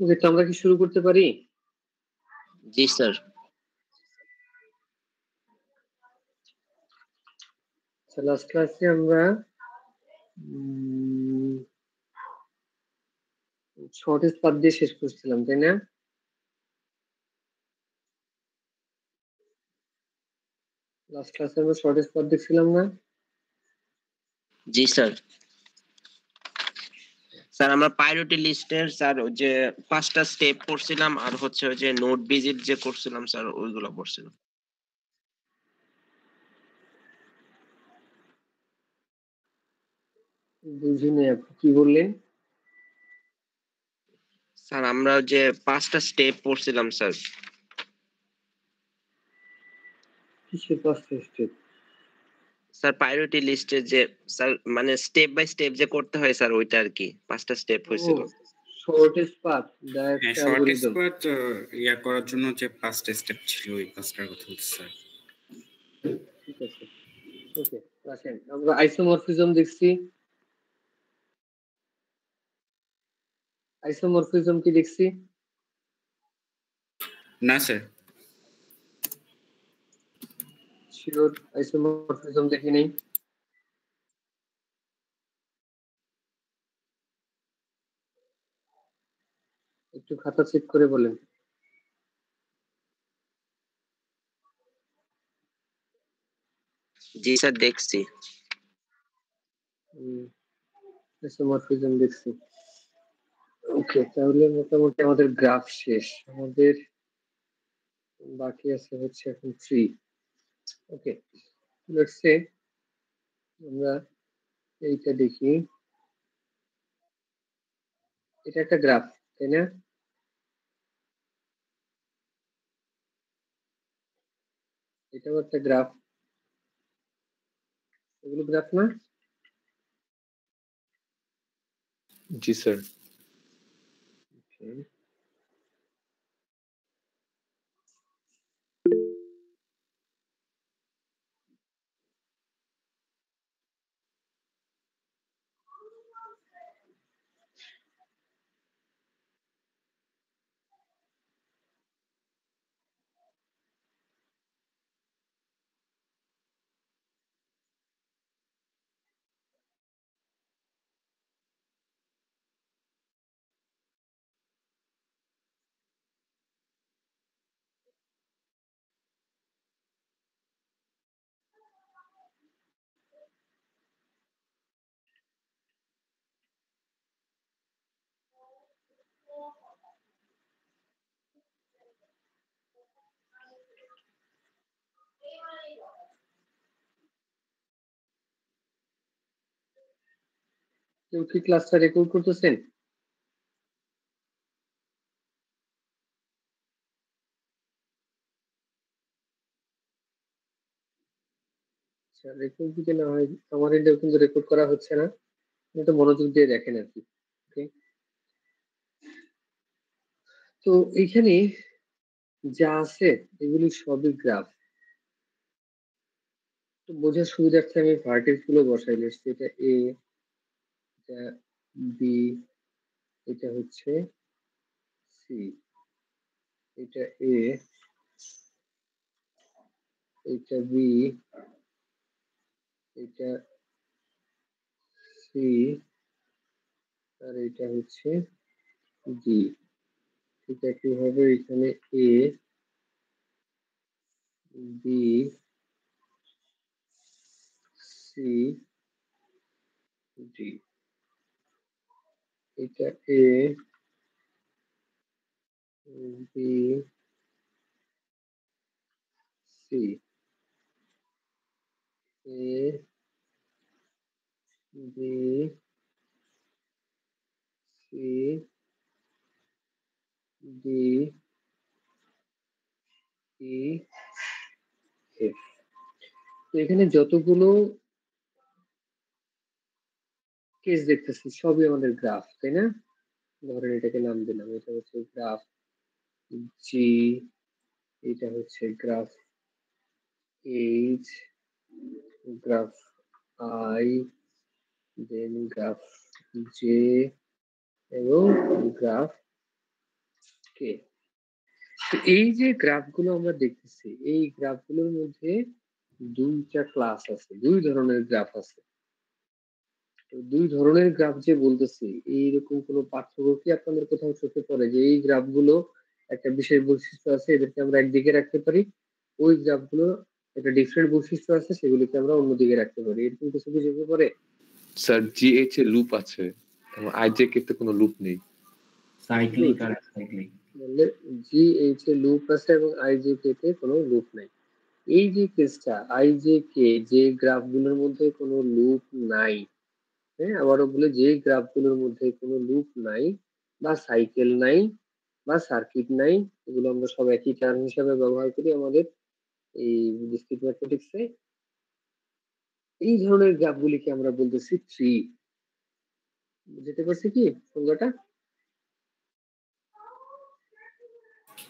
ওকে, তো আমরা কি শুরু করতে পারি? জি স্যার। লাস্ট ক্লাসে আমরা শর্টেজ পাথ দিয়ে শেষ করছিলাম, তাই না? লাস্ট ক্লাসে আমরা শর্টেজ পাথ দেখছিলাম না? জি স্যার। স্যার আমরা প্রায়োরিটি লিস্টের স্যার যে 5টা স্টেপ পড়ছিলাম আর হচ্ছে ওই যে নোট ভিজিট যে করছিলাম স্যার ওইগুলো পড়ছিলাম। বুঝিনি, আপনি কি বললেন? স্যার আমরা যে 5টা স্টেপ পড়ছিলাম স্যার। কিসের 5টা স্টেপ? স্যার প্রায়োরিটি লিস্টে যে স্যার মানে স্টেপ বাই স্টেপ যে করতে হয় স্যার ওইটা আর কি 5টা স্টেপ হয়েছিল। শর্টেজ পাথ হ্যাঁ, শর্টেস্ট পাথ ইয়া করার জন্য যে 5টা স্টেপ ছিল ওই 5টার কথা বলছি স্যার। ঠিক আছে, ওকে আসেন আমরা আইসোমরফিজম দেখছি। আইসোমরফিজম কি দেখছি? না স্যার। শিওর আইসোমরফিজম দেখি নাই? একটু খাতা চেক করে বলেন। জি স্যার দেখছি। আইসোমরফিজম দেখছি। ওকে, তাহলে মোটামুটি আমাদের গ্রাফ শেষ। আমাদের বাকি আছে হচ্ছে এখন ট্রি। ওকে, লেটস সে আমরা এইটা দেখি। এটা একটা গ্রাফ, তাই না? এটাও একটা গ্রাফ। এগুলো গ্রাফ না? জি স্যার। ওকে, কেউ কি ক্লাসটা রেকর্ড করতেছেন? রেকর্ড দিতে না হয়, আমার এটাও কিন্তু রেকর্ড করা হচ্ছে না। এটা মনোযোগ দিয়ে দেখেন আর কি। ওকে, তো এইখানে যা আছে এগুলি সবই গ্রাফ। তো বোঝার সুবিধার্থে আমি ভার্টেক্স গুলো বসাই দিচ্ছি। এটা এ, এটা বি, এটা হচ্ছে সি, এটা এ, এটা বি, এটা সি, আর এটা হচ্ছে ডি। ঠিক একইভাবে এখানে এ, বি, সি, ডি। এটা A, B, C, A, B, C, D, E, F. তো এখানে যতগুলো কেস দেখতেছি সবই আমাদের গ্রাফ, তাই না? ধরেন এটাকে নাম দিলাম, এটা হচ্ছে গ্রাফ জি, এটা হচ্ছে graph H, graph I, then graph J এবং গ্রাফ কে। তো এই যে গ্রাফগুলো আমরা দেখতেছি, এই গ্রাফগুলোর মধ্যে দুইটা ক্লাস আছে, দুই ধরনের গ্রাফ আছে। তো দুই ধরনের গ্রাফ যে বলতেছি, এইরকম কোনো পার্থক্য কি আপনাদের কোথাও চোখে পড়ে যে এই গ্রাফগুলো একটা বিশেষ বৈশিষ্ট্য আছে, এদেরকে আমরা একদিকে রাখতে পারি, ওই গ্রাফগুলো একটা ডিফারেন্ট বৈশিষ্ট্য আছে, সেগুলোকে আমরা অন্যদিকে রাখতে পারি, এরকম কিছু কি চোখে পড়ে? স্যার জিএইচ এ লুপ আছে, আইজেকে তে কোনো লুপ নেই। সাইক্লিক আর সাইক্লিক বললে জিএইচ এ লুপ আছে এবং আইজেকে তে কোনো লুপ নাই। এই যে কেসটা আইজেকে, যে গ্রাফগুলোর মধ্যে কোনো লুপ নাই, হ্যাঁ, আবারও বলে যে গ্রাফগুলোর মধ্যে কোনো লুপ নাই বা সাইকেল নাই বা সার্কিট নাই, এগুলো আমরা সব একই টার্ম হিসাবে ব্যবহার করি আমাদের এই ডিসক্রিট ম্যাথমেটিক্সে। এই ধরনের গ্রাফগুলিকে আমরা বলতেছি ট্রি। বুঝতে পারছি কি সংজ্ঞাটা?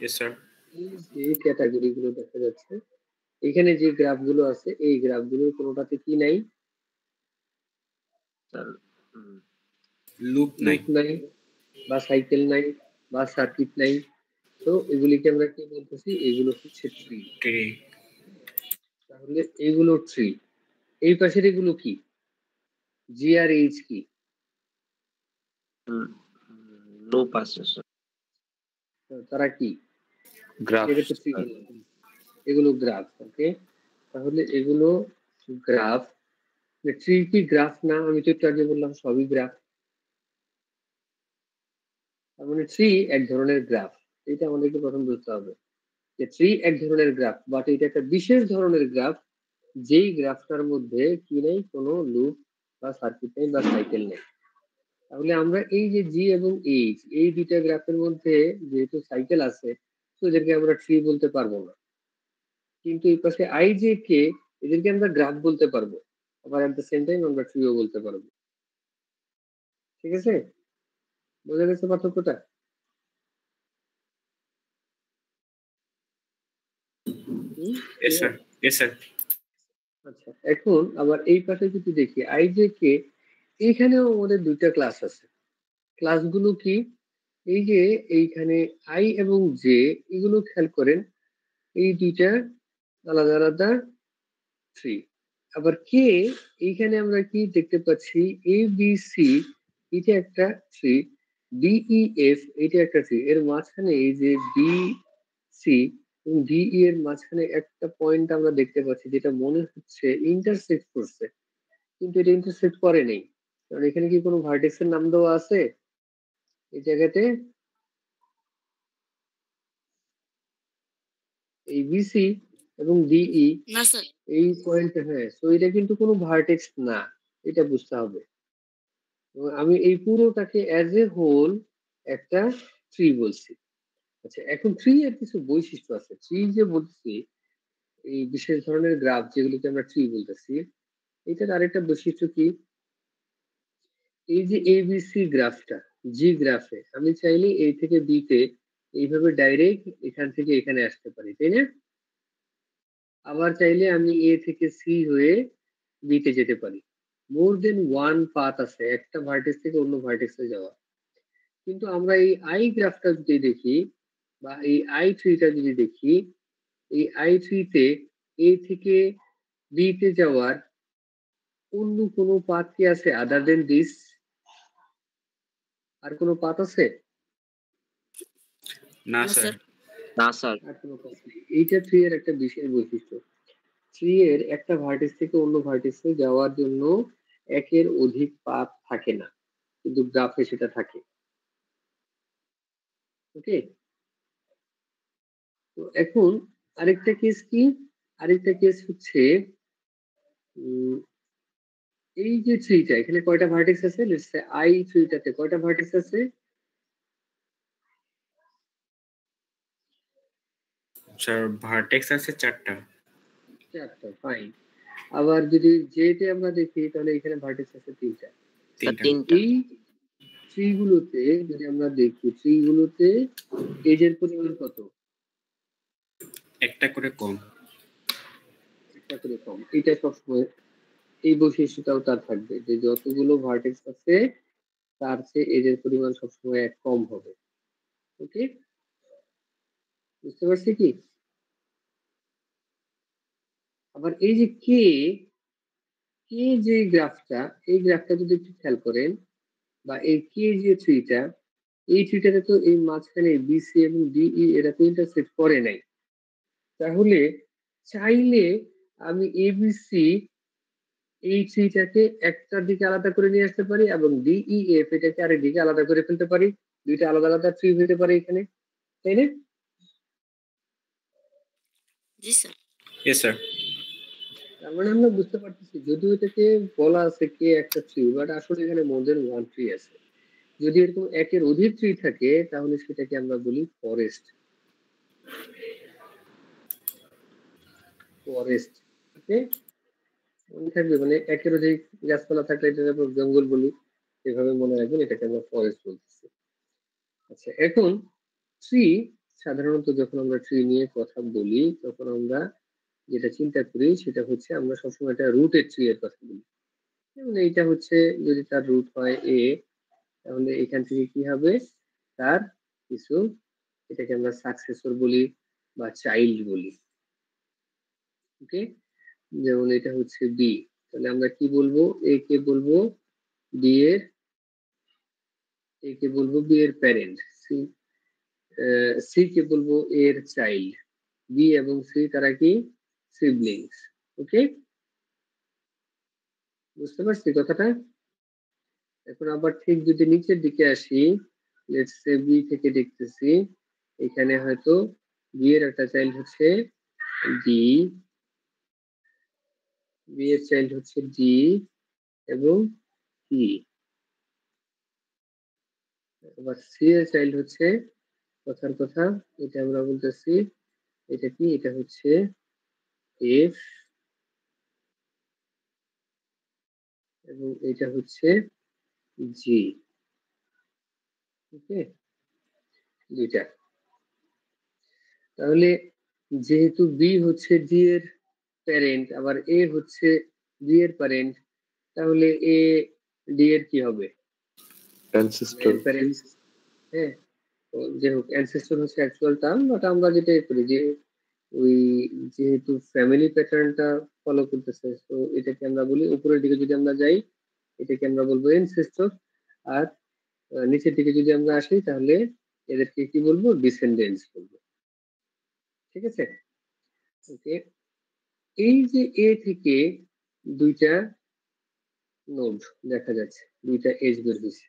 Yes sir. এই যে ক্যাটাগরি গুলো দেখা যাচ্ছে, এখানে যে গ্রাফগুলো আছে, এই গ্রাফগুলোর কোনোটাতে কি নাই? লুপ নাই লুপ নাই বা সাইকেল নাই বা সার্কিট নাই। তো এগুলিকে আমরা কি বলতেছি? এগুলো হচ্ছে ট্রি। ট্রি। তাহলে এগুলো ট্রি। এই পাশের এগুলো কি? জি আর এইচ কি? লুপ আছে স্যার। তারা কি? গ্রাফ। এগুলো গ্রাফ। ওকে, তাহলে এগুলো গ্রাফ। ট্রি কি গ্রাফ না? আমি তো একটু আগে বললাম সবই গ্রাফ। তার মানে ট্রি এক ধরনের গ্রাফ, এটা আমাদেরকে প্রথম বুঝতে হবে যে ট্রি এক ধরনের গ্রাফ, বাট এটা একটা বিশেষ ধরনের গ্রাফ, যেই গ্রাফটার মধ্যে কি নেই? কোনো লুপ বা সার্কিট নেই বা সাইকেল নেই। তাহলে আমরা এই যে জি এবং এইচ, এই দুইটা গ্রাফের মধ্যে যেহেতু সাইকেল আছে, তো এদেরকে আমরা ট্রি বলতে পারবো না। কিন্তু এই পাশে আই জে কে, এদেরকে আমরা গ্রাফ বলতে পারবো, আবার এট দ্য সেম টাইম আমরা ট্রিও বলতে পারবো। ঠিক আছে, বোঝা গেছে পার্থক্যটা? Yes sir. Yes sir. আচ্ছা, এখন আবার এই পাশে যদি দেখি আই জে কে, এইখানেও আমাদের দুইটা ক্লাস আছে। ক্লাসগুলো কি? এই যে এইখানে আই এবং জে, এগুলো খেয়াল করেন, এই দুইটা আলাদা আলাদা ট্রি। আবার কে, এইখানে আমরা কি দেখতে পাচ্ছি? এ বি সি, এটা একটা ট্রি, ডিই এফ, এটা একটা ট্রি। এর মাঝখানে এই যে বি সি এবং ডিই এর মাঝখানে একটা পয়েন্ট আমরা দেখতে পাচ্ছি, যেটা মনে হচ্ছে ইন্টারসেক্ট করছে, কিন্তু এটা ইন্টারসেক্ট করে নেই। কারণ এখানে কি কোনো ভার্টেক্সের নাম দেওয়া আছে এই জায়গাতে? এই বিসি এবং ডিই, না স্যার। এই পয়েন্ট, হ্যাঁ, তো এটা কিন্তু কোনো ভার্টেক্স না, এটা বুঝতে হবে। আমি এই পুরোটাকে অ্যাজ এ হোল একটা ট্রি বলছি। আচ্ছা, এখন ট্রি এর কিছু বৈশিষ্ট্য আছে। ট্রি যে বলছি, এই বিশেষ ধরনের গ্রাফ যেগুলোকে আমরা ট্রি বলতেছি, এটার আরেকটা বৈশিষ্ট্য কি? এই যে এবিসি গ্রাফটা, জি গ্রাফে আমি চাইলে এ থেকে বি তে এইভাবে ডাইরেক্ট এখান থেকে এখানে আসতে পারি, তাই না? আবার চাইলে আমি এ থেকে সি হয়ে বি তে যেতে পারি। মোর দেন ওয়ান পাথ আছে, একটা ভার্টেক্স থেকে অন্য ভার্টেক্সে যাওয়া। কিন্তু আমরা এই আই গ্রাফটা যদি দেখি বা এই আই ট্রিটা যদি দেখি, এই আই ট্রিতে এ থেকে বি তে যাওয়ার অন্য কোনো পাথ কি আছে আদার দেন দিস? আর কোনো পাথ আছে? না না স্যার। স্যার। না স্যার। আর কোনো পাথ নেই। এইটা ট্রি এর একটা বিশেষ বৈশিষ্ট্য। ট্রি এর একটা ভার্টেক্স থেকে অন্য ভার্টেক্সে যাওয়ার জন্য একের অধিক পাথ থাকে না, কিন্তু গ্রাফে সেটা থাকে। ওকে, তো এখন আরেকটা কেস কি? আরেকটা কেস হচ্ছে এই যে ট্রিটা, এখানে কয়টা ভার্টেক্স আছে? লেটস সে আই ট্রিটাতে কয়টা ভার্টেক্স আছে? স্যার ভার্টেক্স আছে 4টা। চারটা, ফাইন। আবার যদি জেতে আমরা দেখি, তাহলে এখানে ভার্টেক্স আছে 3টা। স্যার 3টা। তিনটা। এই ট্রি গুলোতে যদি আমরা দেখি, ট্রি গুলোতে এজের পরিমাণ কত? একটা করে কম। একটা করে কম। এটা সবসময় এই বৈশিষ্ট্যটাও তার থাকবে যে যতগুলো ভার্টেক্স আছে তার চেয়ে এজের পরিমাণ সবসময় এক কম হবে। ওকে, বুঝতে পারছি কি? আবার এই যে কে যে গ্রাফটা, এই গ্রাফটা যদি একটু খেয়াল করেন, বা এই কে যে ট্রিটা, এই ট্রিটাতে তো এই মাঝখানে বিসি এবং ডিই এরা তো ইন্টারসেক্ট করে নাই। তাহলে চাইলে আমি এবিসি এই ট্রিটাকে একটা দিকে আলাদা করে নিয়ে আসতে পারি এবং ডিইএফ এটাকে আরেক দিকে আলাদা করে ফেলতে পারি। দুইটা আলাদা আলাদা ট্রি হতে পারে এখানে, তাই না? জি স্যার। Yes sir. তার মানে আমরা বুঝতে পারতেছি যদিও এটাকে বলা আছে কে একটা ট্রি, বাট আসলে এখানে মোর দেন ওয়ান ট্রি আছে। যদি এরকম একের অধিক ট্রি থাকে তাহলে সেটাকে আমরা বলি ফরেস্ট। ফরেস্ট, ওকে, মনে থাকবে, মানে একের অধিক গাছপালা থাকলে এটা আমরা জঙ্গল বলি, এভাবে মনে রাখবেন, এটাকে আমরা ফরেস্ট বলতেছি। আচ্ছা, এখন ট্রি, সাধারণত যখন আমরা ট্রি নিয়ে কথা বলি তখন আমরা যেটা চিন্তা করি সেটা হচ্ছে আমরা সবসময় একটা রুটেড ট্রি এর কথা বলি। যেমন এইটা হচ্ছে, যদি তার রুট হয় এ, তাহলে এখান থেকে কি হবে, তার কিছু, এটাকে আমরা সাকসেসর বলি বা চাইল্ড বলি। ওকে, যেমন এটা হচ্ছে বি, তাহলে আমরা কি বলবো, এ কে বলবো বি এর, এ কে বলবো বি এর প্যারেন্ট, সি সি কে বলবো এর চাইল্ড, বি এবং সি তারা কি সিবলিংস। ওকে, বুঝতে পারছি কথাটা? এখন আবার ঠিক যদি নিচের দিকে আসি, লেটস সে বি থেকে দেখতেছি, এখানে হয়তো বি এর একটা চাইল্ড হচ্ছে ডি, বি এর চাইল্ড হচ্ছে ডি এবং ই, আবার সি এর চাইল্ড হচ্ছে, কথার কথা, এটা আমরা বলতেছি, এটা কি, এটা হচ্ছে এফ এবং এটা হচ্ছে জি। ওকে, দুইটা। তাহলে যেহেতু বি হচ্ছে ডি এর প্যারেন্ট, আবার এ হচ্ছে বি এর প্যারেন্ট, তাহলে এ ডি এর কি হবে, অ্যানসেস্টর। প্যারেন্টস। হ্যাঁ, তো যে হোক, অ্যানসেস্টর হচ্ছে অ্যাকচুয়াল টার্ম, বাট আমরা যেটা করি যে ওই, যেহেতু ফ্যামিলি প্যাটার্নটা ফলো করতেছে, তো এটাকে আমরা বলি, উপরের দিকে যদি আমরা যাই এটাকে আমরা বলবো অ্যানসেস্টর, আর নিচের দিকে যদি আমরা আসি তাহলে এদেরকে কি বলবো, ডিসেন্ডেন্টস বলবো। ঠিক আছে, ওকে। এই যে এ থেকে দুইটা নোড দেখা যাচ্ছে, দুইটা এজ বের হয়েছে,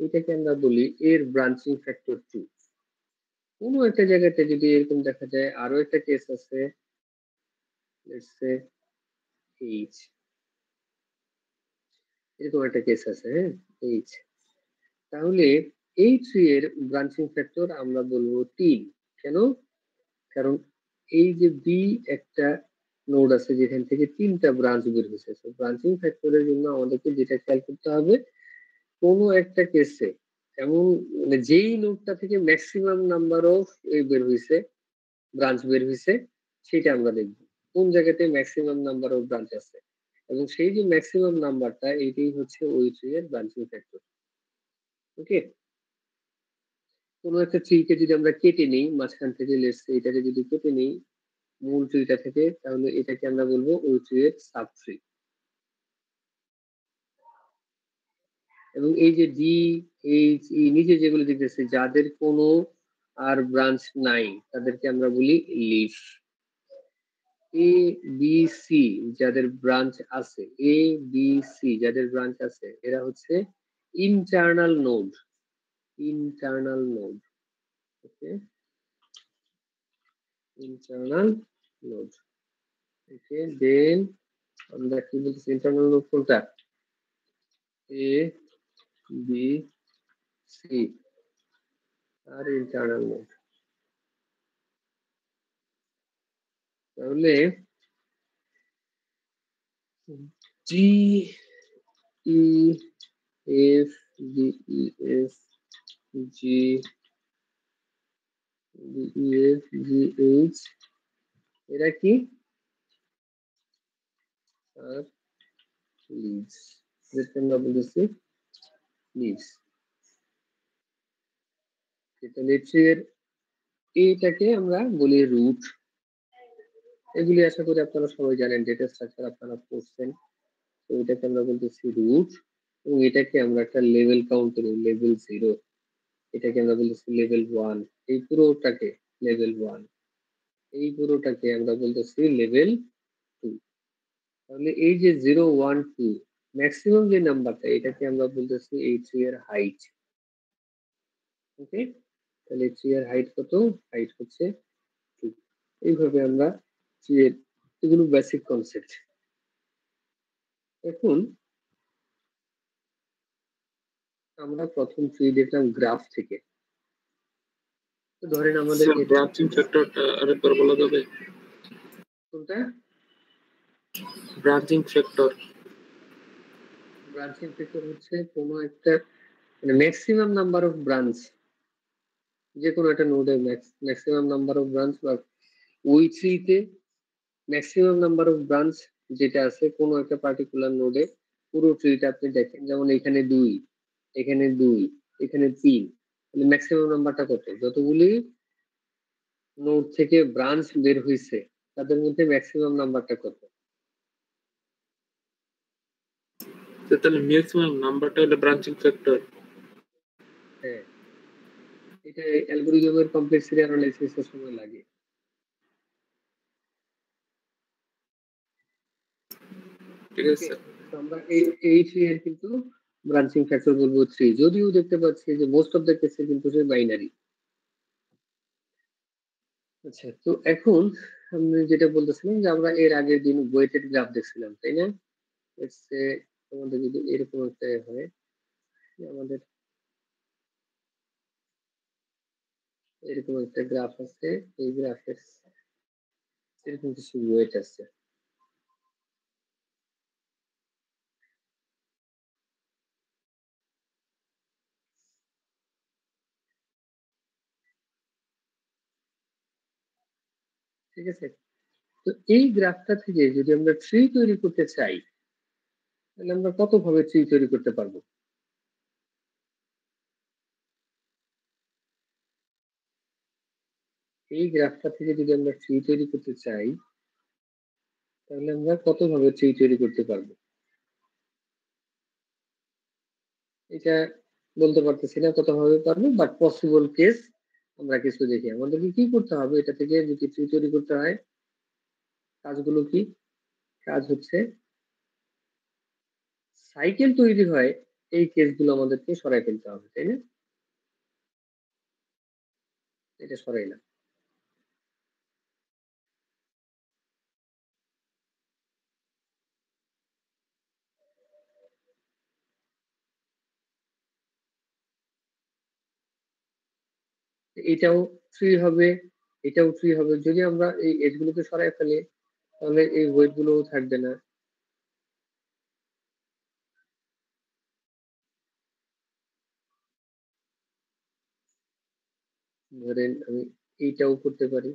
এটাকে আমরা বলি এর ব্রাঞ্চিং ফ্যাক্টর 2। কোনো একটা জায়গাতে যদি এরকম দেখা যায়, আরো একটা কেস আছে, লেটস সে এইচ, এরকম একটা কেস আছে, হ্যাঁ, এইচ, তাহলে এই ট্রি এর ব্রাঞ্চিং ফ্যাক্টর আমরা বলবো 3। কেন? কারণ এই যে বি একটা নোড আছে যেখান থেকে তিনটা ব্রাঞ্চ বের হয়েছে, তো ব্রাঞ্চিং ফ্যাক্টরের জন্য আমাদেরকে যেটা খেয়াল করতে হবে, কোনো একটা কেসে এমন, মানে যেই নোডটা থেকে ম্যাক্সিমাম নাম্বার অফ বের হয়েছে, ব্রাঞ্চ বের হয়েছে, সেটা আমরা দেখব কোন জায়গাতে ম্যাক্সিমাম নাম্বার অফ ব্রাঞ্চ আছে, এবং সেই যে ম্যাক্সিমাম নাম্বারটা, এইটাই হচ্ছে ওই ট্রি এর ব্রাঞ্চিং ফ্যাক্টর। ওকে, কোনো একটা ট্রিকে যদি আমরা কেটে নিই মাঝখান থেকে, লেটস সে এটাকে যদি কেটে নিই মূল ট্রিটা থেকে, তাহলে এটাকে আমরা বলবো ওই ট্রি এর সাব ট্রি। এবং এই যে ডি, এইচ, ই নিচে যেগুলো দেখতেছে যাদের কোনো আর ব্রাঞ্চ নাই তাদেরকে আমরা বলি লিফ। এ বি সি যাদের ব্রাঞ্চ আছে, এ বি সি যাদের ব্রাঞ্চ আছে, এরা হচ্ছে internal node, internal node. Okay, internal node. Okay, then আমরা কি বলতেছি, ইন্টারনাল নোড কোনটা, এ বি সি আর ইন্টারনাল নোড। তাহলে G E F, D E F, G D E F, G H, এরা কি, আর লিডস, যেটা আমরা বলেছি লিডস। এটা লিডস এর এইটাকে আমরা বলি রুট। এগুলি আশা করি আপনারা সবাই জানেন, ডেটা স্ট্রাকচার আপনারা পড়ছেন। তো এটাকে আমরা বলতেছি রুট, এবং এটাকে আমরা একটা লেভেল কাউন্ট করি, লেভেল 0, এটাকে আমরা বলতেছি লেভেল 1, এই পুরোটাকে লেভেল 1, এই পুরোটাকে আমরা বলতেছি লেভেল 2। তাহলে এই যে 0, 1, 2 ম্যাক্সিমাম যে নাম্বারটা, এটাকে আমরা বলতেছি এই ট্রি এর হাইট। ওকে, তাহলে ট্রি এর হাইট কত? হাইট হচ্ছে 2। এইভাবে আমরা ট্রি এর, এগুলো বেসিক কনসেপ্ট। এখন আমরা প্রথম ট্রি দেখলাম গ্রাফ থেকে। তো ধরেন আমাদের ব্রাঞ্চিং ফ্যাক্টরটা আরেকবার বলা যাবে? কোনটা? Branching factor. ব্রাঞ্চিং ফ্যাক্টর হচ্ছে কোনো একটা মানে ম্যাক্সিমাম নাম্বার অফ ব্রাঞ্চ, যে কোনো একটা নোডে ম্যাক্সিমাম নাম্বার অফ ব্রাঞ্চ, বা ওই ট্রিতে ম্যাক্সিমাম নাম্বার অফ ব্রাঞ্চ যেটা আছে কোনো একটা পার্টিকুলার নোডে। পুরো ট্রিটা আপনি দেখেন, যেমন এখানে 2, এখানে 2, এখানে 3, তাহলে ম্যাক্সিমাম নাম্বারটা কত? যতগুলি নোড থেকে ব্রাঞ্চ বের হইছে তাদের মধ্যে ম্যাক্সিমাম নাম্বারটা কত? তাহলে ম্যাক্সিমাম নাম্বারটা হলো ব্রাঞ্চিং ফ্যাক্টর। হ্যাঁ, এটা অ্যালগরিদমের কমপ্লেক্সিটি অ্যানালাইসিসের সময় লাগে। ঠিক আছে স্যার। তো আমরা এই ট্রি এর কিন্তু ব্রাঞ্চিং ফ্যাক্টর বলবো 3, যদিও দেখতে পাচ্ছি যে মোস্ট অফ দ্য কেসে কিন্তু সে বাইনারি। আচ্ছা, তো এখন আমি যেটা বলতেছিলাম যে আমরা এর আগের দিন ওয়েটেড গ্রাফ দেখছিলাম, তাই না? আমাদের যদি এরকম একটা হয়, আমাদের এরকম একটা গ্রাফ আছে, এই গ্রাফের এরকম কিছু ওয়েট আছে। ঠিক আছে, তো এই গ্রাফটা থেকে যদি আমরা ট্রি তৈরি করতে চাই, তাহলে আমরা কত ভাবে ট্রি তৈরি করতে পারবো? এই গ্রাফটা থেকে যদি আমরা ট্রি তৈরি করতে চাই, তাহলে আমরা কত ভাবে ট্রি তৈরি করতে পারবো? এটা বলতে পারতেছি না কত ভাবে পারবো, বাট পসিবল কেস আমরা কিছু দেখি। আমাদেরকে কি করতে হবে? এটা থেকে যদি ট্রি তৈরি করতে হয়, কাজগুলো কি? কাজ হচ্ছে সাইকেল তৈরি হয়, এই কেসগুলো আমাদেরকে সরাই ফেলতে হবে, তাই না? এটা সরাইলাম। এটাও ট্রি হবে, এটাও ট্রি হবে। যদি আমরা এই এজ গুলোকে সরাই ফেলি, তাহলে এই ওয়েট গুলোও থাকবে না। ধরেন আমি এইটাও করতে পারি,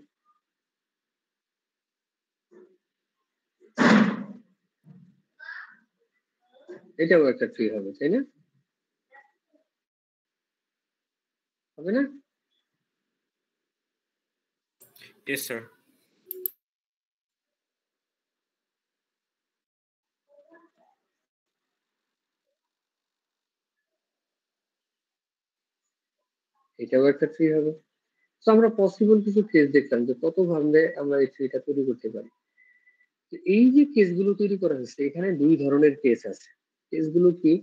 এটাও একটা ট্রি হবে, তাই না? হবে না? Yes sir. এটাও একটা ট্রি হবে। তো আমরা পসিবল কিছু কেস দেখলাম যে কত ভাবে আমরা এই ট্রিটা তৈরি করতে পারি। তো এই যে কেসগুলো তৈরি করা হয়েছে, এখানে দুই ধরনের কেস আছে। কেসগুলো কি?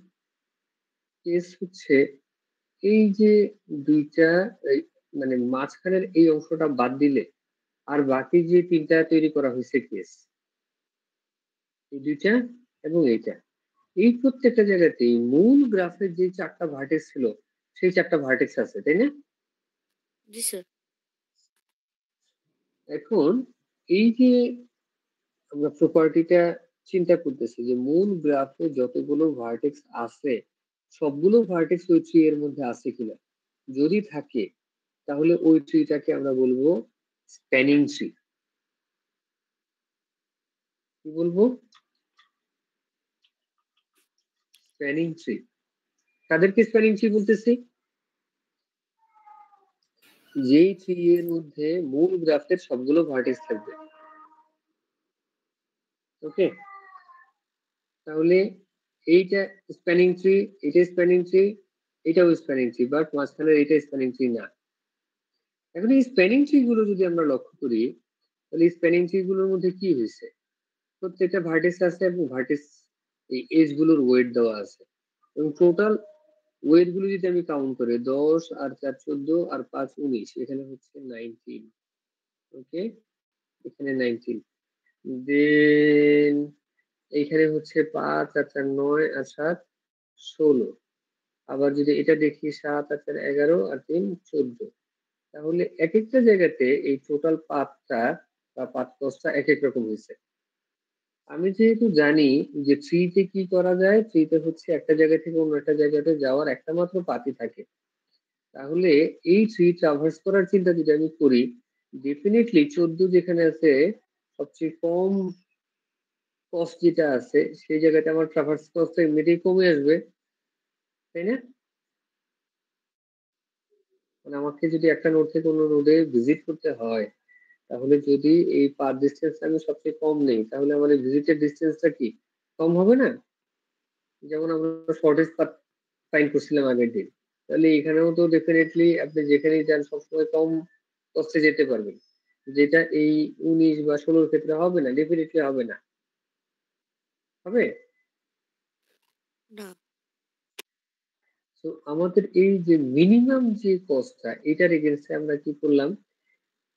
কেস হচ্ছে এই যে দুইটা, মানে মাঝখানের এই অংশটা বাদ দিলে আর বাকি যে তিনটা তৈরি করা হয়েছে কেস, এই দুইটা এবং এইটা, এই প্রত্যেকটা জায়গাতেই মূল গ্রাফের যে 4টা ভার্টেক্স ছিল, সেই 4টা ভার্টেক্স আছে, তাই না? জি স্যার। এখন এই যে আমরা প্রপার্টিটা চিন্তা করতেছি যে মূল গ্রাফে যতগুলো ভার্টেক্স আছে, সবগুলো ভার্টেক্স ওই ট্রি এর মধ্যে আছে কিনা। যদি থাকে, তাহলে ওই ট্রিটাকে আমরা বলবো স্প্যানিং ট্রি। কি বলবো? Spanning tree. তাদেরকে স্প্যানিং ট্রি বলতেছি? যেই ট্রি এর মধ্যে মূল গ্রাফের সবগুলো ভার্টেক্স থাকবে। ওকে, তাহলে এইটা স্প্যানিং ট্রি, এটা স্প্যানিং ট্রি, এটাও স্প্যানিং ট্রি, বাট মাঝখানে এটা স্প্যানিং ট্রি না। এখন এই স্প্যানিং ট্রি গুলো যদি আমরা লক্ষ্য করি, তাহলে স্প্যানিং ট্রি গুলোর মধ্যে কি হয়েছে, প্রত্যেকটা ভার্টেক্স আছে এবং ভার্টেক্স এই এজ গুলোর ওয়েট দেওয়া আছে, এবং টোটাল ওয়েট গুলো যদি আমি কাউন্ট করি 10 আর 4 14 আর 5 19, এখানে হচ্ছে 19। ওকে, এখানে 19, দেন এইখানে হচ্ছে 5 আর 4 9 আর 7 16। আবার যদি এটা দেখি 7 আর 4 11 আর 3 14। তাহলে এক একটা জায়গাতে এই টোটাল পাথটা বা পাথ কস্টটা এক এক রকম হয়েছে। আমি যেহেতু জানি যে ট্রিতে কি করা যায়, ট্রিতে হচ্ছে একটা জায়গা থেকে অন্য একটা জায়গাতে যাওয়ার একটা মাত্র পাথই থাকে, তাহলে এই ট্রি ট্রাভার্স করার চিন্তা যদি আমি করি, ডেফিনেটলি 14 যেখানে আছে সবচেয়ে কম কস্ট যেটা আছে, সেই জায়গাতে আমার ট্রাভার্স কস্ট এমনিতেই কমে আসবে, তাই না? মানে আমাকে যদি একটা নোড থেকে অন্য নোডে ভিজিট করতে হয়, তাহলে যদি এই পাথ ডিসটেন্স আমি সবচেয়ে কম নেই, তাহলে আমাদের ভিজিটের ডিসটেন্সটা কি কম হবে না? যেমন আমরা শর্টেস্ট পাথ ফাইন্ড করছিলাম আগের দিন, তাহলে এখানেও তো ডেফিনেটলি আপনি যেখানেই যান সবসময় কম কষ্টে যেতে পারবেন, যেটা এই 19 বা 16 ক্ষেত্রে হবে না, ডেফিনেটলি হবে না। হবে না। তো আমাদের এই যে মিনিমাম যে কস্টটা, এটার এগেইনস্টে আমরা কি করলাম,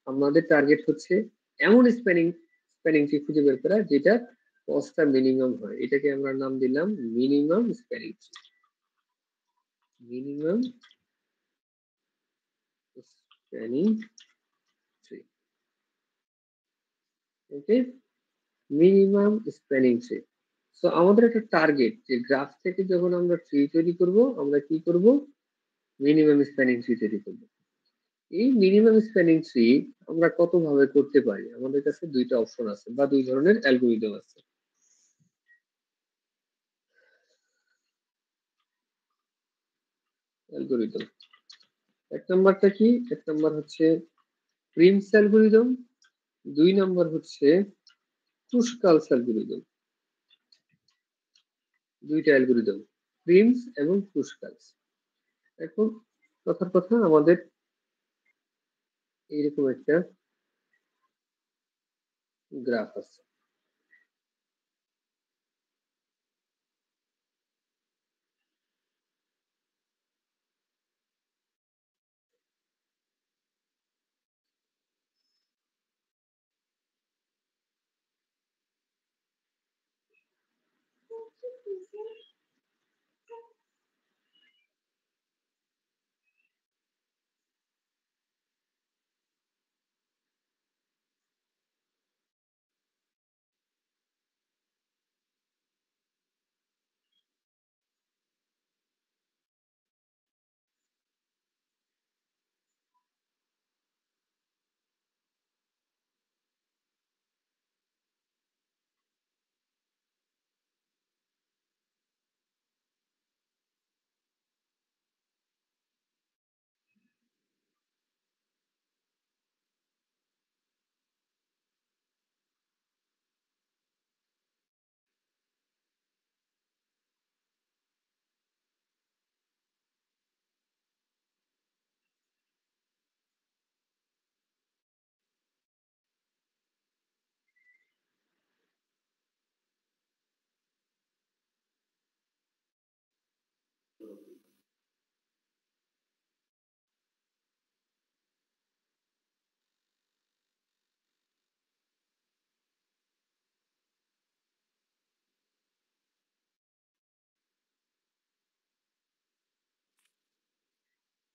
আমাদের টার্গেট হচ্ছে এমন স্প্যানিং ট্রি খুঁজে বের করা যেটা কস্টটা মিনিমাম হয়, এটাকে আমরা নাম দিলাম minimum spanning tree. Minimum spanning tree, okay, minimum spanning tree. So আমাদের একটা টার্গেট যে গ্রাফ থেকে যখন আমরা ট্রি তৈরি করব, আমরা কি করব, মিনিমাম স্প্যানিং ট্রি তৈরি করব। এই মিনিমাম স্প্যানিং ট্রি আমরা কত ভাবে করতে পারি, আমাদের কাছে দুইটা অপশন আছে বা দুই ধরনের অ্যালগরিদম আছে। অ্যালগরিদম, এক নাম্বারটা কি, এক নাম্বার হচ্ছে প্রিমস অ্যালগরিদম, দুই নাম্বার হচ্ছে ক্রুশকালস অ্যালগরিদম। দুইটা অ্যালগরিদম, প্রিমস এবং ক্রুশকালস। এখন কথার কথা, আমাদের এইরকম একটা গ্রাফ আছে,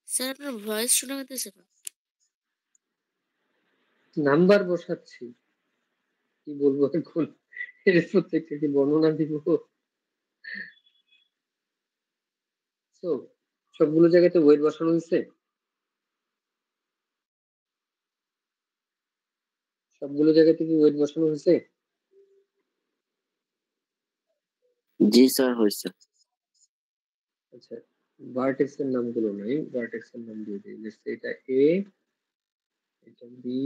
স্যার আপনার ভয়েস শোনা যাচ্ছে না। নাম্বার বসাচ্ছি, কি বলবো এখন, এর প্রত্যেকটা কি বর্ণনা দিব? তো সবগুলো জায়গাতে ওয়েট বসানো হয়েছে, সবগুলো জায়গাতে কি ওয়েট বসানো হয়েছে? জি স্যার হয়েছে। আচ্ছা, ভার্টেক্স এর নামগুলো নাই, ভার্টেক্স এর নাম দিয়ে দিই, এটা এ, এটা বি,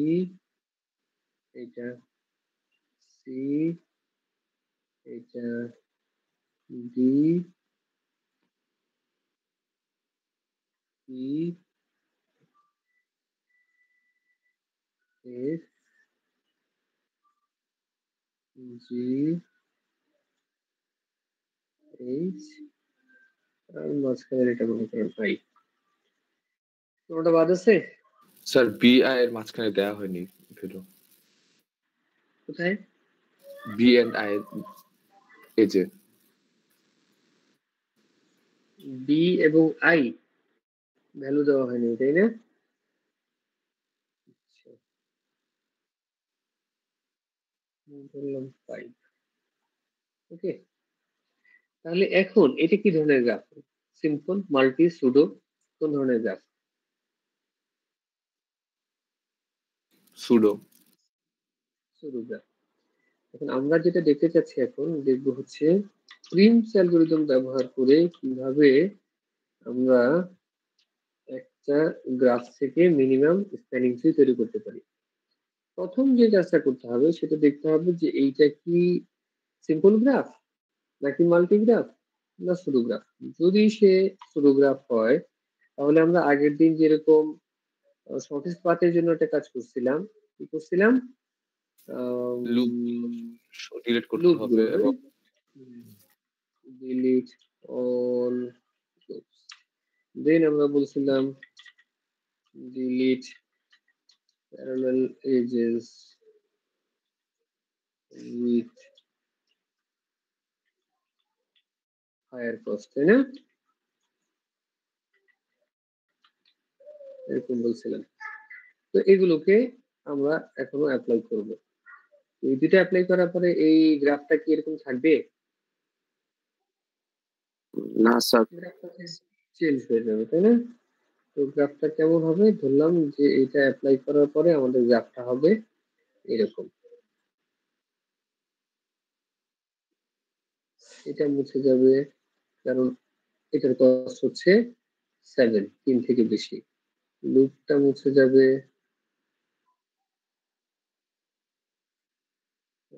এটা সি, এটা D, E, F, G, H, আর মাঝখানে এটা মনে করেন আই। কোনটা বাদ আছে? স্যার বি আই এর মাঝখানে দেয়া হয়নি ভ্যালু। কোথায়? বি এন্ড আই এই যে বি এবং আই ভ্যালু দেওয়া হয়নি, তাই না? আচ্ছা, ধরলাম 5। ওকে, তাহলে এখন এটা কি ধরনের গ্রাফ? সিম্পল, মাল্টি, সুডো, কোন ধরনের গ্রাফ? সুডো। Pseudo graph. এখন আমরা যেটা দেখতে চাচ্ছি, এখন দেখবো হচ্ছে প্রিমস অ্যালগরিদম ব্যবহার করে কিভাবে আমরা একটা গ্রাফ থেকে মিনিমাম স্প্যানিং ট্রি তৈরি করতে পারি। প্রথম যে কাজটা করতে হবে সেটা দেখতে হবে যে এইটা কি সিম্পল গ্রাফ, নাকি মাল্টি গ্রাফ, না সুডো গ্রাফ। যদি সে সুডো গ্রাফ হয়, তাহলে আমরা আগের দিন যেরকম সঠিক পাথের জন্য একটা কাজ করছিলাম, কি করছিলাম? লুপ ডিলিট করতে লুপ হবে গুলো এবং ডিলিট অল লুপস। দেন আমরা বলছিলাম delete parallel edges with higher cost, তাই না? এরকম বলছিলাম। তো এগুলোকে আমরা এখনো অ্যাপ্লাই করব। এই দুটো অ্যাপ্লাই করার পরে এই গ্রাফটা কি এরকম থাকবে? না স্যার। গ্রাফটা চেঞ্জ হয়ে যাবে, তাই না? তো গ্রাফটা কেমন হবে? ধরলাম যে এটা অ্যাপ্লাই করার পরে আমাদের গ্রাফটা হবে এরকম। এটা মুছে যাবে, কারণ এটার কস্ট হচ্ছে 7, 3 থেকে বেশি। লুপটা মুছে যাবে,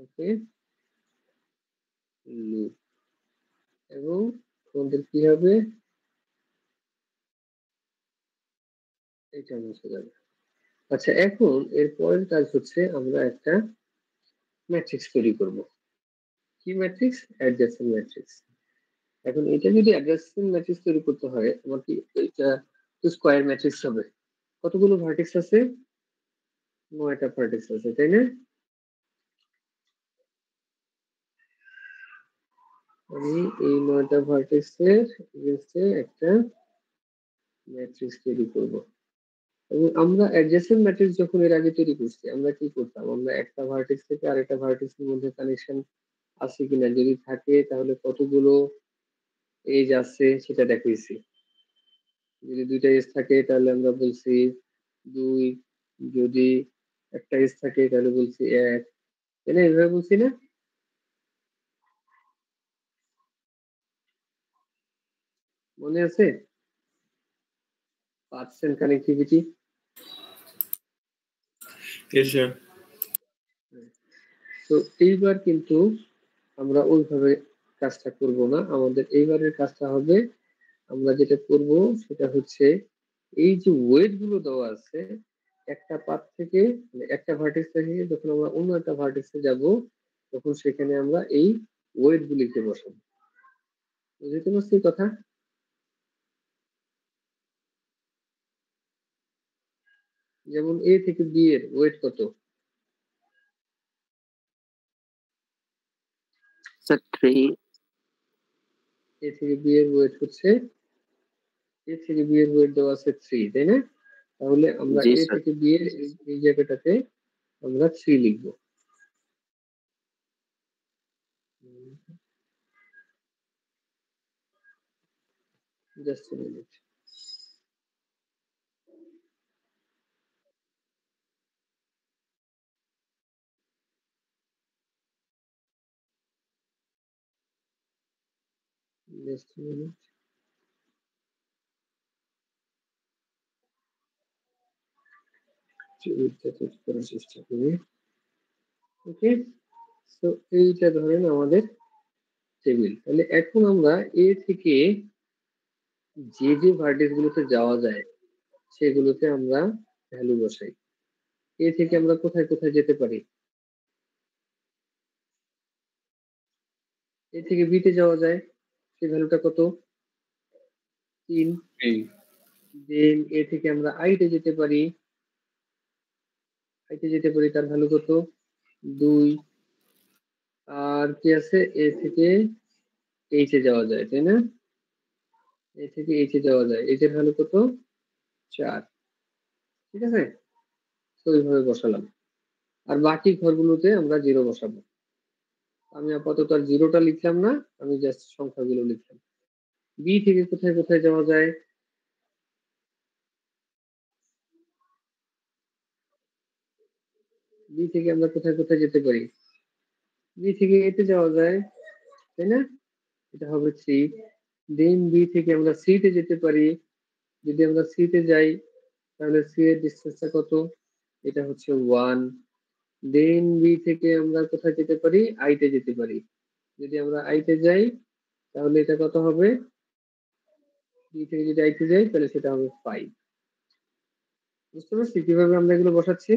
ওকে, লুপ, এবং আমাদের কি হবে? এটা মুছে যাবে। আচ্ছা, এখন এর পরের কাজ হচ্ছে আমরা একটা ম্যাট্রিক্স তৈরি করব। কি ম্যাট্রিক্স? Adjacent matrix. এখন এটা যদি অ্যাডজাসেন্ট ম্যাট্রিক্স তৈরি করতে হয়, আমার কি এটা স্কয়ার ম্যাট্রিক্স হবে? কতগুলো ভার্টেক্স আছে? 9টা ভার্টেক্স আছে, তাই না? আমি এই 9টা ভার্টেক্সের এগেইনস্টে একটা ম্যাট্রিক্স তৈরি করব। এবং আমরা অ্যাডজেসেন্ট ম্যাট্রিক্স যখন এর আগে তৈরি করছি, আমরা কি করতাম? আমরা একটা ভার্টেক্স থেকে আরেকটা ভার্টেক্সের মধ্যে কানেকশন আছে কিনা, যদি থাকে তাহলে কতগুলো এজ আছে সেটা দেখাইছি। যদি 2টা এজ থাকে তাহলে আমরা বলছি 2, যদি একটা এজ থাকে তাহলে বলছি 1, তাই না? এভাবে বলছি না? মনে আছে? Percent connectivity. Yes, sir. তো এইবার কিন্তু আমরা ওইভাবে কাজটা করব না। আমাদের এইবারের কাজটা হবে, আমরা যেটা করব সেটা হচ্ছে এই যে ওয়েট গুলো দেওয়া আছে, একটা পাথ থেকে, মানে একটা ভার্টেক্স থেকে যখন আমরা অন্য একটা ভার্টেক্সে যাব, তখন সেখানে আমরা এই ওয়েট গুলিকে বসাবো। বুঝতে পারছি কথা? যেমন এ থেকে বি এর ওয়েট কত? স্যার 3। এ থেকে বি এর ওয়েট হচ্ছে, এ থেকে বি এর ওয়েট দেওয়া আছে 3, তাই না? তাহলে আমরা জি এ স্যার। থেকে বি এর এই জায়গাটাতে আমরা 3 লিখবো। Just a minute. Just a minute. টেবিলটা তৈরি করার চেষ্টা করি। ওকে, তো এইটা ধরেন আমাদের টেবিল। তাহলে এখন আমরা এ থেকে যে যে ভার্টেক্স গুলোতে যাওয়া যায় সেগুলোতে আমরা ভ্যালু বসাই। এ থেকে আমরা কোথায় কোথায় যেতে পারি? এ থেকে বি তে যাওয়া যায়, সেই ভ্যালুটা কত? 3। দেন এ থেকে আমরা আই তে যেতে পারি, আই তে যেতে পারি, তার ভ্যালু কত? 2। আর কি আছে? এ থেকে এইচ এ যাওয়া যায়, তাই না? এ থেকে এইচ এ যাওয়া যায়, এইচ এর ভ্যালু কত? 4। ঠিক আছে, তো এইভাবে বসালাম। আর বাকি ঘরগুলোতে আমরা 0 বসাবো। আমি আপাতত আর 0টা লিখলাম না, আমি জাস্ট সংখ্যাগুলো লিখলাম। বি থেকে কোথায় কোথায় যাওয়া যায়? বি থেকে আমরা কোথায় কোথায় যেতে পারি? বি থেকে এতে যাওয়া যায়, তাই না? এটা হবে 3। দেন বি থেকে আমরা সি তে যেতে পারি। যদি আমরা সি তে যাই তাহলে সি এর ডিসটেন্সটা কত? এটা হচ্ছে 1। দেন বি থেকে আমরা কোথায় যেতে পারি? আই তে যেতে পারি। যদি আমরা আই তে যাই তাহলে এটা কত হবে? বি থেকে যদি আই তে যাই তাহলে সেটা হবে 5। বুঝতে পারছি কিভাবে আমরা এগুলো বসাচ্ছি?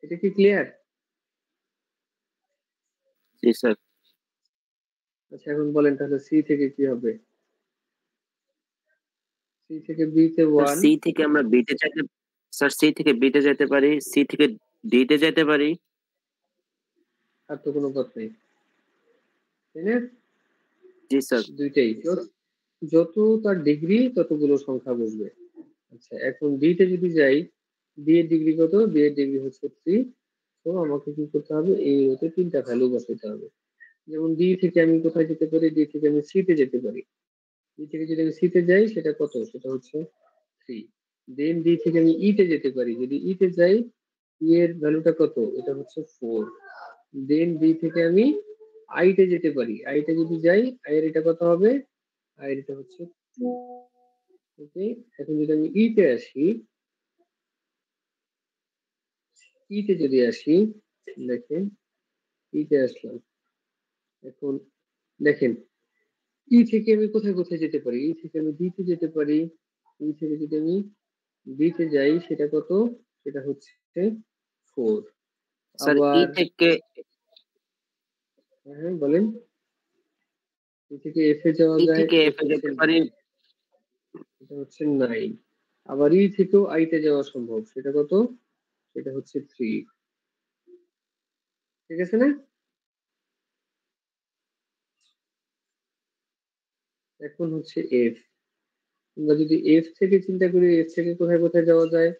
এটা কি ক্লিয়ার? জি স্যার। আচ্ছা, এখন বলেন তাহলে সি থেকে কি হবে? সি থেকে বি তে 1। সি থেকে আমরা বিতে যেতে, স্যার সি থেকে বিতে যেতে পারি, সি থেকে ডি তে যেতে পারি। আর তো কোনো পথ নেই, তাই না? জি স্যার। দুইটাই, যত তার ডিগ্রি ততগুলো সংখ্যা বসবে। আচ্ছা, এখন ডি তে যদি যাই, ডি এর ডিগ্রি কত? ডি এর ডিগ্রি হচ্ছে 3। তো আমাকে কি করতে হবে? এই রোতে 3টা ভ্যালু বসাতে হবে। যেমন ডি থেকে আমি কোথায় যেতে পারি? ডি থেকে আমি সি তে যেতে পারি। ডি থেকে যদি আমি সি তে যাই সেটা কত? সেটা হচ্ছে 3। দেন ডি থেকে আমি ই তে যেতে পারি। যদি ই তে যাই, ই এর ভ্যালুটা কত? এটা হচ্ছে 4। দেন ডি থেকে আমি আই তে যেতে পারি। আই তে যদি যাই, আই এর এটা কত হবে? আই এর এটা হচ্ছে 2। ওকে, এখন যদি আমি ই তে আসি, ই তে যদি আসি, দেখেন ই তে আসলাম। এখন দেখেন ই থেকে আমি কোথায় কোথায় যেতে পারি? ই থেকে আমি বি তে যেতে পারি। ই থেকে যদি আমি বি তে যাই সেটা কত? সেটা হচ্ছে 4। স্যার ই আবার থেকে, হ্যাঁ বলেন। ই থেকে এফ এ যাওয়া ই যায়, থেকে এফ এফ এ হচ্ছে যেতে পারি। 9। এটা হচ্ছে 9। আবার ই থেকেও আই তে যাওয়া সম্ভব, সেটা কত? সেটা হচ্ছে 3। ঠিক আছে না? এখন হচ্ছে এফ। আমরা যদি এফ থেকে চিন্তা করি, এফ থেকে কোথায় কোথায় যাওয়া যায়?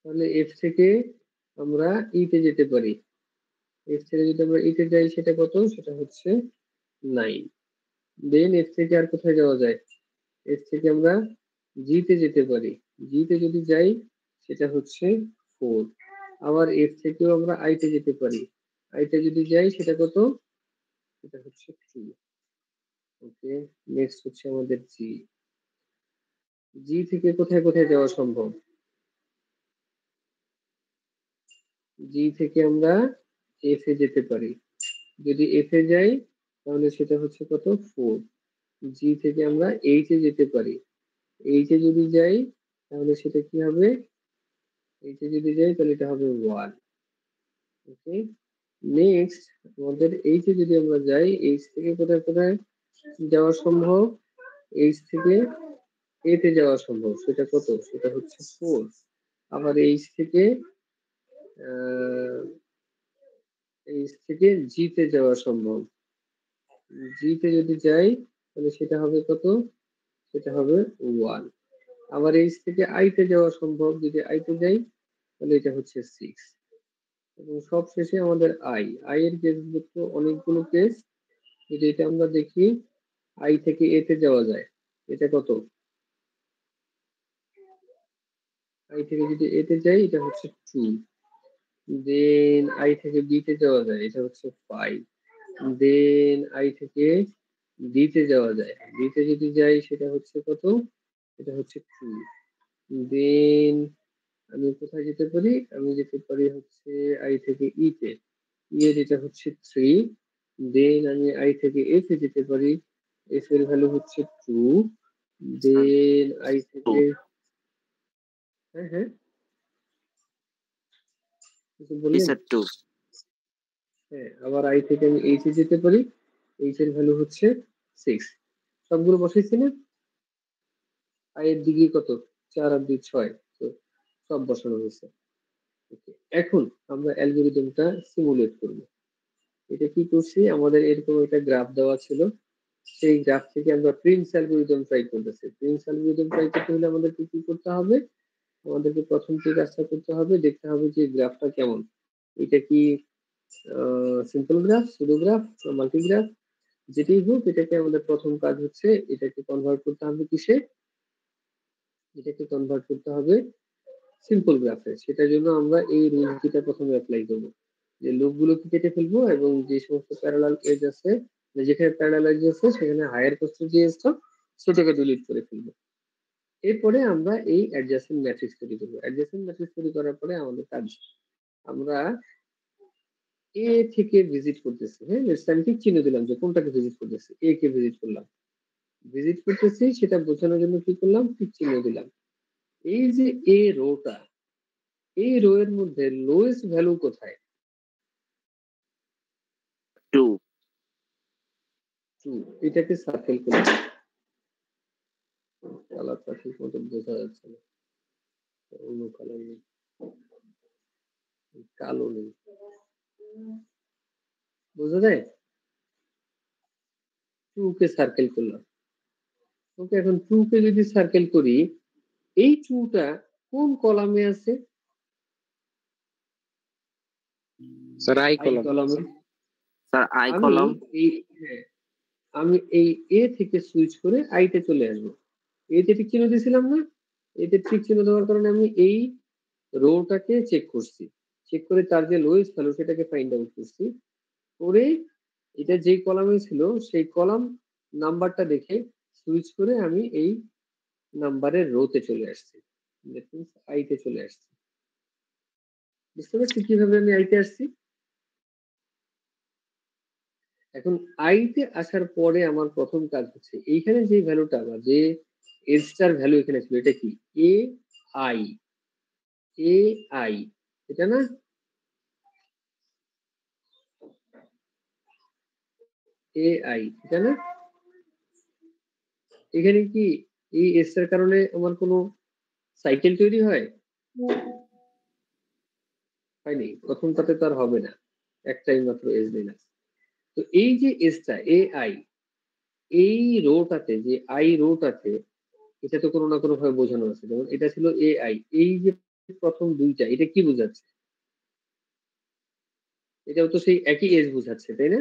তাহলে এফ থেকে আমরা ই তে যেতে পারি। এফ থেকে যদি আমরা ই তে যাই সেটা কত? সেটা হচ্ছে 9। দেন এফ থেকে আর কোথায় যাওয়া যায়? এফ থেকে আমরা জি তে যেতে পারি। জি তে যদি যাই সেটা হচ্ছে 4। আবার এফ থেকেও আমরা আই তে যেতে পারি। আই তে যদি যাই সেটা কত? সেটা হচ্ছে 3। ওকে, নেক্সট হচ্ছে আমাদের জি। জি থেকে কোথায় কোথায় যাওয়া সম্ভব? জি থেকে আমরা এফ এ যেতে পারি। যদি এফ এ যাই তাহলে সেটা হচ্ছে কত? 4। জি থেকে আমরা এইচ এ যেতে পারি। এইচ এ যদি যাই তাহলে সেটা কি হবে? এইচ এ যদি যাই তাহলে এটা হবে 1। ওকে, নেক্সট আমাদের এইচ এ যদি আমরা যাই, এইচ থেকে কোথায় কোথায় যাওয়া সম্ভব? এইচ থেকে এ তে যাওয়া সম্ভব, সেটা কত? সেটা হচ্ছে 4। আবার এইচ থেকে এইচ থেকে জি তে যাওয়া সম্ভব। জি তে যদি যাই তাহলে সেটা হবে কত? সেটা হবে 1। আবার এইচ থেকে আই তে যাওয়া সম্ভব, যদি আই তে যাই তাহলে এটা হচ্ছে 6। এবং সব শেষে আমাদের আই। আই এর কেস তো অনেকগুলো কেস। যদি এটা আমরা দেখি, আই থেকে এ তে যাওয়া যায়, এটা কত? আই থেকে যদি এ তে যাই এটা হচ্ছে 2। দেন আই থেকে বি তে যাওয়া যায়, এটা হচ্ছে 5। দেন আই থেকে ডি তে যাওয়া যায়, ডি তে যদি যাই সেটা হচ্ছে কত, এটা হচ্ছে 2। দেন আমি কোথায় যেতে পারি, আমি যেতে পারি হচ্ছে আই থেকে ই তে, ই এর এটা হচ্ছে 3। দেন আমি আই থেকে এফ এ যেতে পারি, এফ এর ভ্যালু হচ্ছে 2। দেন আই থেকে, হ্যাঁ হ্যাঁ কিছু জি বললেন? স্যার 2। হ্যাঁ, আবার আই থেকে আমি এইচ এ যেতে পারি, এইচ এর ভ্যালু হচ্ছে 6। সবগুলো বসাইছি না? আই এর ডিগ্রি কত, 4 আর 2 6, তো সব বসানো হয়েছে। এখন আমরা অ্যালগরিদমটা সিমুলেট করব। এটা কি করছি, আমাদের এরকম একটা গ্রাফ দেওয়া ছিল, সেই গ্রাফ থেকে আমরা প্রিন্স অ্যালগরিদম ট্রাই করতেছি। প্রিন্স অ্যালগরিদম ট্রাই করতে হলে আমাদেরকে কি করতে হবে, আমাদেরকে প্রথম যে কাজটা করতে হবে, দেখতে হবে যে গ্রাফটা কেমন, এটা কি simple graph, pseudo graph, multigraph, যেটাই হোক এটাকে আমাদের প্রথম কাজ হচ্ছে এটাকে কনভার্ট করতে হবে কিসে, এটাকে কনভার্ট করতে হবে সিম্পল গ্রাফে। সেটার জন্য আমরা এই রুল দুটা প্রথমে অ্যাপ্লাই করব, যে লুপগুলোকে কেটে ফেলবো এবং যে সমস্ত প্যারালাল এজ আছে, যেখানে প্যারালাল এজ আছে সেখানে হায়ার কস্ট যে এজটা সেটাকে ডিলিট করে ফেলবো। এরপরে আমরা এই অ্যাডজাসেন্ট ম্যাট্রিক্স তৈরি করবো। অ্যাডজাসেন্ট ম্যাট্রিক্স তৈরি করার পরে আমাদের কাজ, আমরা এ থেকে ভিজিট করতেছি, হ্যাঁ আমি ঠিক চিহ্ন দিলাম যে কোনটাকে ভিজিট করতেছি, এ কে ভিজিট করলাম, ভিজিট করতেছি সেটা বোঝানোর জন্য কি করলাম, ঠিক চিহ্ন দিলাম। এই যে এ রোটা, এই রো এর মধ্যে লোয়েস্ট ভ্যালু কোথায়, 2। 2, এটাকে সার্কেল করলাম। কালারটা ঠিক মতো বোঝা যাচ্ছে না, অন্য কালার নেই, কালো নেই, বোঝা যায়? 2 কে সার্কেল করলাম। ওকে, এখন 2 কে যদি সার্কেল করি, এই 2 টা কোন কলামে আছে? Sir I I column. কলামে। স্যার আই আমি কলাম। এই, হ্যাঁ আমি এই এ থেকে সুইচ করে আই তে চলে আসবো। এতে ঠিক চিহ্ন দিয়েছিলাম না, এতে ঠিক চিহ্ন দেওয়ার কারণে আমি এই রোটাকে চেক করছি, চেক করে তার যে লোয়েস্ট ভ্যালু সেটাকে ফাইন্ড আউট করছি, করে এটা যেই কলামে ছিল সেই কলাম নাম্বারটা দেখে সুইচ করে আমি এই নাম্বারের রোতে চলে আসছি, দ্যাট মিন্স আই তে চলে আসছি। বুঝতে পারছি কিভাবে আমি আই তে আসছি? এখন আই তে আসার পরে আমার প্রথম কাজ হচ্ছে এইখানে যে ভ্যালুটা বা যে এজটার ভ্যালু এখানে ছিল, এটা কি, এ আই, এ আই, এটা না, এ আই, এটা না, এখানে কি এই এজটার কারণে আমার কোনো সাইকেল তৈরি হয়? হয়নি, প্রথমটাতে তো আর হবে না, একটাই মাত্র এজ দিন আছে। তো এই যে এজটা এ আই, এই রোটাতে যে আই রোটাতে, এটা তো কোনো না কোনো ভাবে বোঝানো আছে, যেমন এটা ছিল এ আই, এই যে প্রথম দুইটা এটা কি বোঝাচ্ছে, এটাও তো সেই একই এজ বোঝাচ্ছে, তাই না?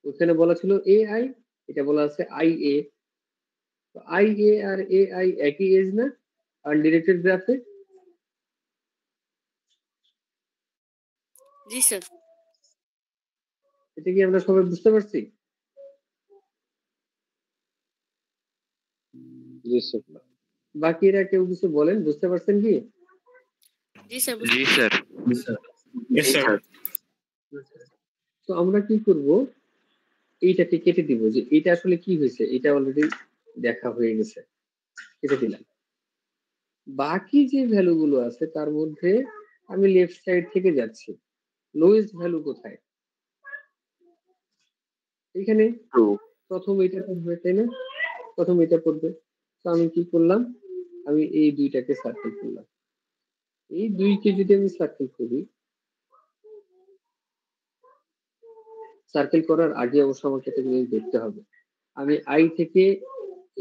ওখানে বলা ছিল এ আই, এটা বলা আছে আই এ, আই এ আর এ আই একই এজ না আনডিরেক্টেড গ্রাফে? জি স্যার। এটা কি আমরা সবাই বুঝতে পারছি? জি স্যার। বাকিরা কেউ কিছু বলেন, বুঝতে পারছেন কি? জি স্যার। জি স্যার। Yes, sir. তো আমরা কি করব, এইটাকে কেটে দিব, যে এটা আসলে কি হয়েছে এটা অলরেডি দেখা হয়ে গেছে, কেটে দিলাম। বাকি যে ভ্যালু গুলো আছে তার মধ্যে আমি লেফট সাইড থেকে যাচ্ছি, লোয়েস্ট ভ্যালু কোথায়, এখানে 2। প্রথম এটা পড়বে, তাই না? প্রথম এটা পড়বে। তো আমি কি করলাম, আমি এই দুইটাকে সার্কেল করলাম। এই দুইকে যদি আমি সার্কেল করি, সার্কেল করার আগে অবশ্য আমাকে একটা জিনিস দেখতে হবে, আমি আই থেকে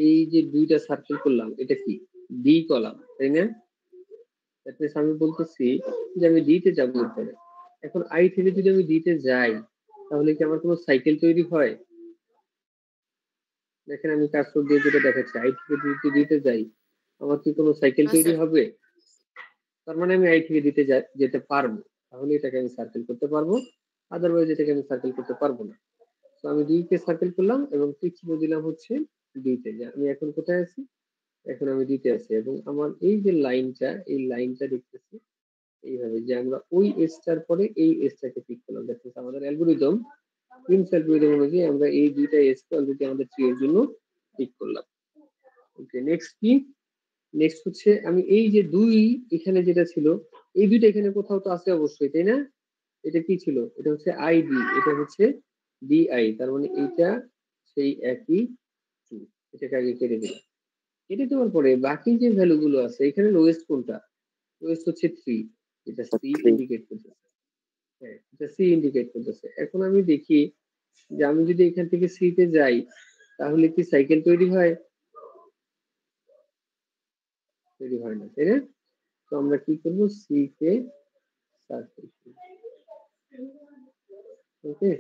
এই যে দুইটা সার্কেল করলাম এটা কি ডি কলাম, তাই না? দ্যাট মিন্স আমি বলতেছি যে আমি ডি তে যাবো এরপরে। এখন আই থেকে যদি আমি ডি তে যাই তাহলে কি আমার কোনো সাইকেল তৈরি হয়? দেখেন আমি কার্সর দিয়ে যেটা দেখাচ্ছি, আই থেকে ডি তে যাই, আমার কি কোনো সাইকেল না তৈরি স্যার। হবে? তার মানে আমি আই থেকে দিতে যেতে পারবো, তাহলে এটাকে আমি সার্কেল করতে পারবো, আদারওয়াইজ এটাকে আমি সার্কেল করতে পারবো না। তো আমি 2 কে সার্কেল করলাম এবং টিক চিহ্ন দিলাম হচ্ছে 2 তে। যে আমি এখন কোথায় আছি? এখন আমি 2 তে আছি এবং আমার এই যে লাইনটা, এই লাইনটা দেখতেছি এইভাবে যে আমরা ওই এসটার পরে এই এসটাকে পিক করলাম। দ্যাট মিনস আমাদের অ্যালগরিদম, প্রিমস অ্যালগরিদম অনুযায়ী আমরা এই 2টা এস কে অলরেডি আমাদের ট্রি এর জন্য পিক করলাম। ওকে, নেক্সট কি? নেক্সট হচ্ছে আমি এই যে 2 এখানে যেটা ছিল, এই 2টা এখানে কোথাও তো আছে অবশ্যই, তাই না? এটা কি ছিল? এটা হচ্ছে আইডি, এটা হচ্ছে ডিআই, তার মানে এইটা সেই একই ট্রু। এটাকে আগে কেটে দিলাম। কেটে দেওয়ার পরে বাকি যে ভ্যালু গুলো আছে, এখানে লোয়েস্ট কোনটা? লোয়েস্ট হচ্ছে 3, এটা সি ইন্ডিকেট করতেছে। হ্যাঁ, এটা সি ইন্ডিকেট করতেছে। এখন আমি দেখি যে আমি যদি এখান থেকে সি তে যাই তাহলে কি সাইকেল তৈরি হয়? তৈরি হয় না, তাই না? তো আমরা কি করব? সি কে সার্কেল করব। ওকে,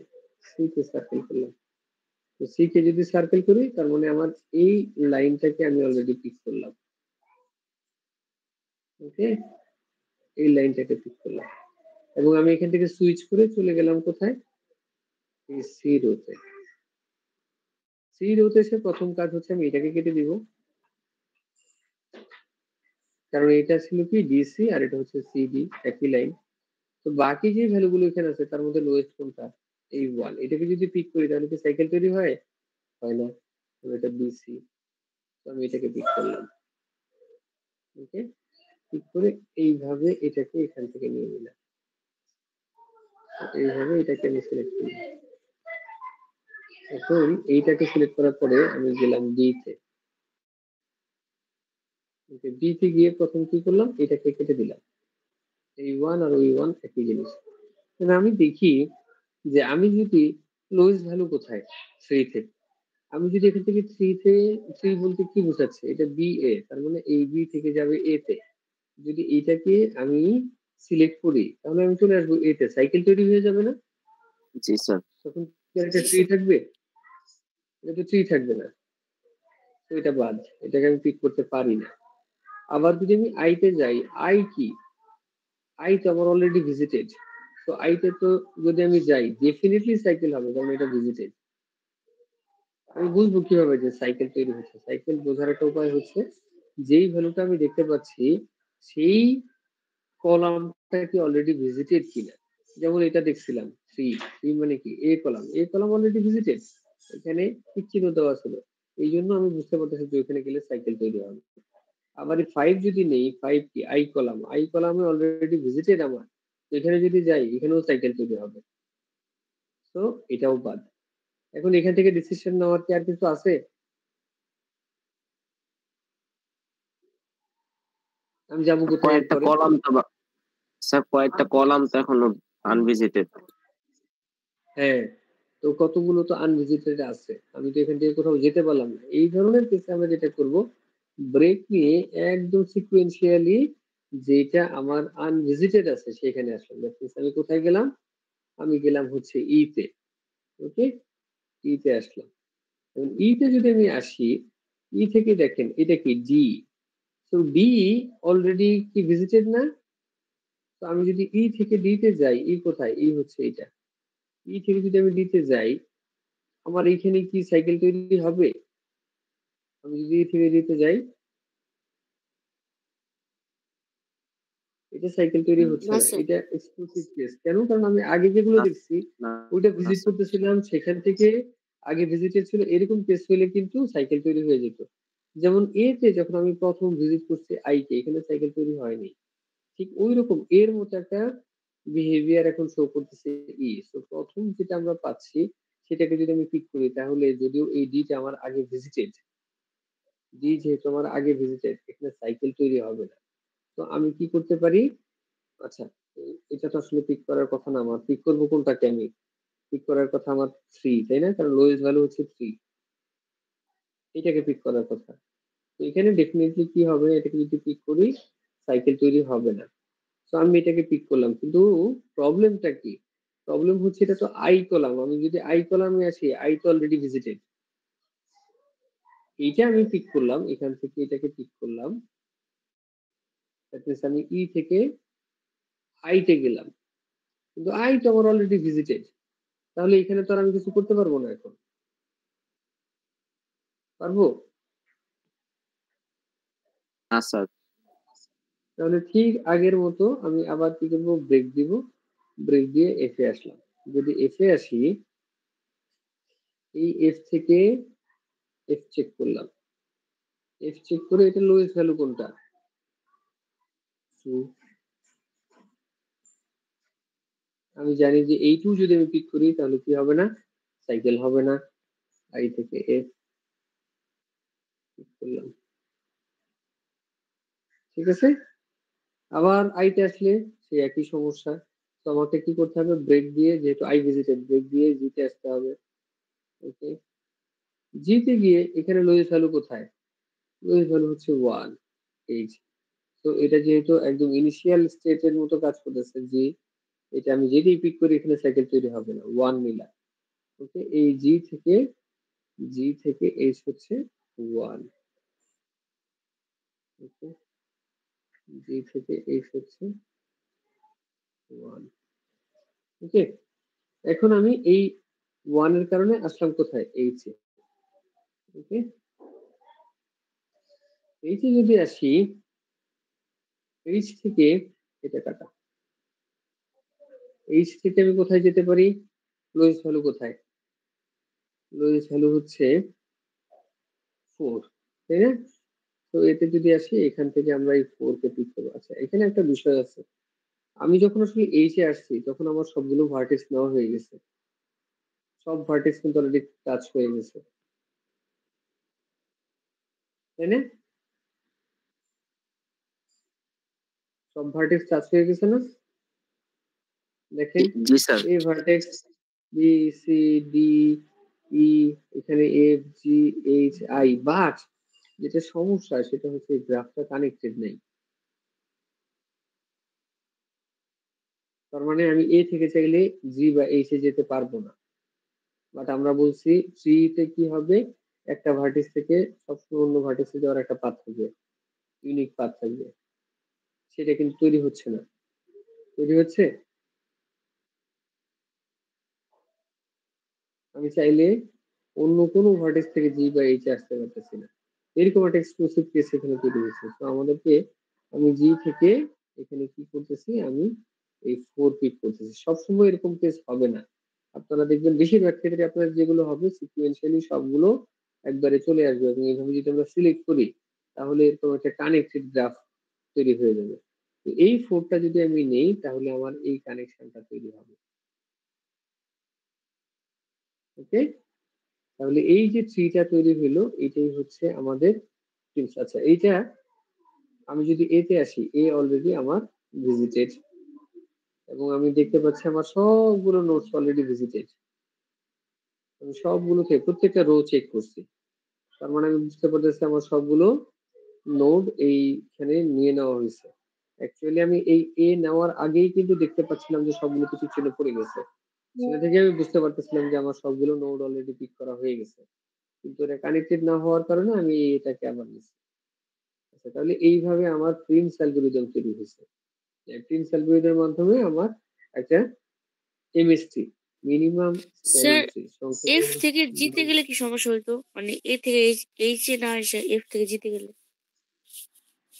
সি কে সার্কেল করলাম। তো সি কে যদি সার্কেল করি তার মানে আমার এই লাইনটাকে আমি অলরেডি পিক করলাম। ওকে, এই লাইনটাকে পিক করলাম এবং আমি এখান থেকে সুইচ করে চলে গেলাম কোথায়? এই সি রোতে। সি রোতে এসে প্রথম কাজ হচ্ছে আমি এটাকে কেটে দিব, কারণ এটা ছিল কি ডিসি আর এটা হচ্ছে সিডি, একই লাইন। তো বাকি যে ভ্যালু গুলো এখানে আছে তার মধ্যে লোয়েস্ট কোনটা? এই 1। এটাকে যদি পিক করি তাহলে কি সাইকেল তৈরি হয়? হয় না। তো এটা বিসি, তো আমি এটাকে পিক করলাম। ওকে, পিক করে এইভাবে এটাকে এখান থেকে নিয়ে নিলাম। এইভাবে এটাকে আমি সিলেক্ট করলাম। এখন এইটাকে সিলেক্ট করার পরে আমি গেলাম ডি তে। ওকে, ডি তে গিয়ে প্রথম কি করলাম? এটাকে কেটে দিলাম। এই 1 আর ওই 1 একই জিনিস। তাহলে আমি দেখি যে আমি যদি লোয়েস্ট ভ্যালু কোথায়? 3 তে। আমি যদি এখান থেকে 3 তে, 3 বলতে কি বোঝাচ্ছে? এটা বি এ, তার মানে এই বি থেকে যাবে এ তে। যদি এইটাকে আমি সিলেক্ট করি তাহলে আমি চলে আসবো এ তে। সাইকেল তৈরি হয়ে যাবে না? জি স্যার। তখন কি আর এটা ট্রি থাকবে? এটা তো ট্রি থাকবে না। তো এটা বাদ। এটাকে আমি পিক করতে পারি না। আবার যদি আমি আই তে যাই, আই কি? আই তো আমার অলরেডি ভিজিটেড। তো আই তে তো যদি আমি যাই ডেফিনিটলি সাইকেল হবে, কারণ এটা ভিজিটেড। আমি বুঝবো কিভাবে যে সাইকেল তৈরি হচ্ছে? সাইকেল বোঝার একটা উপায় হচ্ছে যেই ভ্যালুটা আমি দেখতে পাচ্ছি সেই কলামটা কি অলরেডি ভিজিটেড কিনা। যেমন এটা দেখছিলাম 3, 3 মানে কি? এ কলাম, এ কলাম অলরেডি ভিজিটেড। এখানে টিক চিহ্ন দেওয়া ছিল। এই জন্য আমি বুঝতে পারতেছি যে ওখানে গেলে সাইকেল তৈরি হবে। আবার এই 5 যদি নেই, 5 কি? আই কলাম, আই কলামে অলরেডি ভিজিটেড আমার। তো এখানে যদি যাই এখানেও সাইকেল তৈরি হবে। তো এটাও বাদ। এখন এখান থেকে ডিসিশন নেওয়ার কি আর কিছু আছে? আমি যাবো কোথায় কয়েকটা এরপরে? কলাম তো স্যার, কয়েকটা কলাম তো এখনো আনভিজিটেড। হ্যাঁ, তো কতগুলো তো আনভিজিটেড আছে। আমি তো এখান থেকে কোথাও যেতে পারলাম না। এই ধরনের কেসে আমরা যেটা করব, ব্রেক নিয়ে একদম সিকোয়েন্সিয়ালি যেটা আমার আনভিজিটেড আছে সেখানে আসলাম। দ্যাট মিন্স আমি কোথায় গেলাম? আমি গেলাম হচ্ছে ই তে। ওকে, ই তে আসলাম। এবং ই তে যদি আমি আসি, ই থেকে দেখেন এটা কি? ডি। তো ডি অলরেডি কি ভিজিটেড না? তো আমি যদি ই থেকে ডি তে যাই, ই কোথায়? ই হচ্ছে এটা। ই থেকে যদি আমি ডি তে যাই, আমার এইখানে কি সাইকেল তৈরি হবে? আমি যদি ই থেকে ডি তে যাই, এটা সাইকেল তৈরি হচ্ছে না না। স্যার। এটা এক্সক্লুসিভ কেস। কেন? কারণ আমি আগে যেগুলো দেখছি ওইটা ভিজিট স্যার। করতেছিলাম, সেখান থেকে আগে ভিজিটেড ছিল, এরকম কেস হলে কিন্তু সাইকেল তৈরি হয়ে যেত। যেমন এ তে যখন আমি প্রথম ভিজিট করছি আই কে, এখানে সাইকেল তৈরি হয়নি। ঠিক ওইরকম এর মতো একটা বিহেভিয়ার এখন শো করতেছে ই। সো প্রথম যেটা আমরা পাচ্ছি সেটাকে যদি আমি পিক করি তাহলে যদিও এই ডি টা আমার আগে ভিজিটেড, ডি যেহেতু আমার আগে ভিজিটেড, এখানে সাইকেল তৈরি হবে না। তো আমি কি করতে পারি? আচ্ছা, এটা তো আসলে পিক করার কথা না। আমার পিক করবো কোনটাকে? আমি পিক করার কথা আমার 3, তাই না? কারণ লোয়েস্ট ভ্যালু হচ্ছে 3। এটাকে পিক করার কথা। তো এখানে ডেফিনেটলি কি হবে? এটাকে যদি পিক করি সাইকেল তৈরি হবে না। তো আমি এটাকে পিক করলাম, কিন্তু প্রবলেমটা কি? প্রবলেম হচ্ছে এটা তো আই কলাম। আমি যদি আই কলামে আসি, আই তো অলরেডি ভিজিটেড। এইটা আমি পিক করলাম, এখান থেকে এটাকে পিক করলাম। দ্যাট মিন্স আমি ই থেকে আই তে গেলাম, কিন্তু আই তো আমার অলরেডি ভিজিটেড। তাহলে এখানে তো আর আমি কিছু করতে পারবো না এখন, পারবো? না স্যার। তাহলে ঠিক আগের মতো আমি আবার কি করবো, ব্রেক দিব, ব্রেক দিয়ে এফ এ আসলাম। যদি এফ এ আসি, এই এফ থেকে এফ চেক করলাম, এফ চেক করে এটা লোয়েস্ট ভ্যালু কোনটা, আমি জানি যে এই টু যদি আমি পিক করি তাহলে কি হবে না, সাইকেল হবে না। আই থেকে এফ পিক করলাম, ঠিক আছে। আবার আইতে আসলে সেই একই সমস্যা। তো আমাকে কি করতে হবে, ব্রেক দিয়ে, যেহেতু আই ভিজিটেড, ব্রেক দিয়ে জিতে আসতে হবে। ওকে, জিতে গিয়ে এখানে লোয়েস্ট ভ্যালু কোথায়, লোয়েস্ট ভ্যালু হচ্ছে 1 এইচ। তো এটা যেহেতু একদম ইনিশিয়াল স্টেটের মতো কাজ করতেছে, জি এটা আমি যেটাই পিক করি এখানে সাইকেল তৈরি হবে না, 1 মিলা। ওকে, এই জি থেকে এইচ হচ্ছে 1। ওকে, জি থেকে এইচ হচ্ছে 1। ওকে, এখন আমি এই 1 এর কারণে আসলাম কোথায়, H A. Okay, H A যদি আসি, এইচ থেকে এটা কাটা, এইচ থেকে আমি কোথায় যেতে পারি, লোয়েস্ট ভ্যালু কোথায়, লোয়েস্ট ভ্যালু হচ্ছে 4, তাই না? তো এতে যদি আসি, এখান থেকে আমরা এই 4 কে পিক করবো। আচ্ছা, এখানে একটা বিষয় আছে, আমি যখন আসলে এইচ এ আসছি তখন আমার সবগুলো ভার্টেক্স নেওয়া হয়ে গেছে, সব ভার্টেক্স কিন্তু অলরেডি টাচ হয়ে গেছে, তাই না? সব ভার্টেক্স টাচ হয়ে গেছে না? দেখেন, জি স্যার। এই vertex B C D E, এখানে F G H I, but যেটা সমস্যা সেটা হচ্ছে গ্রাফটা কানেক্টেড নেই। তার মানে আমি এ থেকে চাইলে জি বা এইচ এ যেতে পারবো না। বাট আমরা বলছি ট্রি তে কি হবে, একটা ভার্টেক্স থেকে সবসময় অন্য ভার্টেক্সে যাওয়ার একটা পাথ থাকবে, ইউনিক পাথ থাকবে, সেটা কিন্তু তৈরি হচ্ছে না। তৈরি হচ্ছে, আমি চাইলে অন্য কোনো ভার্টেক্স থেকে জি বা এইচ আসতে পারতেছি না, এরকম একটা এক্সক্লুসিভ কেস এখানে তৈরি হচ্ছে। তো আমাদেরকে, আমি জি থেকে এখানে কি করতেছি, আমি এই 4 পিক করতেছি। সবসময় এরকম কেস হবে না, আপনারা দেখবেন বেশিরভাগ ক্ষেত্রে আপনার যেগুলো হবে সিকুয়েন্সিয়ালি সবগুলো একবারে চলে আসবে, এবং এইভাবে যদি আমরা সিলেক্ট করি তাহলে এরকম একটা কানেক্টেড গ্রাফ তৈরি হয়ে যাবে। তো এই 4টা যদি আমি নেই তাহলে আমার এই কানেকশনটা তৈরি হবে। ওকে, তাহলে এই যে ট্রিটা তৈরি হলো এটাই হচ্ছে আমাদের ট্রিস। আচ্ছা, এইটা আমি যদি এতে আসি, এ অলরেডি আমার ভিজিটেড, এবং আমি দেখতে পাচ্ছি আমার সবগুলো নোটস অলরেডি ভিজিটেড। আমি সবগুলোকে প্রত্যেকটা রো চেক করছি, তার মানে আমি বুঝতে পারতেছি আমার সবগুলো নোড এইখানে নিয়ে নেওয়া হয়েছে। অ্যাকচুয়ালি আমি এই এ নেওয়ার আগেই কিন্তু দেখতে পাচ্ছিলাম যে সবগুলো কিছু ছিল পড়ে গেছে, সেটা থেকে আমি বুঝতে পারতেছিলাম যে আমার সবগুলো নোড অলরেডি পিক করা হয়ে গেছে, কিন্তু এটা কানেক্টেড না হওয়ার কারণে আমি এটাকে আবার নিচ্ছি। আচ্ছা, তাহলে এইভাবে আমার প্রিন্স অ্যালগরিদম তৈরি হয়েছে। প্রিন্স অ্যালগরিদমের মাধ্যমে আমার একটা MST, minimum spanning sir tree, F থেকে জিতে গেলে কি সমস্যা হতো, মানে এ থেকে এইচ এ না এসে এফ থেকে জিতে গেলে,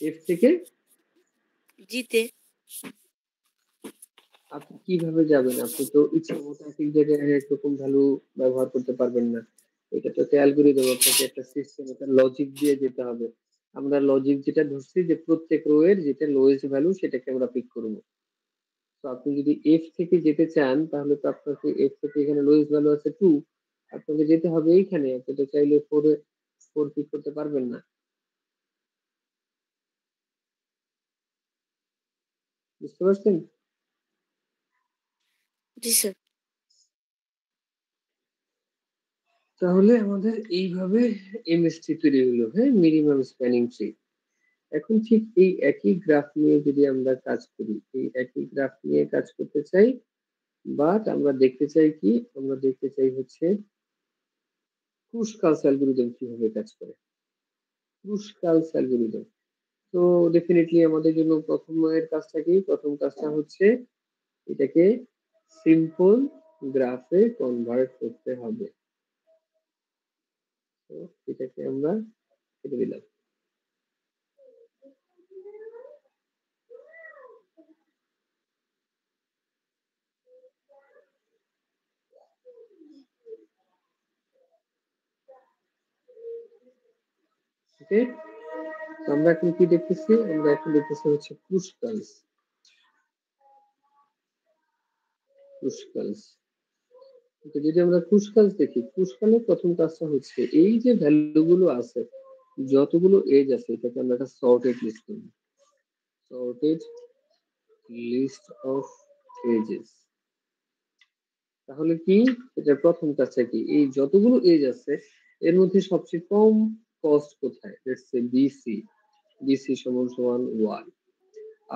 এফ থেকে জিতে আপনি কিভাবে যাবেন, আপনি তো ইচ্ছা মতো এক এক জায়গায় এক রকম ভ্যালু ব্যবহার করতে পারবেন না। এটা তো একটা অ্যালগরিদম, আপনাকে একটা সিস্টেম, একটা লজিক দিয়ে যেতে হবে। আমরা লজিক যেটা ধরছি যে প্রত্যেক রো এর যেটা লোয়েস্ট ভ্যালু সেটাকে আমরা পিক করবো। তো আপনি যদি এফ থেকে যেতে চান তাহলে তো আপনাকে এফ থেকে, এখানে লোয়েস্ট ভ্যালু আছে 2, আপনাকে যেতে হবে এইখানে, আপনি তো চাইলে 4 পিক করতে পারবেন না। বুঝতে পারছেন? জি স্যার। তাহলে আমাদের এইভাবে এমএসটি তৈরি হলো, হ্যাঁ, মিনিমাম স্প্যানিং ট্রি। এখন ঠিক এই একই গ্রাফ নিয়ে যদি আমরা কাজ করি, এই একই গ্রাফ নিয়ে কাজ করতে চাই, বাট আমরা দেখতে চাই কি, আমরা দেখতে চাই হচ্ছে ক্রুশকালস অ্যালগরিদম কিভাবে কাজ করে, ক্রুশকালস অ্যালগরিদম। তো ডেফিনেটলি আমাদের জন্য প্রথম কাজটা কি, প্রথম কাজটা হচ্ছে এটাকে সিম্পল গ্রাফে কনভার্ট করতে হবে। তো এটাকে আমরা কেটে দিলাম। ওকে, আমরা এখন কি দেখতেছি? আমরা এখন দেখতেছি হচ্ছে ক্রুশকালস। ক্রুশকালস, যদি আমরা ক্রুশকালস দেখি, ক্রুশকালের প্রথম কাজটা হচ্ছে এই যে ভ্যালু গুলো আছে, যতগুলো এজ আছে, এটাকে আমরা একটা সর্টেড লিস্ট করব। Sorted list of edges. তাহলে কি এটা প্রথম কাজটা কি? এই যতগুলো এজ আছে এর মধ্যে সবচেয়ে কম কস্ট কোথায়? লেটস সে বিসি, বিসি সমান সমান 1।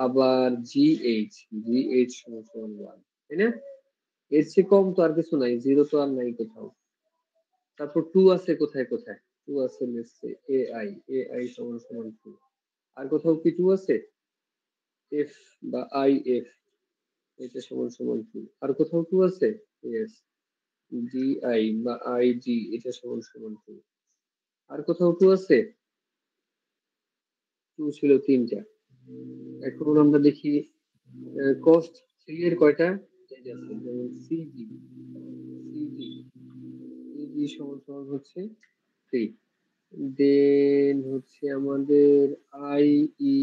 আবার জিএইচ, জিএইচ সমান সমান 1, তাই না? এর চেয়ে কম তো আর কিছু নাই, জিরো তো আর নাই কোথাও। তারপর 2 আছে কোথায় কোথায়? 2 আছে লেটস সে এআই, এআই সমান সমান 2। আর কোথাও কি 2 আছে? এফ বা আইএফ, এটা সমান সমান 2। আর কোথাও 2 আছে? ইয়েস, ডিআই বা আইডি, এটা সমান সমান 2। আর কোথাও 2 আছে? 2 ছিল 3টা। এখন আমরা দেখি কস্ট 3 এর কয়টা এজ আছে? যেমন সিজি, সিজি, সিজি সমান সমান হচ্ছে 3। দেন হচ্ছে আমাদের আইই,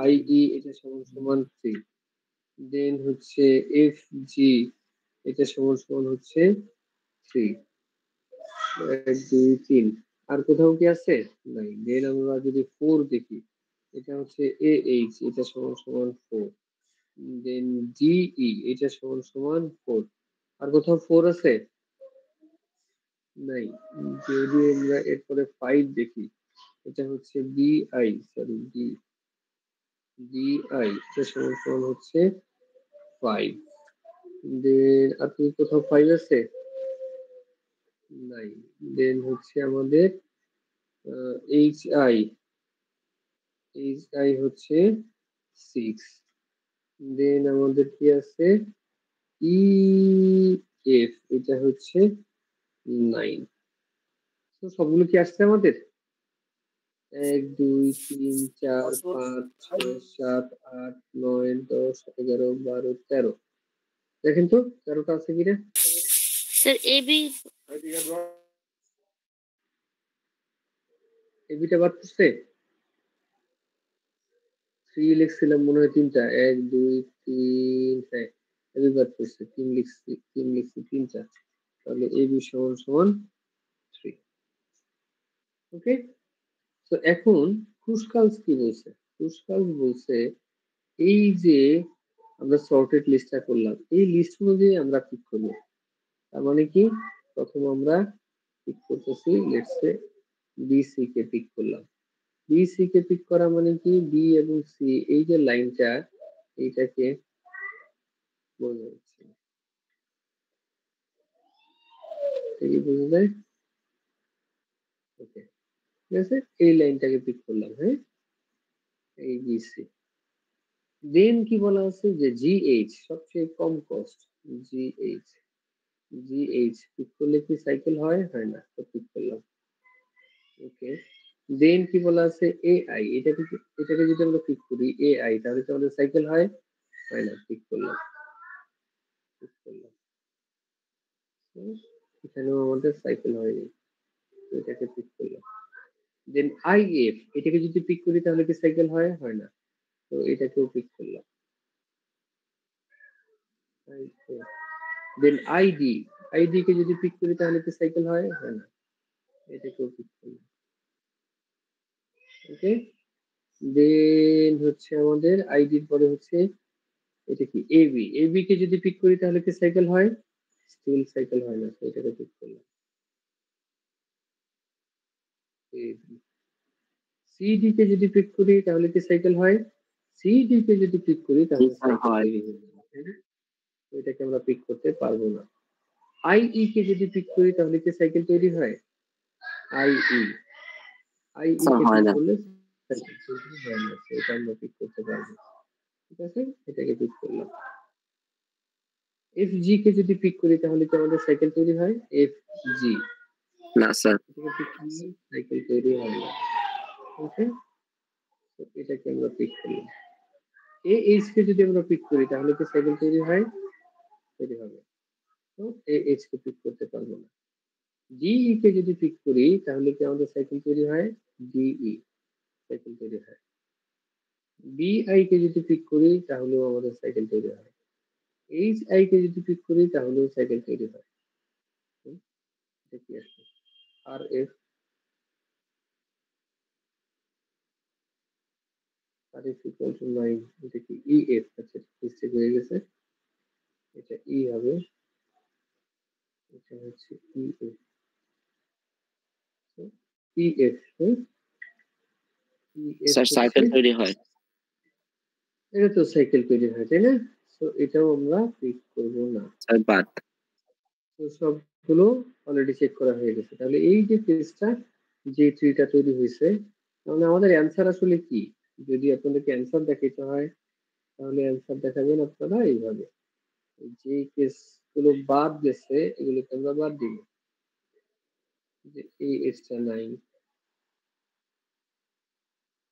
আইই এটা সমান সমান 3। দেন হচ্ছে এফজি, এটা সমান সমান হচ্ছে 3। 1 2 3। আর কোথাও কি আছে? নাই। দেন আমরা যদি 4 দেখি, এটা হচ্ছে এএইচ, এটা সমান সমান 4। দেন ডিই, এটা সমান সমান 4। আর কোথাও 4 আছে? নাই। যদি আমরা এরপরে 5 দেখি, এটা হচ্ছে ডিআই, সরি ডিআই, এটা সমান সমান হচ্ছে 5। দেন আর কি কোথাও 5 আছে? নাই। দেন হচ্ছে আমাদের এইচআই, এইচআই হচ্ছে 6। দেন আমাদের কি আছে? ইএফ, এটা হচ্ছে 9। তো সবগুলো কি আসছে আমাদের? 1 2 3 4 5 6 7 8 9 10 11 12 13। দেখেন তো 13টা আছে কিনা? স্যার এবি এবিটা বাদ করছে? 3 লিখছিলাম মনে হয় 3টা, 1 2 3, হ্যাঁ এবি বাদ করছে, 3 লিখছি, 3 লিখছি 3টা। তাহলে এবি সমান সমান 3। ওকে, তো এখন ক্রুশকালস কি বলছে? ক্রুশকালস বলছে এই যে আমরা সর্টেড লিস্টটা করলাম, এই লিস্ট অনুযায়ী আমরা পিক করব। তার মানে কি, প্রথম আমরা পিক করতেছি লেটস সে বিসি কে পিক করলাম। বিসি কে পিক করা মানে কি, বি এবং সি এই যে লাইনটা, এইটাকে বোঝা যাচ্ছে, এই বোঝা যায়? ওকে, ঠিক আছে, এই লাইনটাকে পিক করলাম, হ্যাঁ, এই বিসি। দেন কি বলা আছে যে জিএইচ সবচেয়ে কম কস্ট, জিএইচ, জিএইচ পিক করলে কি সাইকেল হয়? হয় না, তো পিক করলাম। ওকে, দেন কি বলা আছে এআই, এটাকে এটাকে যদি আমরা পিক করি এআই, তাহলে কি আমাদের সাইকেল হয়? হয় না, পিক করলাম, পিক করলাম। হুম, এখানেও আমাদের সাইকেল হয়নি, তো এটাকে পিক করলাম। দেন আইএফ, এটাকে যদি পিক করি তাহলে কি সাইকেল হয়? হয় না, তো এটাকেও পিক করলাম। দেন আইডি, আইডি কে যদি পিক করি তাহলে কি সাইকেল হয়? হয় না, এটাকেও পিক করলাম। ওকে, দেন হচ্ছে আমাদের আইডির পরে হচ্ছে এটা কি এবি, এবি কে যদি পিক করি তাহলে কি সাইকেল হয়? স্টিল সাইকেল হয় না, তো এটাকে পিক করলাম। সিডি কে যদি পিক করি তাহলে কি সাইকেল হয়? সিডি কে যদি পিক করি তাহলে সাইকেল তৈরি হয়ে যাবে, তাই না? তো এটাকে আমরা পিক করতে পারবো না। আইই কে যদি পিক করি তাহলে কি সাইকেল তৈরি হয়? আইই, আইই কে পিক করলে সাইকেল তৈরি হয় না, তো এটা আমরা পিক করতে পারবো। ঠিক আছে, এটাকে পিক করলাম। এফ জি কে যদি পিক করি তাহলে কি আমাদের সাইকেল তৈরি হয়? এফ জি না স্যার। সাইকেল তৈরি হয় না। ওকে, তো এটাকে আমরা পিক করলাম। এ এইচ কে যদি আমরা পিক করি তাহলে কি সাইকেল তৈরি হয়? তৈরি হবে। তো এ এইচ কে পিক করতে পারবো না। ডিই কে যদি পিক করি তাহলে কি আমাদের সাইকেল তৈরি হয়? ডিই সাইকেল তৈরি হয়। বিআই কে যদি পিক করি তাহলেও আমাদের সাইকেল তৈরি হয়। এইচ আই কে যদি পিক করি তাহলেও সাইকেল তৈরি হয়। এটা কি আসবে? আর এফ আর এফ ইকুয়াল টু 9, এটা কি ই এফ? আচ্ছা মিস্টেক হয়ে গেছে, এটা ই হবে, এটা হচ্ছে E F. E F E F sir cycle তৈরি হয়। এটা তো সাইকেল তৈরি হয় তাই না? তো এটাও আমরা পিক করব না। স্যার বাদ। তো সবগুলো অলরেডি চেক করা হয়ে গেছে। তাহলে এই যে পেজটা, যে ট্রিটা তৈরি হয়েছে, তাহলে আমাদের অ্যান্সার আসলে কি? যদি আপনাদেরকে অ্যান্সার দেখাইতে হয় তাহলে অ্যান্সার দেখাবেন আপনারা এইভাবে, যে কেস গুলো বাদ গেছে এগুলোকে আমরা বাদ দিব, যে এই এক্সট্রা 9,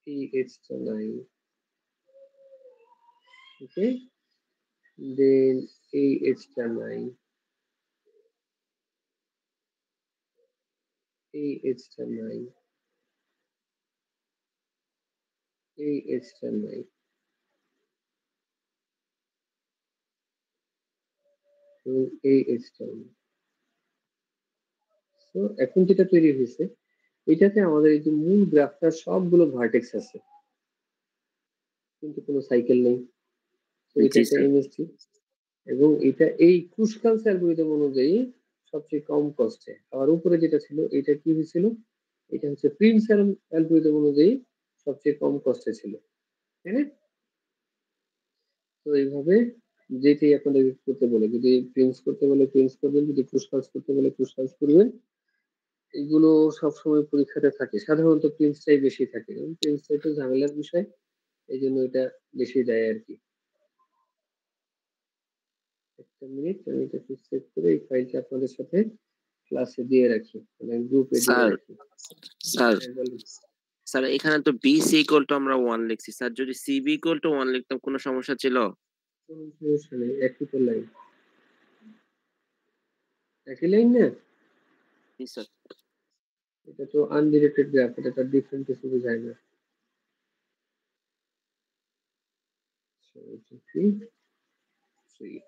এই এক্সট্রা 9, ওকে, দেন এই এক্সট্রা 9, এই এক্সট্রা 9, এই এক্সট্রা 9, এবং এই এক্সট্রা 9। তো এখন যেটা তৈরি হয়েছে এটাতে আমাদের এই যে মূল গ্রাফটার সবগুলো ভার্টেক্স আছে কিন্তু কোনো সাইকেল নেই। তো এটা জি একটা স্যার। এমএসটি, এবং এটা এই ক্রুশকালস অ্যালগরিদম অনুযায়ী সবচেয়ে কম কস্টে। আবার উপরে যেটা ছিল এটা কি হয়েছিল? এটা হচ্ছে প্রিন্স অ্যালগরিদম অনুযায়ী সবচেয়ে কম কস্টে ছিল, তাই না? তো এইভাবে যেটাই আপনাদের করতে বলে, যদি প্রিন্স করতে বলে প্রিন্স করবেন, যদি ক্রুশকালস করতে বলে ক্রুশকালস করবেন। এগুলো সবসময় পরীক্ষাতে থাকে, সাধারণত প্রিন্সটাই বেশি থাকে, কারণ প্রিন্সটা একটু ঝামেলার বিষয়, এই জন্য এটা বেশি দেয় আর কি। একটা মিনিট, আমি এটা একটু সেভ করে এই ফাইলটা আপনাদের সাথে ক্লাসে দিয়ে রাখি, মানে গ্রুপে দিয়ে স্যার রাখি। স্যার হ্যাঁ, বলুন। স্যার এখানে তো বিসি ইকুয়াল টু আমরা 1 লিখছি স্যার, যদি সিবি ইকুয়াল টু 1 লিখতাম কোনো সমস্যা ছিল? কোনো সমস্যা নেই, একই তো লাইন, একই লাইন না? জি স্যার। এটা তো আনডিরেক্টেড গ্রাফ, এটা তো ডিফারেন্ট কিছু বোঝায় না। So, এটা কি? 3.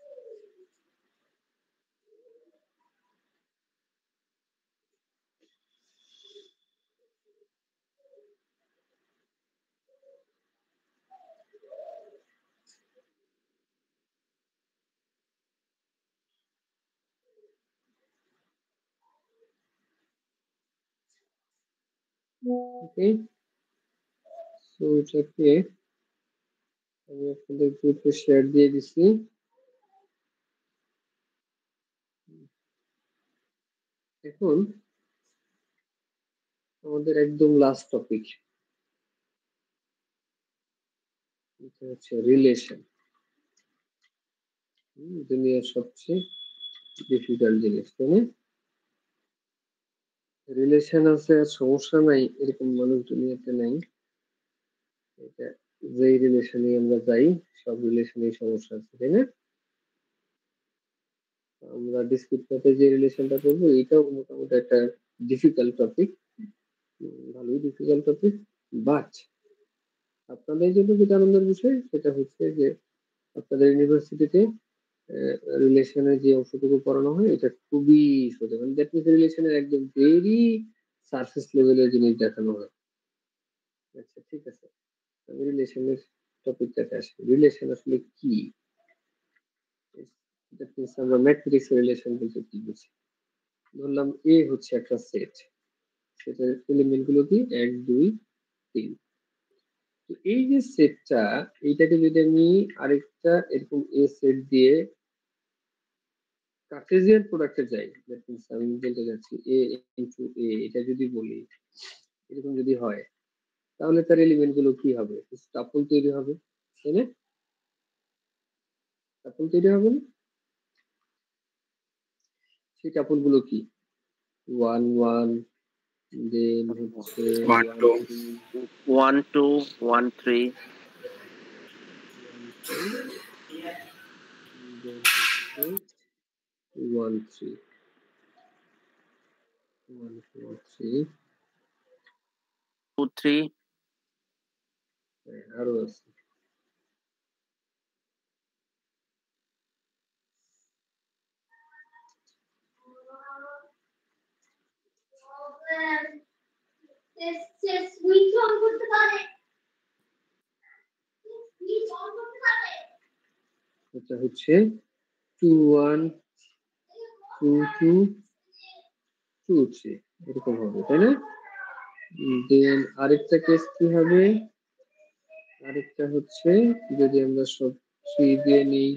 ওকে, সো এটাকে আমি আপনাদের গ্রুপে শেয়ার দিয়ে দিছি। এখন আমাদের একদম লাস্ট টপিক, এটা হচ্ছে রিলেশন। দুনিয়ার সবচেয়ে ডিফিকাল্ট জিনিস, তাই না? রিলেশন আছে আর সমস্যা নাই এরকম মানুষ দুনিয়াতে নাই। এটা যেই রিলেশনে আমরা যাই সব রিলেশনেই সমস্যা আছে, তাই না? আমরা ডিসক্রিট করতে যে রিলেশনটা করবো এটাও মোটামুটি একটা ডিফিকাল্ট টপিক, ভালোই ডিফিকাল্ট টপিক। বাট আপনাদের জন্য যেটা আনন্দের বিষয় সেটা হচ্ছে যে আপনাদের ইউনিভার্সিটিতে রিলেশনের যে অংশটুকু পড়ানো হয় এটা খুবই সোজা, মানে দ্যাট মিনস রিলেশনের একদম ভেরি সারফেস লেভেলের জিনিস দেখানো হয়। আচ্ছা ঠিক আছে, আমি রিলেশনের টপিকটাতে আসি। রিলেশন আসলে কি? দ্যাট মিনস আমরা ম্যাট্রিক্স রিলেশন বলতে কি বুঝি? ধরলাম এ হচ্ছে একটা সেট, সেটার এলিমেন্ট গুলো কি 1 2 3। তো এই যে সেটটা, এইটাকে যদি আমি আরেকটা এরকম এ সেট দিয়ে কার্টেসিয়ান প্রোডাক্টে যাই, দ্যাট মিনস আমি বলতে যাচ্ছি এ ইনটু এ, এটা যদি বলি এরকম যদি হয় তাহলে তার এলিমেন্ট গুলো কি হবে? টাপল তৈরি হবে, তাই না? টাপল তৈরি হবে না? সেই টাপল গুলো কি? 1 1 দেন হচ্ছে 1 1 2 3 1 2 1 3 দেন হচ্ছে 1 3 1 4 3 2 3 আরো আছে এটা হচ্ছে 2 1 2 2 2 3 এরকম হবে, তাই না? দেন আরেকটা কেস কি হবে? আরেকটা হচ্ছে যদি আমরা সব 3 দিয়ে নিই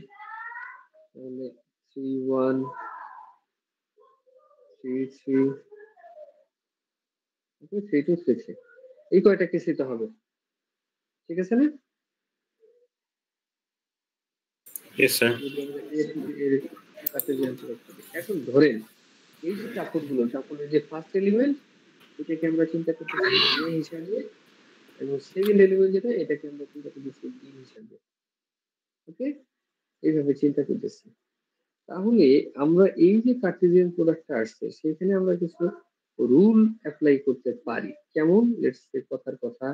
তাহলে 3 1 3 3 3 2 3 3 এই কয়টা কেস দিতে হবে, ঠিক আছে না? Yes sir. যদি আমরা A থেকে এর কার্টেসিয়ান প্রোডাক্ট করি। এখন ধরেন এই যে টাপলগুলো, টাপলের যে ফার্স্ট এলিমেন্ট এটাকে আমরা চিন্তা করতেছি A হিসাবে এবং সেকেন্ড এলিমেন্ট যেটা এটাকে আমরা চিন্তা করতেছি B হিসাবে। ওকে, এইভাবে চিন্তা করতেছি। তাহলে আমরা এই যে কার্টেসিয়ান প্রোডাক্টটা আসছে সেখানে আমরা কিছু রুল অ্যাপ্লাই করতে পারি। কেমন? লেটস সে কথার কথা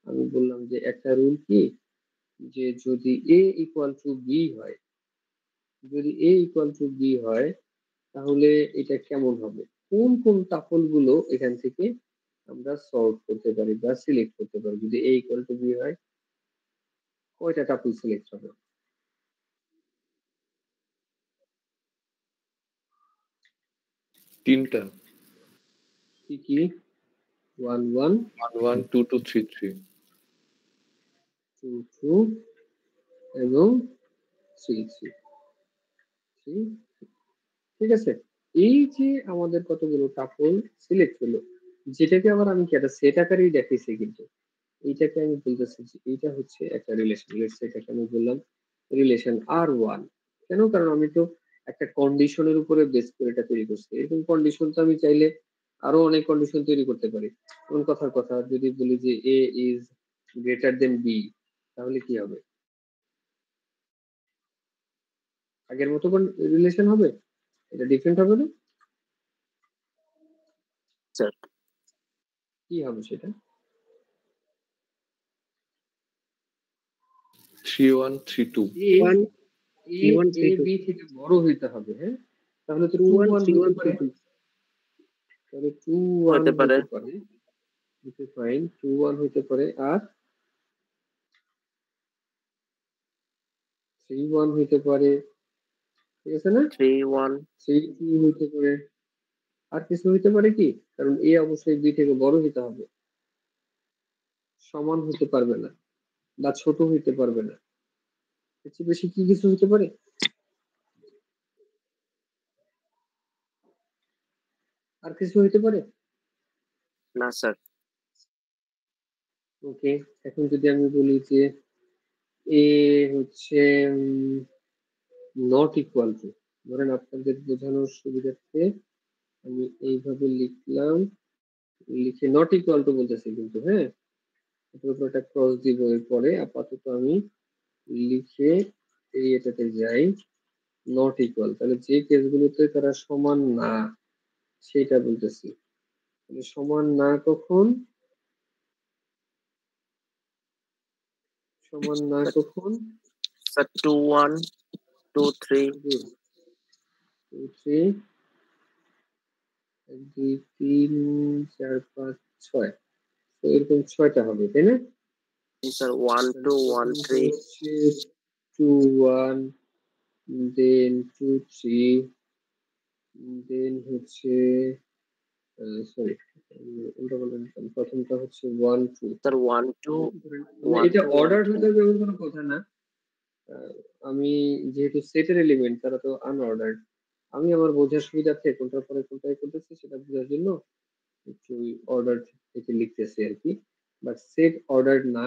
আমি বললাম যে একটা রুল কি, যে যদি A ইকুয়াল টু B হয়, যদি A ইকুয়াল টু B হয় তাহলে এটা কেমন হবে? কোন কোন টাপল গুলো এখান থেকে আমরা সলভ করতে পারি বা সিলেক্ট করতে পারি? যদি A ইকুয়াল টু B হয় কয়টা টাপল সিলেক্ট হবে? তিনটা। কি কি? 1 1 1 1 2 2 3 3 2 2 এবং 3 3 3। ঠিক আছে, এই যে আমাদের কতগুলো টাপল সিলেক্ট হলো, যেটাকে আবার আমি কি একটা সেট আকারেই দেখাইছি, কিন্তু এইটাকে আমি বলতেছি যে এইটা হচ্ছে একটা রিলেশন। লেটস সে এটাকে আমি বললাম রিলেশন R1। কেন? কারণ আমি তো একটা কন্ডিশনের উপরে বেস করে এটা তৈরি করছি। এরকম কন্ডিশন তো আমি চাইলে আরো অনেক কন্ডিশন তৈরি করতে পারি। যেমন কথার কথা যদি বলি যে A is greater than B, তাহলে কি হবে? আগের মতো কোন রিলেশন হবে? এটা ডিফারেন্ট হবে না? স্যার কি হবে সেটা? 3 1 3 2 A 1 A 1 A 3 2 B থেকে বড় হইতে হবে, হ্যাঁ? তাহলে তো 2 2 1 1 3 হইতে 1 পারে। 3 2 তাহলে 2 1 হতে পারে। হইতে পারে। ওকে ফাইন, 2 1 হইতে পারে। আর 3 1 হইতে পারে, ঠিক আছে না? 3 1 3 2 হইতে পারে। আর কিছু হইতে পারে কি? কারণ A অবশ্যই B থেকে বড় হইতে হবে, সমান হইতে পারবে না বা ছোট হইতে পারবে না। এর চেয়ে বেশি কি কিছু হইতে পারে? আর কিছু হইতে পারে? না স্যার। ওকে, এখন যদি আমি বলি যে A হচ্ছে নট ইকুয়াল টু, ধরেন আপনাদের বোঝানোর সুবিধার্থে আমি এইভাবে লিখলাম, লিখে নট ইকুয়াল টু বলতেছি কিন্তু, হ্যাঁ, এটার উপর একটা ক্রস দিব। এরপরে আপাতত আমি লিখে এই এটাতে যাই নট ইকুয়াল। তাহলে যে কেসগুলোতে তারা সমান না সেটা বলতেছি। তাহলে সমান না কখন? সমান না কখন? স্যার 2 1 2 3 2 3 1 2 3 4 5 6, তো এরকম 6টা হবে, তাই না? স্যার 1 2 1 3 হচ্ছে 2 1 দেন 2 3 দেন হচ্ছে সরি উল্টা পাল্টা লিখলাম। প্রথমটা হচ্ছে 1 2। স্যার 1 2 মানে 1 এটা 2 1 অর্ডার 2 হতে হবে এমন কোনো কথা না। আমি যেহেতু সেটের এলিমেন্ট তারা তো আনঅর্ডার্ড, আমি আমার বোঝার সুবিধার্থে কোনটার পরে কোনটাই করতেছি সেটা বোঝার জন্য একটু অর্ডার থেকে লিখতেছি আর কি। বাট সেট অর্ডার না,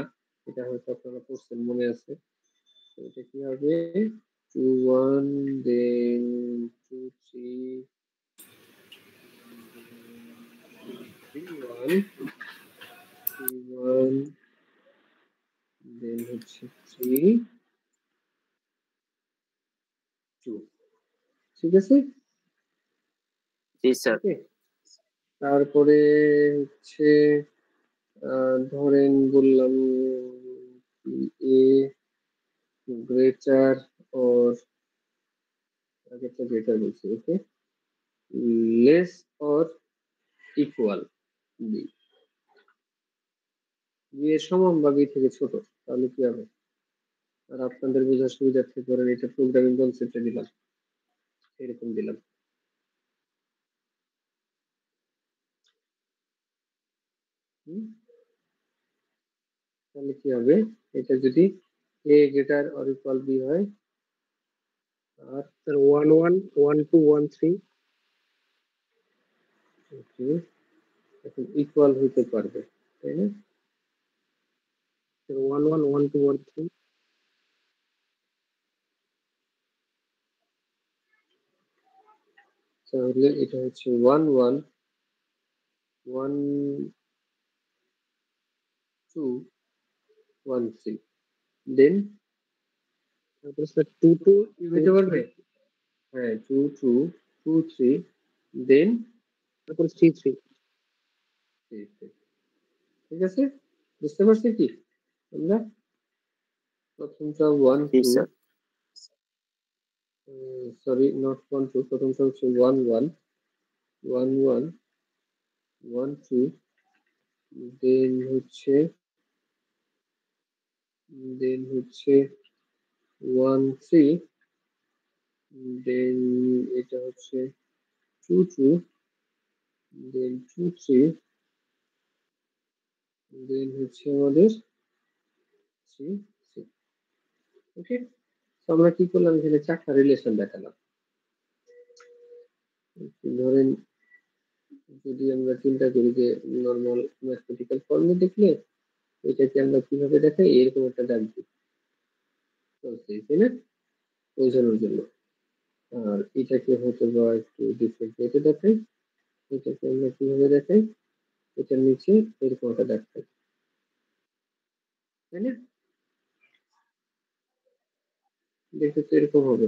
এটা হয়তো আপনারা পড়ছেন, মনে আছে। তো এটা কি হবে? 2 1 দেন 2 3 1 1 দেন হচ্ছে 3 2 ঠিক আছে। জি স্যার। ওকে, তারপরে হচ্ছে ধরেন বললাম এ গ্রেটার অর আগেরটা গ্রেটার বলছি, okay, less or equal B, B এর সমান বা বি থেকে ছোট, তাহলে কি হবে? আর আপনাদের বোঝার সুবিধার্থে ধরেন এটা প্রোগ্রামিং কনসেপ্টে দিলাম, এরকম দিলাম। তাহলে কি হবে? এটা যদি a greater or equal B হয়, আর 1 1 1 2 1 3, ওকে, এখন ইকুয়াল হইতে পারবে, তাই না? 1 1 1 2 1 3, তাহলে এটা হচ্ছে 1 1 1 2 1 3, দেন তারপর স্যার 2 2 হইতে পারবে, হ্যাঁ 2 2 2 3, দেন তারপর 3 3, ঠিক আছে, বুঝতে পারছি কি আমরা? প্রথমটা 1 জি 2, স্যার। সরি নট 1 2, প্রথমটা হচ্ছে 1 1 1 1 1 2, দেন হচ্ছে 1 3, দেন এটা হচ্ছে 2 2, দেন 2 3, দেন হচ্ছে আমাদের 3 3, ওকে। তো আমরা কি করলাম, এখানে চারটা রিলেশন দেখালাম। ধরেন যদি আমরা চিন্তা করি যে নরমাল ম্যাথমেটিক্যাল ফর্মে দেখলে এটাকে আমরা কিভাবে দেখাই, এরকম একটা ডাক দিই, তাই না, বোঝানোর জন্য। আর এটাকে হয়তো বা একটু ডিফারেন্ট ওয়েতে দেখাই, এটাকে আমরা কিভাবে দেখাই, এটার নিচে এরকম একটা দেখাই, তাই না? দেখতে তো এরকম হবে।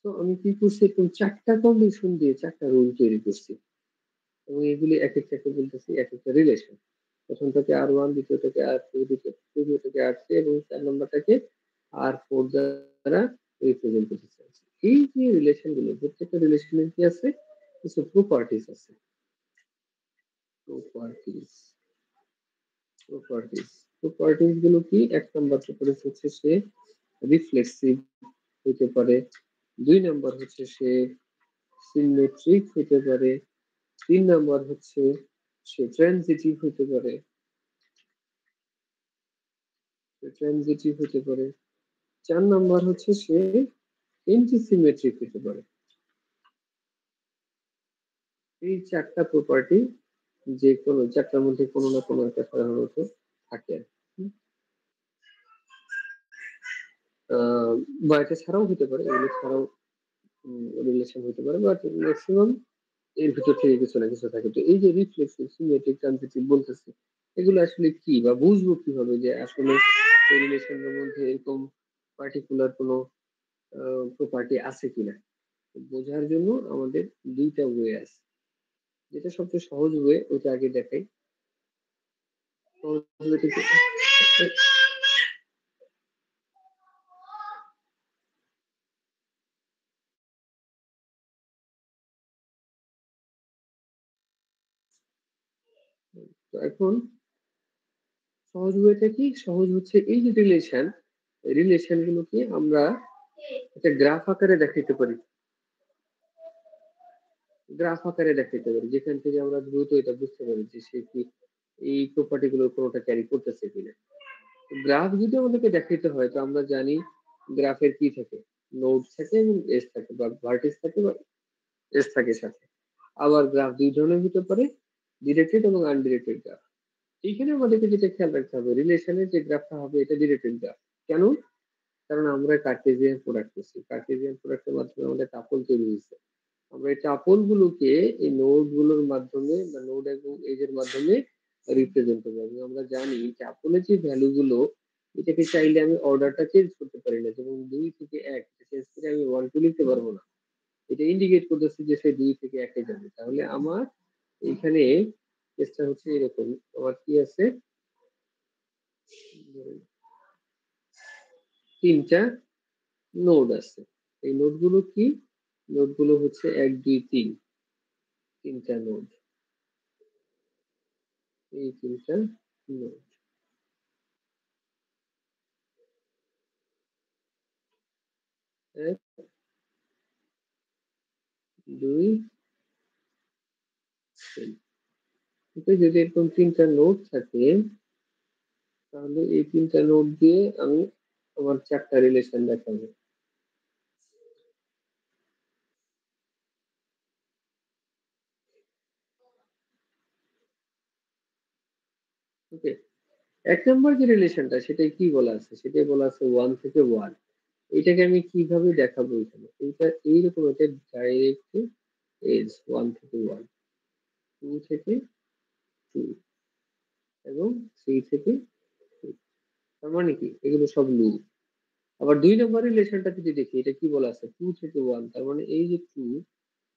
তো আমি কি করছি, এরকম চারটা কন্ডিশন দিয়ে চারটা রুল তৈরি করছি, এবং এগুলি এক একটাকে বলতেছি এক একটা রিলেশন। প্রথমটাকে R1, দ্বিতীয়টাকে R2, তৃতীয়টাকে R3 এবং 4 নম্বরটাকে R4 দ্বারা রিপ্রেজেন্ট করতে চাইছি। এই যে রিলেশন গুলো, প্রত্যেকটা রিলেশনের কি আছে, কিছু প্রপার্টিজ আছে। প্রপার্টিজ গুলো কি? এক নম্বর প্রপার্টিজ হচ্ছে সে রিফ্লেক্সিভ হতে পারে, 2 নম্বর হচ্ছে সে সিমেট্রিক হতে পারে, 3 নম্বর হচ্ছে সে ট্রানজিটিভ হতে পারে, 4 নম্বর হচ্ছে সে এন্টিসিমেট্রিক হতে পারে। এই চারটা প্রপার্টি যে কোনো চারটার মধ্যে কোনো না কোনো একটা সাধারণত থাকে, বা এটা ছাড়াও হতে পারে, এগুলো ছাড়াও রিলেশন হতে পারে, বাট ম্যাক্সিমাম এর ভিতর থেকে কিছু না কিছু থাকে। তো এই যে রিফ্লেক্সিভ, সিমেট্রিক, ট্রানজিটিভ বলতেছি, এগুলো আসলে কি বা বুঝবো কিভাবে যে আসলে এই রিলেশনের মধ্যে এরকম পার্টিকুলার কোনো প্রপার্টি আছে কিনা? বোঝার জন্য আমাদের দুইটা ওয়ে আছে, যেটা সবচেয়ে সহজ ওয়ে ওটা আগে দেখাই। সহজ way থেকে তো এখন সহজ ওয়েটা কি? সহজ হচ্ছে এই যে রিলেশন গুলোকে আমরা একটা গ্রাফ আকারে দেখাইতে পারি, যেখান থেকে আমরা দ্রুত এটা বুঝতে পারি যে সে কি এই প্রপার্টি গুলোর কোনোটা ক্যারি করতেছে কিনা। গ্রাফ যদি আমাদেরকে দেখাইতে হয়, তো আমরা জানি গ্রাফের কি থাকে, নোড থাকে এবং এজ থাকে, বা ভার্টেক্স থাকে বা এজ থাকে সাথে। আবার গ্রাফ দুই ধরনের হতে পারে, ডিরেক্টেড এবং আনডিরেক্টেড গ্রাফ। এইখানে আমাদেরকে যেটা খেয়াল রাখতে হবে, রিলেশনের যে গ্রাফটা হবে এটা ডিরেক্টেড গ্রাফ। কেন? কারণ আমরা কার্টেসিয়ান প্রোডাক্ট করছি। কার্টেসিয়ান প্রোডাক্টের মাধ্যমে আমাদের টাপল তৈরি হয়েছে। আমরা এই টাপল গুলোকে এই নোড গুলোর মাধ্যমে বা নোড এবং এজের মাধ্যমে রিপ্রেজেন্ট করবো। এবং আমরা জানি টাপলের যে ভ্যালু গুলো, এটাকে চাইলে আমি অর্ডারটা চেঞ্জ করতে পারি না, যেমন 2 থেকে 1 চেঞ্জ করে আমি 1 2 লিখতে পারবো না। এটা ইন্ডিকেট করতেছে যে সে 2 থেকে 1 এ যাবে। তাহলে আমার এখানে কেসটা হচ্ছে এরকম, আমার কি আছে, তিনটা নোড আছে। এই নোড গুলো কি? নোড গুলো হচ্ছে 1 2 3, তিনটা নোড। এই তিনটা নোড 1 2 3। ওকে, যদি এরকম তিনটা নোড থাকে তাহলে এই তিনটা নোড দিয়ে আমি আমার চারটা রিলেশন দেখাবো। ওকে, এক নম্বর যে রিলেশনটা সেটাই কি বলা আছে, সেটাই বলা আছে 1 থেকে 1। এটাকে আমি কিভাবে দেখাবো এখানে, এটা এইরকম একটা ডাইরেক্ট এজ 1 থেকে 1, 2 থেকে 2 এবং 3 থেকে 3। তার মানে কি এগুলো সব লুপ। আবার 2 নম্বর রিলেশনটা যদি দেখি, এটা কি বলা আছে 2 থেকে 1, তার মানে এই যে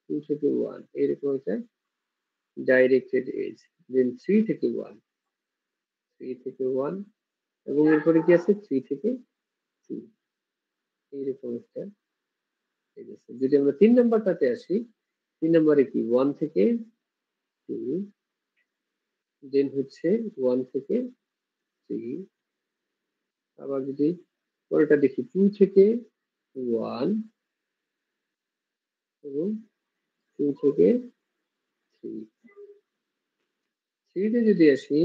2 থেকে 1 এরকম একটা ডাইরেক্টেড এজ। দেন 3 থেকে 1, 3 থেকে 1 এবং এরপরে কি আছে 3 থেকে 2, এইরকম একটা এজ আছে। যদি আমরা 3 নাম্বারটাতে আসি, 3 নম্বরে কি 1 থেকে 2, দেন হচ্ছে 1 থেকে 3। আবার যদি পরেরটা দেখি 2 থেকে 1 এবং 2 থেকে 3। 3 তে যদি আসি,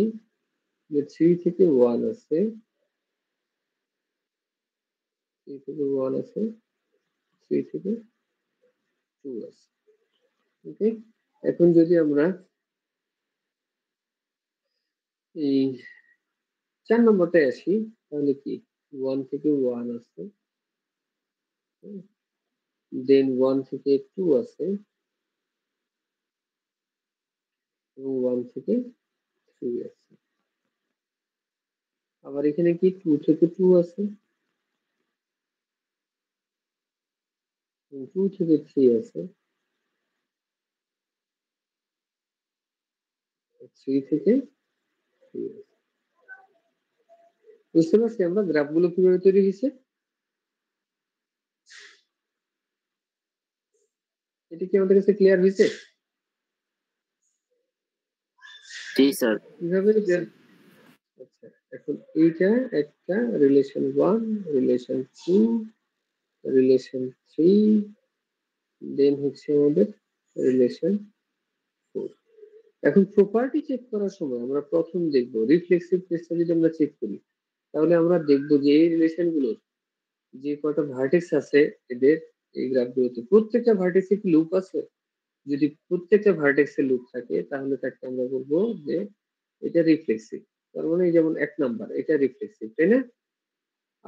যে 3 থেকে 1 আছে, 3 থেকে 1 আছে, 3 থেকে 2 আছে। ওকে, এখন যদি আমরা এই 4 নম্বরটায় আসি, তাহলে কি 1 থেকে 1 আছে, দেন 1 থেকে 2 আছে এবং 1 থেকে 3 আছে। আবার এখানে কি 2 থেকে 2 আছে, 2 থেকে 3 আছে, 3 থেকে 3 আছে। বুঝতে পারছি আমরা গ্রাফগুলো কিভাবে তৈরি হয়েছে? এটা কি আমাদের কাছে ক্লিয়ার হয়েছে? জি স্যার। কিভাবে? আচ্ছা, এখন এইটা একটা রিলেশন 1, রিলেশন 2, রিলেশন 3, দেন হচ্ছে আমাদের রিলেশন 4। এখন প্রপার্টি চেক করার সময় আমরা প্রথম দেখব রিফ্লেক্সিভ টেস্টটা যদি আমরা চেক করি, তাহলে আমরা দেখব যে এই রিলেশনগুলোর যে কয়টা ভার্টেক্স আছে এদের এই গ্রাফগুলোতে প্রত্যেকটা ভার্টেক্সে কি লুপ আছে। যদি প্রত্যেকটা ভার্টেক্সে লুপ থাকে তাহলে তাকে আমরা বলবো যে এটা রিফ্লেক্সিভ। তার মানে যেমন 1 নাম্বার এটা রিফ্লেক্সিভ, তাই না?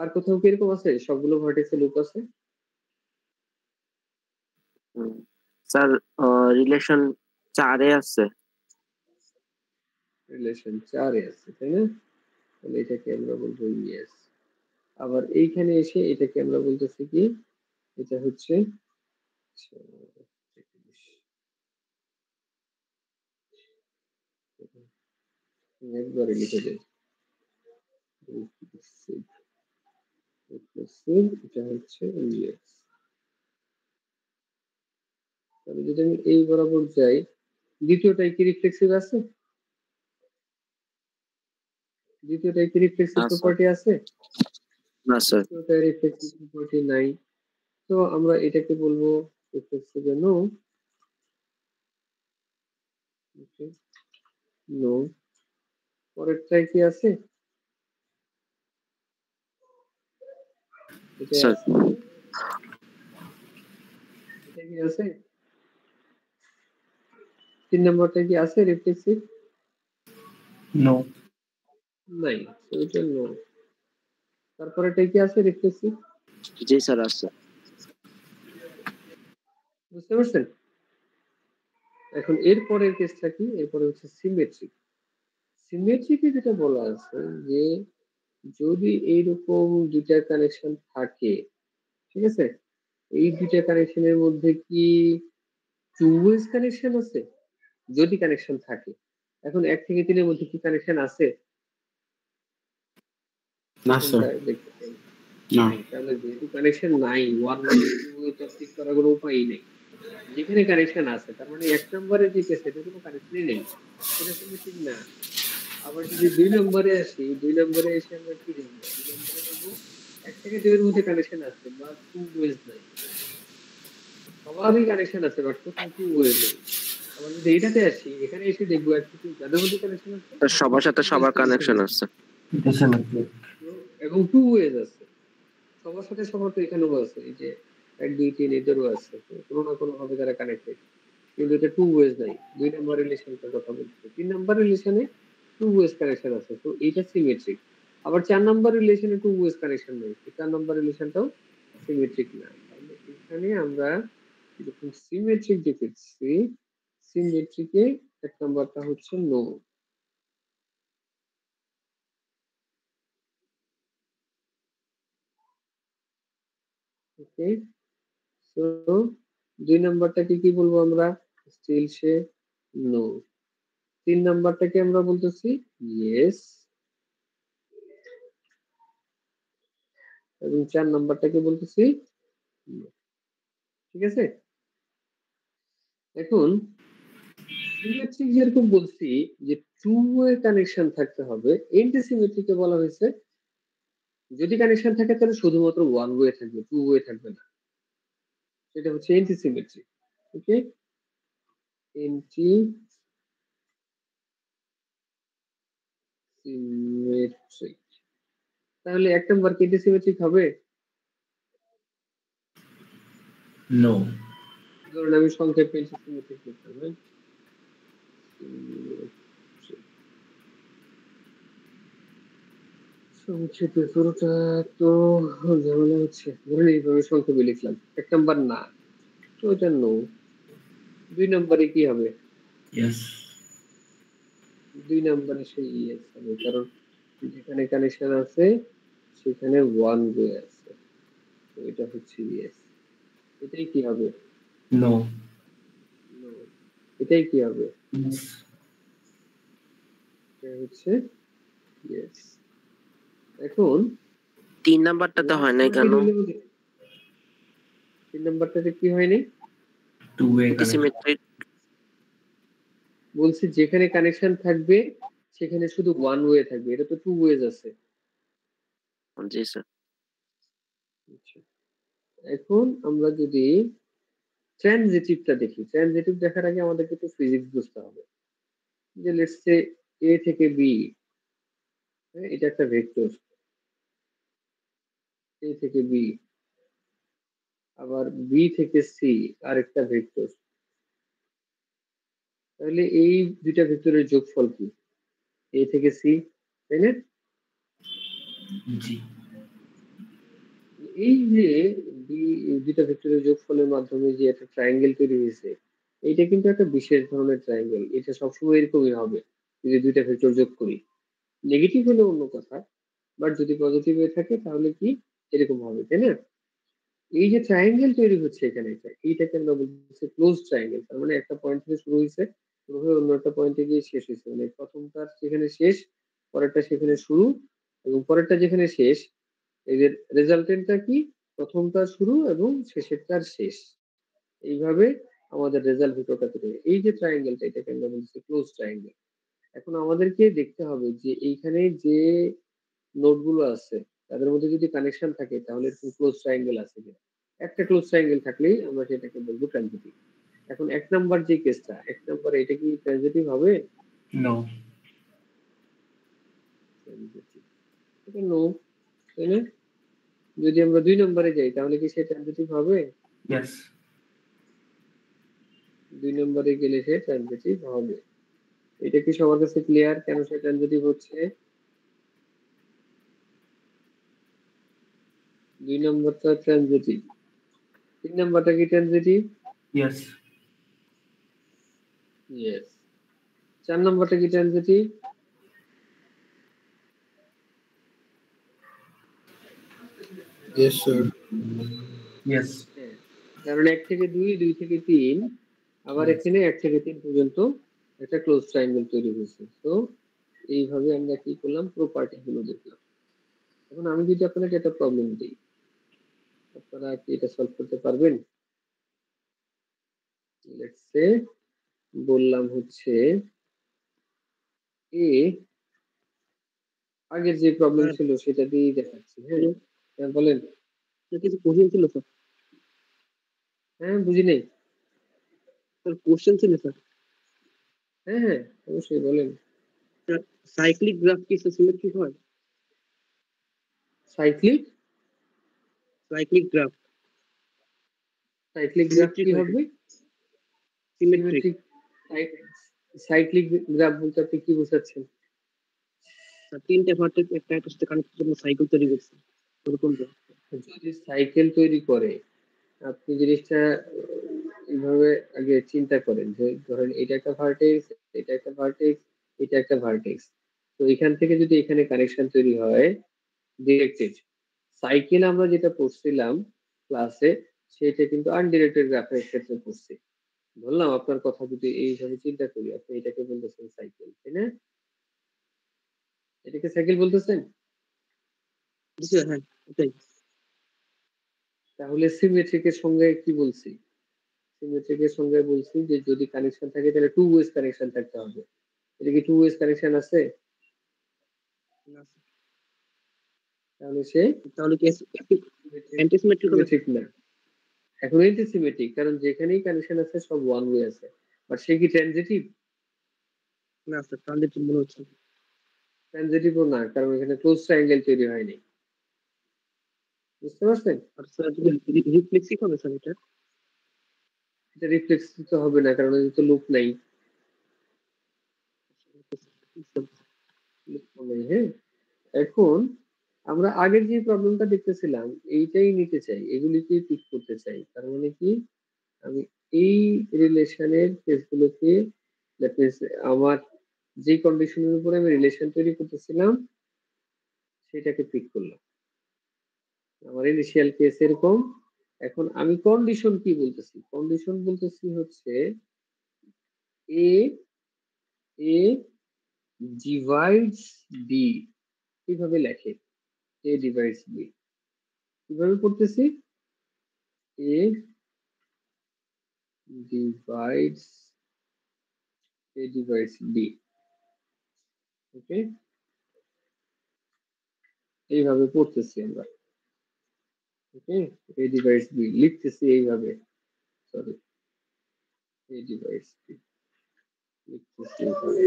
আর কোথাও কি এরকম আছে সবগুলো ভার্টেক্সে লুপ আছে? স্যার রিলেশন 4 এ আছে। রিলেশন 4 এ আছে, তাই না? তাহলে এটাকে আমরা বলবো ইয়েস। আবার এইখানে এসে এটাকে আমরা বলতেছি কি, এটা হচ্ছে একবারে লিখে দেয় এটা হচ্ছে ইয়েস। তাহলে যদি আমি এই বরাবর যাই, দ্বিতীয়টাই কি রিফ্লেক্সিভ আছে? দ্বিতীয়টাই কি রিফ্লেক্সিভ প্রপার্টি আছে? না স্যার। দ্বিতীয়টাই রিফ্লেক্সিভ প্রপার্টি নাই, তো আমরা এটাকে বলবো রিফ্লেক্সিভ নো। নো। পরেরটাই কি আছে? এটা স্যার আছে, এটা কি আছে? 3 নম্বরটা কি আছে রিফ্লেক্সিভ? নো। নাই, তো এটা নো। তারপরেটাই কি আছে রিফ্লেক্সিভ? জি স্যার আছে। বুঝতে পারছেন? এখন এরপরের কেসটা কি? এরপরে হচ্ছে সিমেট্রিক। সিমেট্রিকে যেটা বলা আছে যে যদি এইরকম দুইটা কানেকশন থাকে, ঠিক আছে? এই দুইটা কানেকশনের মধ্যে কি টু ওয়েজ কানেকশন আছে? যদি কানেকশন থাকে, এখন 1 থেকে 3 এর মধ্যে কি কানেকশন আছে? না স্যার, দেখতে চাই। না। তাহলে যেহেতু কানেকশন নাই, 1 2 তো ঠিক করার কোনো উপায়ই নেই। যেখানে কানেকশন আছে তার মানে 1 নম্বরে যে কেস এটা কোনো কানেকশনই নেই, এটা সিমেট্রিক না। আবার যদি 2 নম্বরে আসি, 2 নম্বরে এসে আমরা কি দেখবো? 2 নম্বরে দেখবো 1 থেকে 2 এর মধ্যে কানেকশন আছে বাট টু ওয়েজ নাই। সবারই কানেকশন আছে বাট কোথাও টু ওয়েজ নেই। আবার যদি এটাতে আসি, এখানে এসে দেখবো 1 থেকে যাদের মধ্যে কানেকশন আছে স্যার সবার সাথে সবার কানেকশন আছে। এটা সিমেট্রিক। এবং টু ওয়েজ আছে। সবার সাথে সবার তো এখানেও আছে, এই যে 1 2 3 এদেরও আছে, কোনো না কোনো ভাবে তারা কানেক্টেড, কিন্তু এটা টু ওয়েজ নাই। 2 নাম্বার রিলেশনটার কথা বলছি। 3 নাম্বার রিলেশনে টু ওয়েজ কানেকশন আছে, তো এইটা সিমেট্রিক। আবার 4 নাম্বার রিলেশনে টু ওয়েজ কানেকশন নেই, 4 নাম্বার রিলেশনটাও সিমেট্রিক না। তাহলে এখানে আমরা এরকম সিমেট্রিক দেখেছি, সিমেট্রিকে 1 নাম্বারটা হচ্ছে নো। ওকে, সো 2 নাম্বারটাকে কি বলবো আমরা? Still say no. 3 নাম্বারটাকে আমরা বলতেছি ইয়েস, এবং 4 নাম্বারটাকে বলতেছি no। ঠিক আছে? এখন সিমেট্রিক যেরকম বলছি যে টু ওয়ে কানেকশন থাকতে হবে, এন্টি সিমেট্রিকে বলা হয়েছে যদি কানেকশন থাকে তাহলে শুধুমাত্র ওয়ান ওয়ে থাকবে, টু ওয়ে থাকবে না। সেটা হচ্ছে এন্টি সিমেট্রিক। ওকে, এন্টি সিমেট্রিক। তাহলে 1 নাম্বার কি এন্টি সিমেট্রিক হবে? নো। ধরুন আমি সংক্ষেপে এন্টি সিমেট্রিক লিখলাম, হ্যাঁ? সংক্ষেপে পুরোটা তো ঝামেলা হচ্ছে, ধরুন এইভাবে সংক্ষেপে লিখলাম 1 নাম্বার না, তো এটা নো। 2 নম্বরে কি হবে? ইয়েস। 2 নম্বরে সেই ইয়েস হবে, কারণ যেখানে কানেকশন আছে সেখানে ওয়ান ওয়ে আছে, তো এটা হচ্ছে ইয়েস। এটাই কি হবে? নো। নো। এটাই কি হবে? ইয়েস। এটা হচ্ছে ইয়েস। এখন 3 নাম্বারটাতে হয় নাই কেন? 3 নাম্বারটাতে কি হয়নি? Two way symmetric. বলছি যেখানে কানেকশন থাকবে সেখানে শুধু ওয়ান ওয়ে থাকবে, এটা তো টু ওয়েজ আছে। জি স্যার। আচ্ছা, এখন আমরা যদি ট্রানজিটিভটা দেখি, ট্রানজিটিভ দেখার আগে আমাদেরকে একটু ফিজিক্স বুঝতে হবে। যে লেটস সে এ থেকে বি, এটা একটা ভেক্টর, এ থেকে বি, আবার বি থেকে সি আরেকটা ভেক্টর। তাহলে এই দুইটা ভেক্টরের যোগফল কি? এ থেকে সি, তাই না? জি। এই যে দুইটা ভেক্টরের যোগফলের মাধ্যমে যে একটা ট্রায়াঙ্গেল তৈরি হয়েছে, এইটা কিন্তু একটা বিশেষ ধরনের ট্রায়াঙ্গেল। এটা সবসময় এরকমই হবে যদি দুইটা ভেক্টর যোগ করি। নেগেটিভ হলে অন্য কথা, বাট যদি পজিটিভ হয়ে থাকে তাহলে কি এরকম হবে, তাই না? এই যে ট্রায়াঙ্গেল তৈরি হচ্ছে এখানে, এইটাকে আমরা বলছি ক্লোজ ট্রায়াঙ্গেল। তার মানে একটা পয়েন্ট থেকে শুরু হয়েছে, শুরু হয়ে অন্য একটা পয়েন্টে গিয়ে শেষ হয়েছে, মানে প্রথমটা সেখানে শেষ, পরেরটা সেখানে শুরু, এবং পরেরটা যেখানে শেষ, এই যে রেজাল্টেন্টটা কি? প্রথমটা শুরু এবং শেষেরটার শেষ। এইভাবে আমাদের রেজাল্ট ভিতরটা তৈরি হয়। এই যে ট্রায়াঙ্গেলটা, এটাকে আমরা বলছি ক্লোজ ট্রায়াঙ্গেল। এখন আমাদেরকে দেখতে হবে যে এইখানে যে নোডগুলো আছে তাদের মধ্যে যদি কানেকশন থাকে তাহলে এরকম ক্লোজ ট্রায়াঙ্গেল আছে কিনা। একটা ক্লোজ ট্রায়াঙ্গেল থাকলেই আমরা সেটাকে বলবো ট্রানজিটিভ। এখন 1 নাম্বার যে কেসটা, 1 নাম্বার এটা কি ট্রানজিটিভ হবে? নো। ট্রানজিটিভ, এটা নো, তাই না? যদি আমরা 2 নম্বরে যাই তাহলে কি সেটা ট্রানজিটিভ হবে? ইয়েস। 2 নম্বরে গেলে সে ট্রানজিটিভ হবে। এটা কি সবার কাছে ক্লিয়ার কেন সে ট্রানজিটিভ হচ্ছে? 2 নাম্বারটা ট্রানজিটিভ, 3 নাম্বারটা কি ট্রানজিটিভ? Yes. ইয়েস। 4 নাম্বারটা কি ট্রানজিটিভ? Yes, sir. Yes. হ্যাঁ, কারণ 1 থেকে 2, 2 থেকে 3, আবার Yes. এখানে 1 থেকে 3 পর্যন্ত একটা ক্লোজ ট্রায়াঙ্গেল তৈরি হয়েছে। তো এইভাবে আমরা কি করলাম, প্রপার্টি গুলো দেখলাম। এখন আমি যদি আপনাকে একটা প্রবলেম দিই, আপনারা কি এটা সলভ করতে পারবেন? লেটস সে বললাম হচ্ছে এ, আগের যে প্রবলেম ছিল সেটা দিয়েই দেখাচ্ছি। হ্যাঁ, হ্যাঁ বলেন। কিছু কোশ্চেন ছিল স্যার। হ্যাঁ, বুঝি নাই। স্যার কোশ্চেন ছিল স্যার। হ্যাঁ হ্যাঁ, অবশ্যই বলেন। স্যার সাইক্লিক গ্রাফ কি সিমেট্রিক হয়? Cyclic cyclic graph cyclic graph কি হবে? সিমেট্রিক। সাইক্লিক গ্রাফ বলতে আপনি কি বোঝাচ্ছেন? স্যার তিনটা ভার্টেক্স একটা একটা সাথে কানেক্টের জন্য সাইকেল তৈরি করছে। এরকম যদি সাইকেল তৈরি করে, আপনি জিনিসটা এইভাবে আগে চিন্তা করেন যে ধরেন এটা একটা ভার্টেক্স, এটা একটা ভার্টেক্স, এটা একটা ভার্টেক্স। তো এখান থেকে যদি এখানে কানেকশন তৈরি হয় ডিরেক্টেড, সাইকেল আমরা যেটা পড়ছিলাম ক্লাসে সেটা কিন্তু আনডিরেক্টেড গ্রাফের ক্ষেত্রে পড়ছি। বললাম আপনার কথা যদি এইভাবে চিন্তা করি, আপনি এটাকে বলতেছেন সাইকেল, তাই না? এটাকে সাইকেল বলতেছেন? হ্যাঁ ওটাই। তাহলে সিমেট্রিকের সঙ্গে কি বলছি? সিমেট্রিকের সঙ্গে বলছি যে যদি কানেকশন থাকে তাহলে টু ওয়েজ কানেকশন থাকতে হবে। এটা কি টু ওয়েজ কানেকশন আছে? তাহলে সে তাহলে কি অ্যান্টিসিমেট্রিক হবে? সিমেট্রিক না। এখন এটা সিমেট্রিক, কারণ যেখানেই কানেকশন আছে সব ওয়ান ওয়ে আছে। বাট সে কি ট্রানজিটিভ? না স্যার ট্রানজিটিভ মনে হচ্ছে। ট্রানজিটিভও না, কারণ এখানে ক্লোজ ট্রায়াঙ্গেল তৈরি হয়নি। বুঝতে পারছেন? আর স্যার রিফ্লেক্সিভ হবে স্যার এটা? এটা রিফ্লেক্সিভ তো হবে না, কারণ এর তো লুপ নাই। হ্যাঁ, এখন আমরা আগের যে প্রবলেমটা দেখতেছিলাম এইটাই নিতে চাই, এগুলিকে পিক করতে চাই। তার মানে কি, আমি এই রিলেশনের কেসগুলোকে, দ্যাট মিন্স আমার যে কন্ডিশনের উপরে আমি রিলেশন তৈরি করতেছিলাম সেটাকে পিক করলাম। আমার ইনিশিয়াল কেস এরকম। এখন আমি কন্ডিশন কি বলতেছি? কন্ডিশন বলতেছি হচ্ছে এ ডিভাইডস বি। কিভাবে লেখে? এ ডিভাইডস বি কিভাবে পড়তেছি? এ ডিভাইডস বি। ওকে, এইভাবে পড়তেছি আমরা। ওকে, এ ডিভাইডস বি লিখতেছি এইভাবে। সরি, এ ডিভাইডস বি লিখতেছি এইভাবে।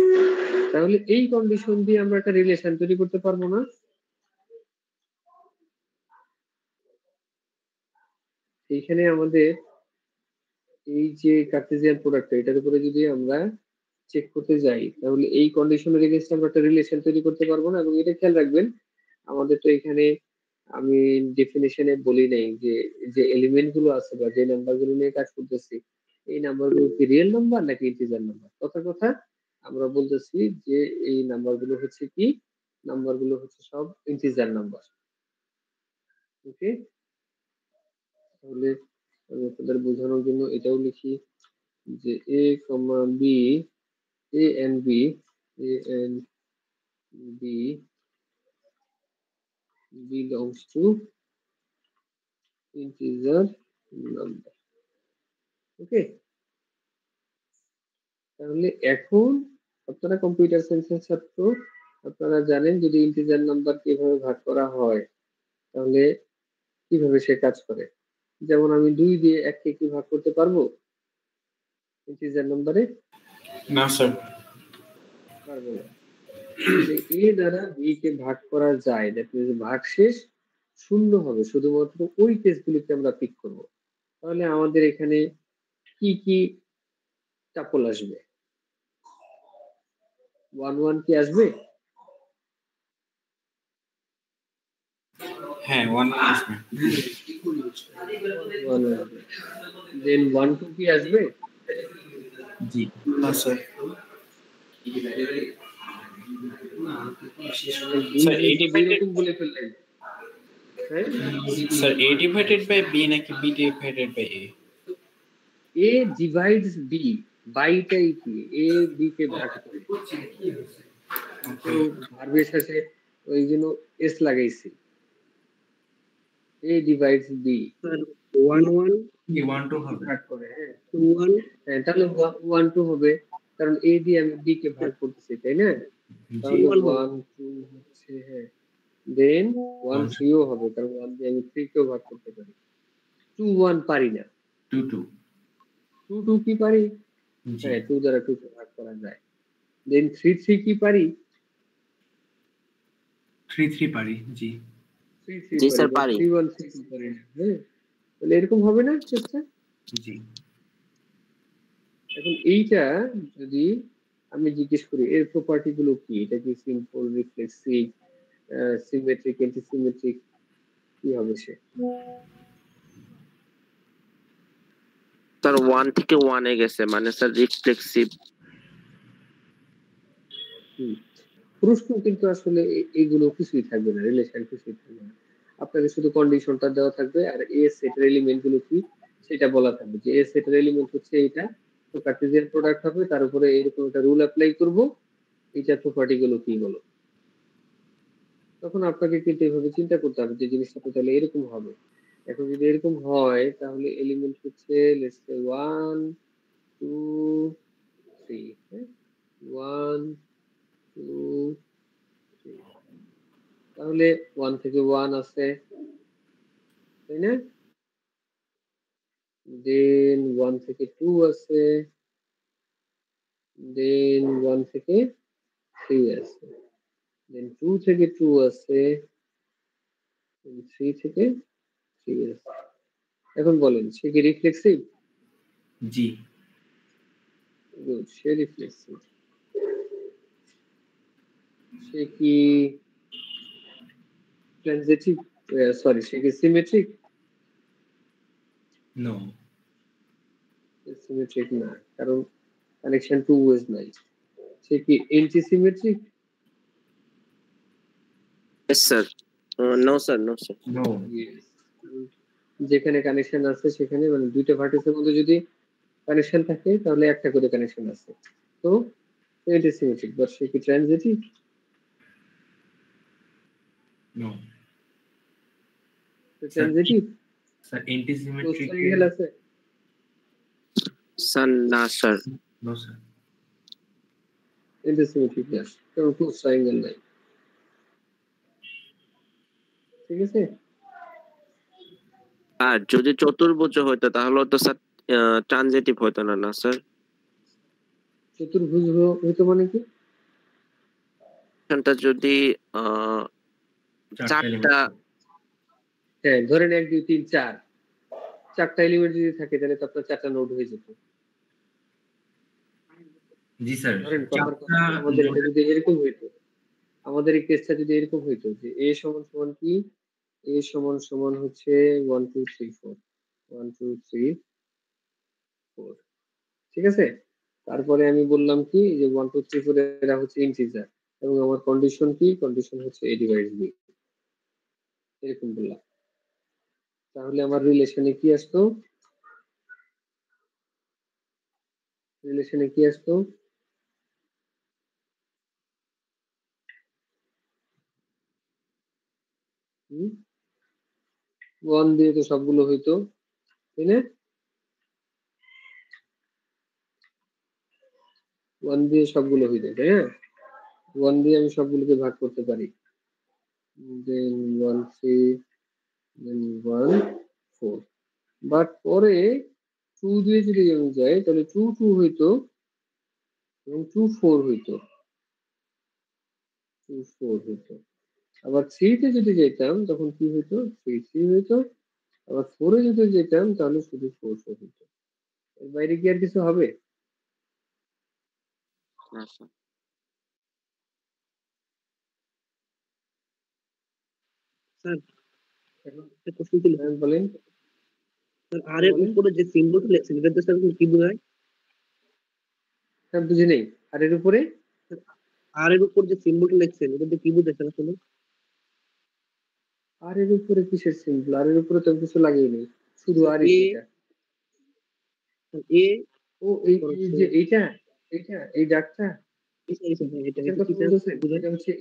তাহলে এই কন্ডিশন দিয়ে আমরা একটা রিলেশন তৈরি করতে পারবো না? এইখানে আমাদের এই যে কার্টেসিয়ান প্রোডাক্ট, এটার উপরে যদি আমরা চেক করতে যাই তাহলে এই কন্ডিশনের এগেইনস্ট আমরা একটা রিলেশন তৈরি করতে পারবো না। এবং এটা খেয়াল রাখবেন, আমাদের তো এখানে আমি ডেফিনিশনে বলি নাই যে যে এলিমেন্ট গুলো আছে বা যে নাম্বার গুলো নিয়ে কাজ করতেছি এই নাম্বার গুলো কি রিয়েল নাম্বার নাকি ইন্টিজার নাম্বার। কথা আমরা বলতেছি যে এই নাম্বার গুলো হচ্ছে কি, নাম্বার গুলো হচ্ছে সব ইন্টিজার নাম্বার। ওকে, তাহলে আমি আপনাদের বোঝানোর জন্য এটাও লিখি যে A comma B, A and B, A and B belongs to integer number. Okay, তাহলে এখন আপনারা কম্পিউটার সায়েন্সের ছাত্র, আপনারা জানেন যদি ইন্টিজার নাম্বার কিভাবে ভাগ করা হয় তাহলে কিভাবে সে কাজ করে। যেমন আমি 2 দিয়ে 1 কে কি ভাগ করতে পারবো ইন্টিজার নাম্বারে? না স্যার, পারবো না। তাহলে এ দ্বারা বি কে ভাগ করা যায়, দ্যাট মিন্স ভাগশেষ শূন্য হবে, শুধুমাত্র ওই কেসগুলিকে আমরা পিক করব। তাহলে আমাদের এখানে কি কি টাপল আসবে? 1 1 কি আসবে? হ্যাঁ 1 আসবে। 1 আসবে। দেন 1 2 কি আসবে? জি না স্যার স্যার a দুই ডিভাইডেড রকম বলে ফেললেন। হ্যাঁ? Sir a divided by b নাকি b divided by a? A divides B, বাইটাই কি? A B কে ভাগ করে। তো ভার্বের শেষে ওই জন্য S লাগাইছি। A divides B, স্যার 1 1 কি 1 2 হবে ভাগ করে, হ্যাঁ। 2 1 হ্যাঁ, তাহলে 1 2 হবে, কারণ A দিয়ে আমি B কে ভাগ করতেছি, তাই না? তাহলে 1 2 হচ্ছে, হ্যাঁ। দেন 1 3 ও হবে, কারণ 1 দিয়ে আমি 3 কেও ভাগ করতে পারি। 2 1 পারি না। 2 2 2 2 কি পারি? জি হ্যাঁ, 2 দ্বারা 2 কে ভাগ করা যায়। দেন 3 3 কি পারি? 3 3 পারি জি 3 3 জি পারি, স্যার but পারি। 3 1 3 পারি না। হ্যাঁ, তাহলে এরকম হবে না চেষ্টা? জি এখন এইটা যদি আমি জিজ্ঞেস করি এর প্রপার্টি গুলো কি, এটা কি সিম্পল, রিফ্লেক্সিভ, সিমেট্রিক, অ্যান্টিসিমেট্রিক, কি হবে সে? স্যার 1 থেকে 1 এ গেছে, মানে স্যার রিফ্লেক্সিভ। প্রশ্ন কিন্তু আসলে এইগুলো কিছুই থাকবে না, রিলেশন কিছুই থাকবে না, আপনাকে শুধু কন্ডিশনটা দেওয়া থাকবে আর এ সেটের এলিমেন্ট গুলো কি সেটা বলা থাকবে, যে এ সেটের এলিমেন্ট হচ্ছে এইটা, তো কার্টেসিয়ান প্রোডাক্ট হবে, তার উপরে এরকম একটা রুল অ্যাপ্লাই করব, এইটা প্রপার্টি গুলো কি বলো। তখন আপনাকে কিন্তু এইভাবে চিন্তা করতে হবে যে জিনিসটা তো তাহলে এরকম হবে। এখন যদি এরকম হয় তাহলে এলিমেন্ট হচ্ছে লেটস সে 1 2 3, হ্যাঁ 1 2 3, তাহলে 1 থেকে 1 আছে, তাই না? দেন 1 থেকে 2 আছে, দেন 1 থেকে 3 আছে, দেন 2 থেকে 2 আছে, দেন 3 থেকে 3 আছে। এখন বলেন সে কি রিফ্লেক্সিভ? জি গুড, সে রিফ্লেক্সিভ। সে কি ট্রানজিটিভ? সরি, সে কি সিমেট্রিক? নো সিমেট্রিক না, কারণ কানেকশন টু ওয়েজ নাই। সে কি antisymmetric? Yes sir. No sir, no sir. No যেখানে কানেকশন আছে সেখানে, মানে দুইটা ভার্টেক্সের মধ্যে যদি কানেকশন থাকে তাহলে একটা করে কানেকশন আছে, তো অ্যান্টিসিমেট্রিক। বাট সে কি transitive? No transitive sir close antisymmetric triangle আছে? স্যার না স্যার। নো স্যার অ্যান্টিসিমেট্রিক না, কারণ ক্লোজ ট্রায়াঙ্গেল নাই। ঠিক আছে, আর যদি চতুর্ভুজ হইতো তাহলে তো স্যার ট্রানজিটিভ হইতো না, না স্যার? চতুর্ভুজ হইতো মানে কি? এখানটা যদি আহ, চারটা, হ্যাঁ ধরেন 1 2 3 4, চারটা এলিমেন্ট যদি থাকে তাহলে তো আপনার চারটা নোড হয়ে যেত। জি স্যার ধরেন কথার কথা, চারটা আমাদের এটা যদি এরকম হইতো, আমাদের এই কেসটা যদি এরকম হইতো যে a সমান সমান কি, a সমান সমান হচ্ছে 1 2 3 4, 1 2 3 4, ঠিক আছে। তারপরে আমি বললাম কি যে 1 2 3 4 এরা হচ্ছে ইন্টিজার, এবং আমার কন্ডিশন কি, কন্ডিশন হচ্ছে a ডিভাইড b, এরকম বললাম, তাহলে আমার রিলেশনে কি আসতো, রিলেশনে কি আসতো? হুম, 1 দিয়ে তো সবগুলো হইতো, তাই না? 1 দিয়ে সবগুলো হইতো, তাই না? 1 দিয়ে আমি সবগুলোকে ভাগ করতে পারি, দেন 1 3, দেন 1 4, বাট পরে 2 দিয়ে যদি আমি যাই তাহলে 2 2 হইতো এবং 2 4 হইতো, 2 4 হইতো। আবার 3 তে যদি যেতাম তখন কি হইতো, 3 3 হইতো। আবার 4 এ যদি যেতাম তাহলে শুধু 4 4 হইতো। এর বাইরে কি আর কিছু হবে? না স্যার। স্যার একটা প্রশ্ন ছিল বলেন। স্যার আর এর উপরে যে সিম্বলটা লেখছেন এটা স্যার কি বোঝায়? স্যার বুঝি নেই। আর এর উপরে আর এর উপর যে সিম্বলটা লেখছেন এটা কি বোঝায় স্যার আসলে? আর এর উপরে কিসের সিম্বল? আর এর উপরে তো কিছু লাগিয়ে নেই, শুধু আর এটা এ ও এই যে এইটা এই ডাকটা এটা হচ্ছে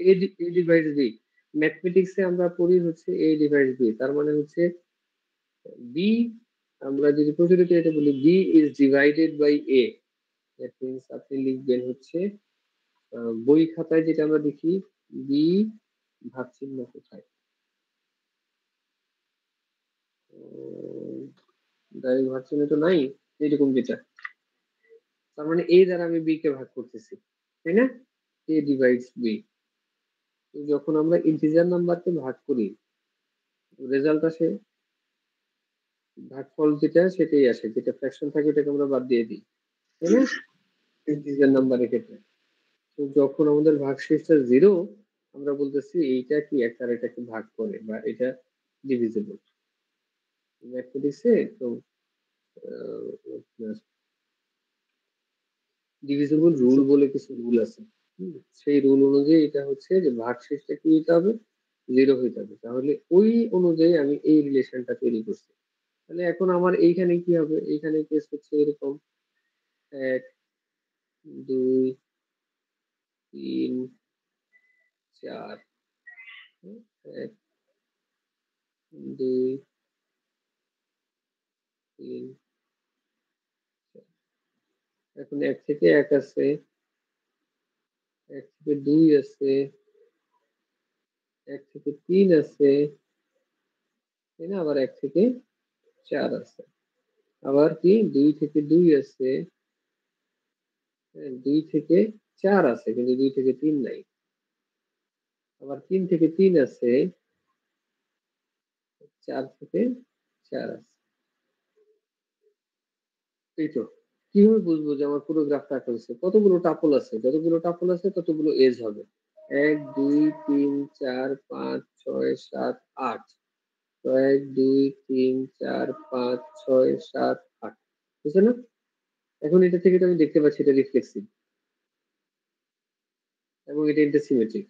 এ ডিভাইড বি। ম্যাথমেটিক্সে আমরা পড়ি হচ্ছে এ ডিভাইড বি, তার মানে হচ্ছে বি, আমরা যদি প্রচলিত এটা বলি B is divided by A. That means আপনি লিখবেন হচ্ছে বই খাতায় যেটা আমরা দেখি বি ভাগ চিহ্ন কোথায়, ডাইরেক্ট ভাগ চিহ্ন তো নাই, এরকম যেটা, তার মানে এ দ্বারা আমি বি কে ভাগ করতেছি, তাই না? এ ডিভাইডস বি। যখন আমরা ইন্টিজার নাম্বারকে ভাগ করি রেজাল্ট আসে ভাগফল যেটা সেটাই আসে, যেটা ফ্র্যাকশন থাকে ওটাকে আমরা বাদ দিয়ে দিই, তাই না? ইন্টিজার নাম্বারের ক্ষেত্রে। তো যখন আমাদের ভাগশেষটা 0 আমরা বলতেছি এইটা কি একটা আর এটাকে ভাগ করে বা এটা ডিভিজিবল। ম্যাথমেটিক্সে তো ডিভিজিবল রুল বলে কিছু রুল আছে, সেই রুল অনুযায়ী এটা হচ্ছে যে ভাগশেষটা কি হইতে হবে 0 হইতে হবে, তাহলে ওই অনুযায়ী আমি এই রিলেশনটা তৈরি করছি। তাহলে এখন আমার এইখানে কি হবে, এইখানে কেস হচ্ছে এরকম 1 2 3 4 1 2 3 এখন 1 থেকে 1 আছে, 1 থেকে 2 আছে, 1 থেকে 3 আছে, তাই না? আবার 1 থেকে 4 আছে, আবার কি 2 থেকে 2 আছে, 2 থেকে 4 আছে কিন্তু 2 থেকে 3 নাই, আবার 3 থেকে 3 আছে, 4 থেকে 4 আছে। এই তো কিভাবে বুঝবো যে আমার পুরো গ্রাফটা আঁকা হয়েছে? কতগুলো টাপল আছে, যতগুলো টাপল আছে ততগুলো এজ হবে। 1 2 3 4 5 6 7 8, 1 2 3 4 5 6 7 8, বুঝছো না? এখন এটা থেকে তো আমি দেখতে পাচ্ছি এটা রিফ্লেক্সিভ এবং এটা ইন্টারসিমেট্রিক।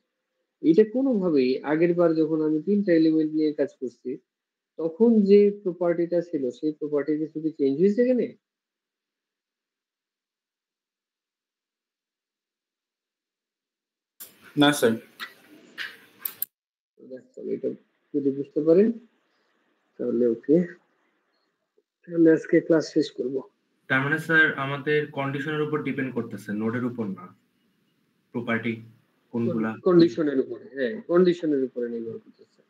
এটা কোনোভাবেই আগের বার যখন আমি 3টা এলিমেন্ট নিয়ে কাজ করছি তখন যে প্রপার্টিটা ছিল সেই প্রপার্টি কি শুধু চেঞ্জ হয়েছে এখানে? না স্যার। এটা যদি বুঝতে পারেন তাহলে ওকে, তাহলে আজকে ক্লাস শেষ করব। তার মানে স্যার আমাদের কন্ডিশনের উপর ডিপেন্ড করতেছে, নোডের উপর না, প্রপার্টি কোনগুলা কন্ডিশনের উপরে, হ্যাঁ কন্ডিশনের উপরে নির্ভর করতেছে।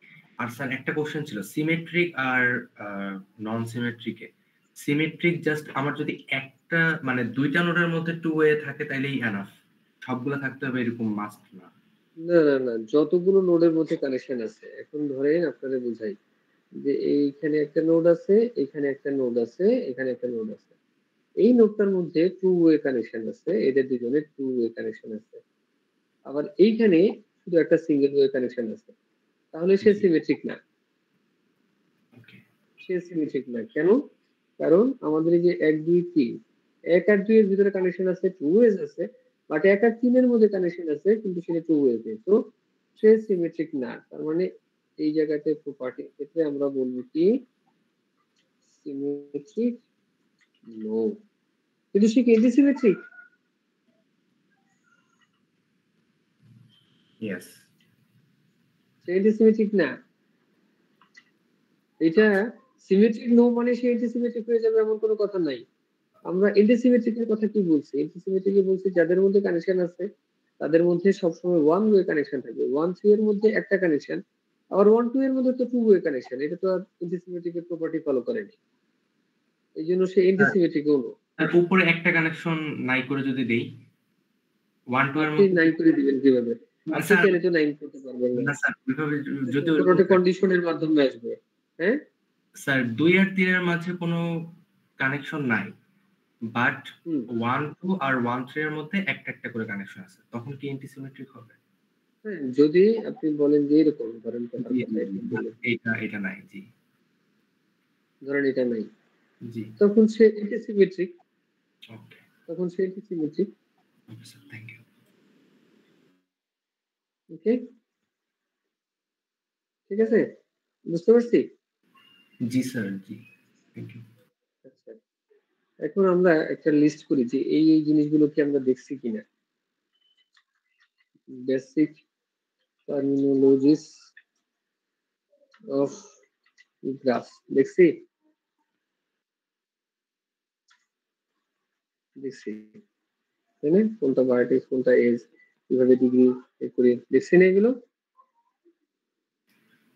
আর স্যার একটা কোশ্চেন ছিল সিমেট্রিক আর নন সিমেট্রিকে। সিমেট্রিক জাস্ট আমার যদি একটা মানে দুইটা নোডের মধ্যে 2 ওয়ে থাকে তাইলেই এনাফ, সবগুলা থাকতে হবে এরকম মাস্ট না। না না না, যতগুলো নোডের মধ্যে কানেকশন আছে, এখন ধরেন আপনাদের বুঝাই যে এইখানে একটা নোড আছে, এখানে একটা নোড আছে, এখানে একটা নোড আছে, এই নোডটার মধ্যে 2 ওয়ে কানেকশন আছে, এদের দুজনের 2 ওয়ে কানেকশন আছে, আবার এইখানে শুধু একটা সিঙ্গেল ওয়ে কানেকশন আছে, তাহলে সে সিমেট্রিক না। সে সিমেট্রিক না কেন? কারণ আমাদের এই যে 1 2 3, 1 আর 2 এর ভিতরে কানেকশন আছে 2 ওয়েজ আছে, বাট 1 আর 3 এর মধ্যে কানেকশন আছে কিন্তু সেটা 2 ওয়েজে, তো সে সিমেট্রিক না। তার মানে এই জায়গাতে প্রপার্টির ক্ষেত্রে আমরা বলবো কি সিমেট্রিক নো, কিন্তু সে কি অ্যান্টিসিমেট্রিক? ইয়েস, সে অ্যান্টিসিমেট্রিক না। এটা সিমেট্রিক নো মানে সে অ্যান্টিসিমেট্রিক হয়ে যাবে এমন কোনো কথা নাই। আমরা অ্যান্টিসিমেট্রিক এর কথা কি বলছি? অ্যান্টিসিমেট্রিক এ বলছি যাদের মধ্যে কানেকশন আছে তাদের মধ্যে সবসময় 1 ওয়ে কানেকশন থাকবে, 1 3 এর মধ্যে একটা কানেকশন, আবার 1 2 এর মধ্যে তো 2 ওয়ে কানেকশন, এটা তো আর অ্যান্টিসিমেট্রিক এর প্রপার্টি ফলো করেনি, এইজন্য সে অ্যান্টিসিমেট্রিক হলো। আর উপরে একটা কানেকশন নাই করে যদি দেই 1 2 এর আপনি মধ্যে 9 করে দিবেন কিভাবে? আপনি স্যার চাইলে তো 9 করতে পারবেন না, না স্যার ওইভাবে যদি কোনো কন্ডিশনের মাধ্যমে আসবে। হ্যাঁ স্যার 2 আর 3 এর মাঝে কোনো কানেকশন নাই, বাট 1 2 আর 1 3 এর মধ্যে একটা একটা করে কানেকশন আছে, তখন কি অ্যান্টিসিমেট্রিক হবে? হ্যাঁ, যদি আপনি বলেন যে এরকম ধরেন কথার জি, কথা জি, আপনি জি। বললেন, এটা নাই, জি। ধরেন এটা নাই, জি। তখন সে অ্যান্টিসিমেট্রিক, ওকে। তখন সে antisymmetric. Okay sir, thank you. Okay, ঠিক আছে, বুঝতে পারছি। জি স্যার, জি, থ্যাংক ইউ। আচ্ছা, এখন আমরা একটা লিস্ট করি যে এই জিনিসগুলো কি আমরা দেখছি কিনা। বেসিক টার্মিনোলজিস অফ গ্রাফ দেখছি, তাই না? কোনটা ভার্টেক্স, কোনটা এজ, কিভাবে ডিগ্রি করে দেখছি না এগুলো।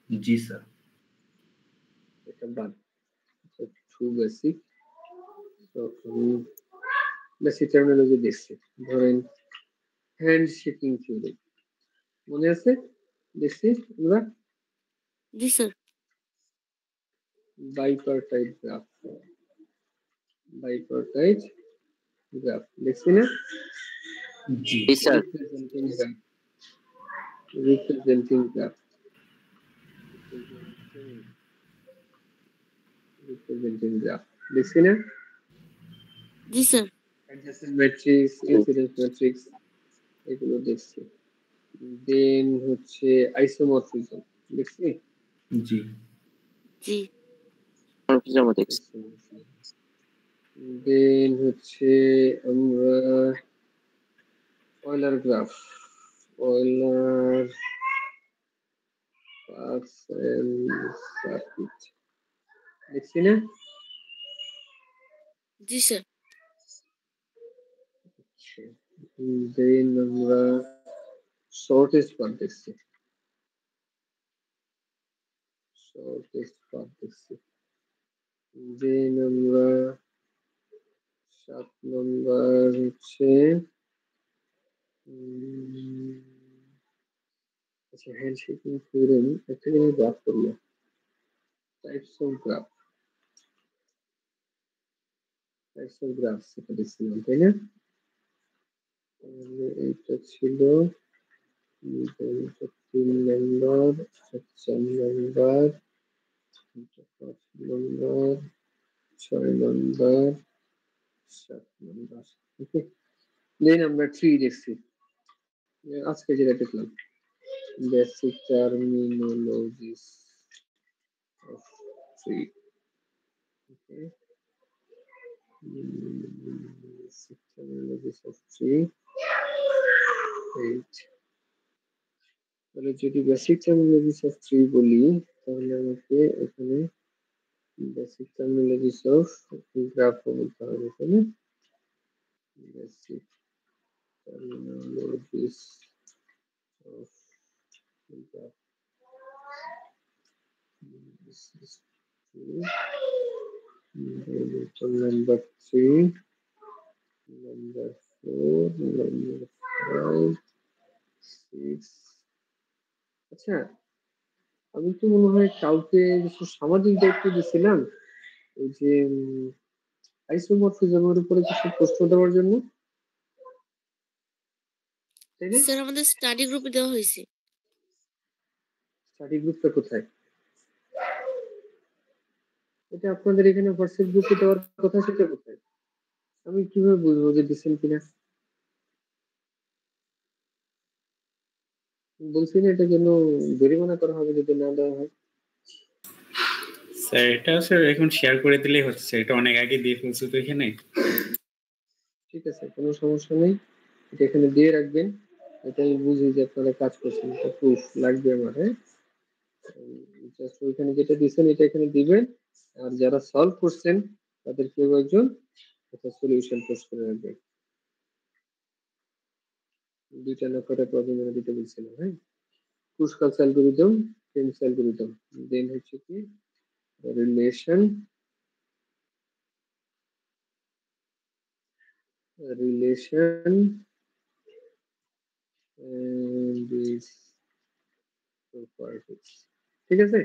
জি স্যার। এটা বাদ, ট্রু বেসিক। তো বেসিক টার্মিনোলজি দেখছি, ধরেন হ্যান্ড শেকিং থিওরি মনে আছে, দেখছি আমরা। জি sir. Bipartite graph, bipartite graph দেখছি না। জি sir. Representing graph, representing graph, representing graph দেখছি না। জি sir. Adjacent matrix, incidence matrix এগুলো দেখছি। দেন হচ্ছে আইসোমরফিজম দেখছি। জি। জি। দেন হচ্ছে আমরা অয়লার গ্রাফ, অয়লার সার্কিট দেখছি না। জি স্যার। দেন আমরা শর্টেস্ট পাথ দেখছি, শর্টেস্ট পাথ দেখছি। দেন আমরা 7 নম্বর হচ্ছে আচ্ছা হ্যান্ডশেকিং থিওরেম একটা জিনিস বাদ করলো, types of graph, types of graph সেটা দেখছিলাম তাই না। এইটা ছিল 3 নম্বর, 4 নম্বর, 5 নম্বর, 6 নম্বর, 7 নম্বর। ওকে, দেন আমরা ট্রি দেখছি, আজকে যেটা দেখলাম basic terminologies of tree. Okay, basic terminologies of tree 8। তাহলে যদি বেসিক টার্মিনোলজিস অফ ট্রি বলি তাহলে আমাকে এখানে বেসিক টার্মিনোলজিস অফ গ্রাফ বলতে হবে তাই না। Basic terminologies of graph, this is 2, number 3, number 4, number 5, 6। আচ্ছা, আমি তো মনে হয় কাউকে কিছু সামাজিক দায়িত্ব দিছিলাম ওই যে আইসোমরফিজমের উপরে কিছু প্রশ্ন দেওয়ার জন্য, তাই না? স্যার আমাদের স্টাডি গ্রুপে দেওয়া হয়েছে। স্টাডি গ্রুপটা কোথায়? এটা আপনাদের এখানে হোয়াটসঅ্যাপ গ্রুপে দেওয়ার কথা, সেটা কোথায়? আমি কিভাবে বুঝবো যে দিচ্ছেন কিনা? বলছি না এটা জন্য জরিমানা করা হবে যদি না দেওয়া হয়। স্যার এটা স্যার এখন শেয়ার করে দিলেই হচ্ছে, এটা অনেক আগে দিয়ে ফেলছি তো এখানে। ঠিক আছে, কোনো সমস্যা নেই, এটা এখানে দিয়ে রাখবেন, এটা আমি বুঝি যে আপনারা কাজ করছেন, এটা প্রুফ লাগবে আমার। হ্যাঁ, জাস্ট ওইখানে যেটা দিচ্ছেন এটা এখানে দিবেন, আর যারা সলভ করছেন তাদের কেউ একজন একটা সলিউশন পোস্ট করে রাখবেন। 2টা না কয়টা প্রবলেম আমি দিতে বলছিলাম। হ্যাঁ, ক্রুশকালস অ্যালগরিদম, ফ্রেমস অ্যালগরিদম, দেন হচ্ছে কি রিলেশন, রিলেশন দিস প্রপার্টিজ। ঠিক আছে,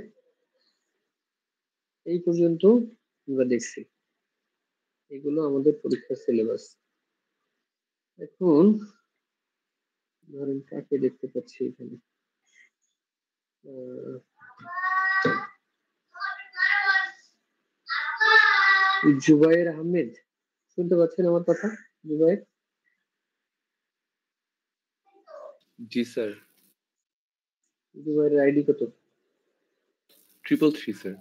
এই পর্যন্ত আমরা দেখছি, এগুলো আমাদের পরীক্ষার সিলেবাস। এখন ধরেন কাকে দেখতে পাচ্ছি এখানে, জুবায়ের আহমেদ, শুনতে পাচ্ছেন আমার কথা? জুবায়ের, জি স্যার। জুবায়ের আইডি কত? 333 স্যার।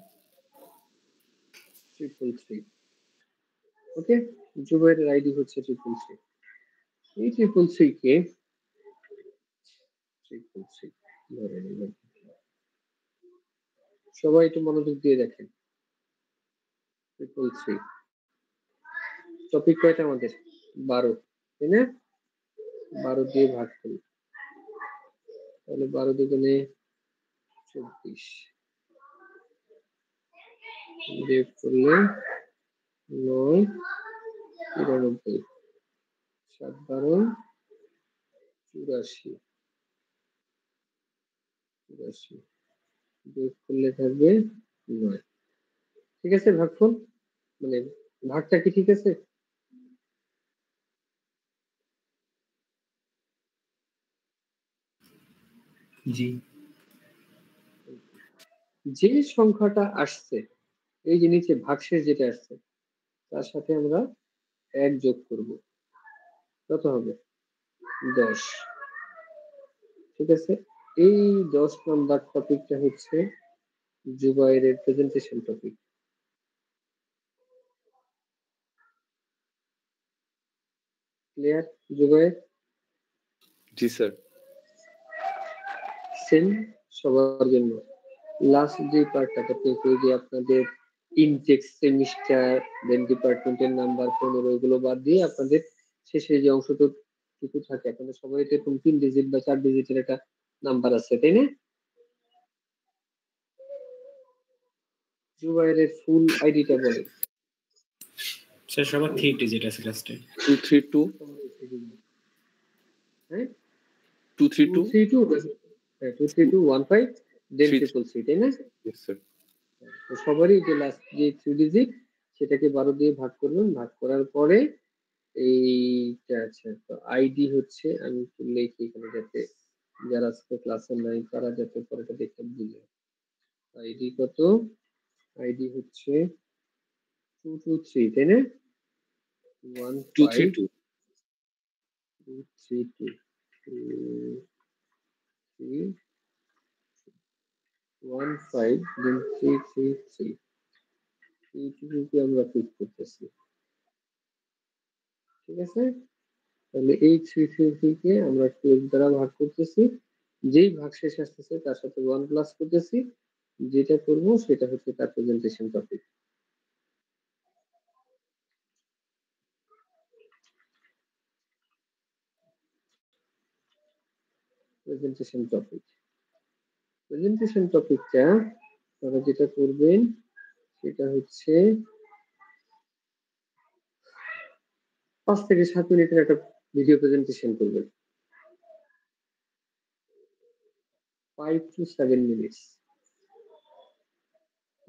333। ওকে, জুবায়ের আইডি হচ্ছে 333। এই 333 কে 333 ধরে নিলাম। সবাই একটু মনোযোগ দিয়ে দেখেন। 333 টপিক কয়টা আমাদের? 12, তাই না? 12 দিয়ে ভাগ করি, তাহলে 12 দুগুণে 24, বিয়োগ করলে 9, 93, 7 12 84, 84 বিয়োগ করলে থাকবে 9। ঠিক আছে ভাগফল, মানে ভাগটা কি ঠিক আছে? জি। যে সংখ্যাটা আসছে, এই যে নিচে ভাগশেষ যেটা আসছে, তার সাথে আমরা 1 যোগ করব, কত হবে? 10। ঠিক আছে, এই 10 নাম্বার টপিকটা হচ্ছে জুবায়েরের প্রেজেন্টেশন টপিক। ক্লিয়ার জুবায়ের? জি স্যার। সেম সবার জন্য। লাস্ট যে পার্টটা যে আপনাদের ইনটেক সেমিস্টার, দেন ডিপার্টমেন্টের নাম্বার 15 এগুলো বাদ দিয়ে আপনাদের শেষে যে অংশটুকু থাকে, আপনাদের সবাই তো এরকম 3 ডিজিট বা 4 ডিজিটের একটা নাম্বার আছে, তাই না? জুবায়েরের ফুল আইডিটা বলেন। স্যার সবার 3 ডিজিট আছে লাস্টে। 232 হ্যাঁ 232 23215 দেন 333, তাই না? Yes sir. তো সবারই যে লাস্ট যে 3 ডিজিট সেটাকে 12 দিয়ে ভাগ করবেন, ভাগ করার পরে এইটা আছে। তো আইডি হচ্ছে, আমি একটু লিখি এখানে যাতে যারা আজকে ক্লাসে নাই তারা যাতে পরেটা দেখতে বুঝে। আইডি কত? আইডি হচ্ছে 223, তাই না? 232 232 15 then 333, এইটুকুকে আমরা ক্লিক করতেছি। ঠিক আছে, তাহলে এই 333 কে আমরা 12 দ্বারা ভাগ করতেছি, যেই ভাগশেষ আসতেছে তার সাথে 1 প্লাস করতেছি, যেটা করব সেটা হচ্ছে তার presentation topic. Presentation topic, presentation টপিকটা আপনারা যেটা করবেন সেটা হচ্ছে 5 থেকে 7 মিনিটের একটা ভিডিও প্রেজেন্টেশন করবেন, 5 to 7 minutes।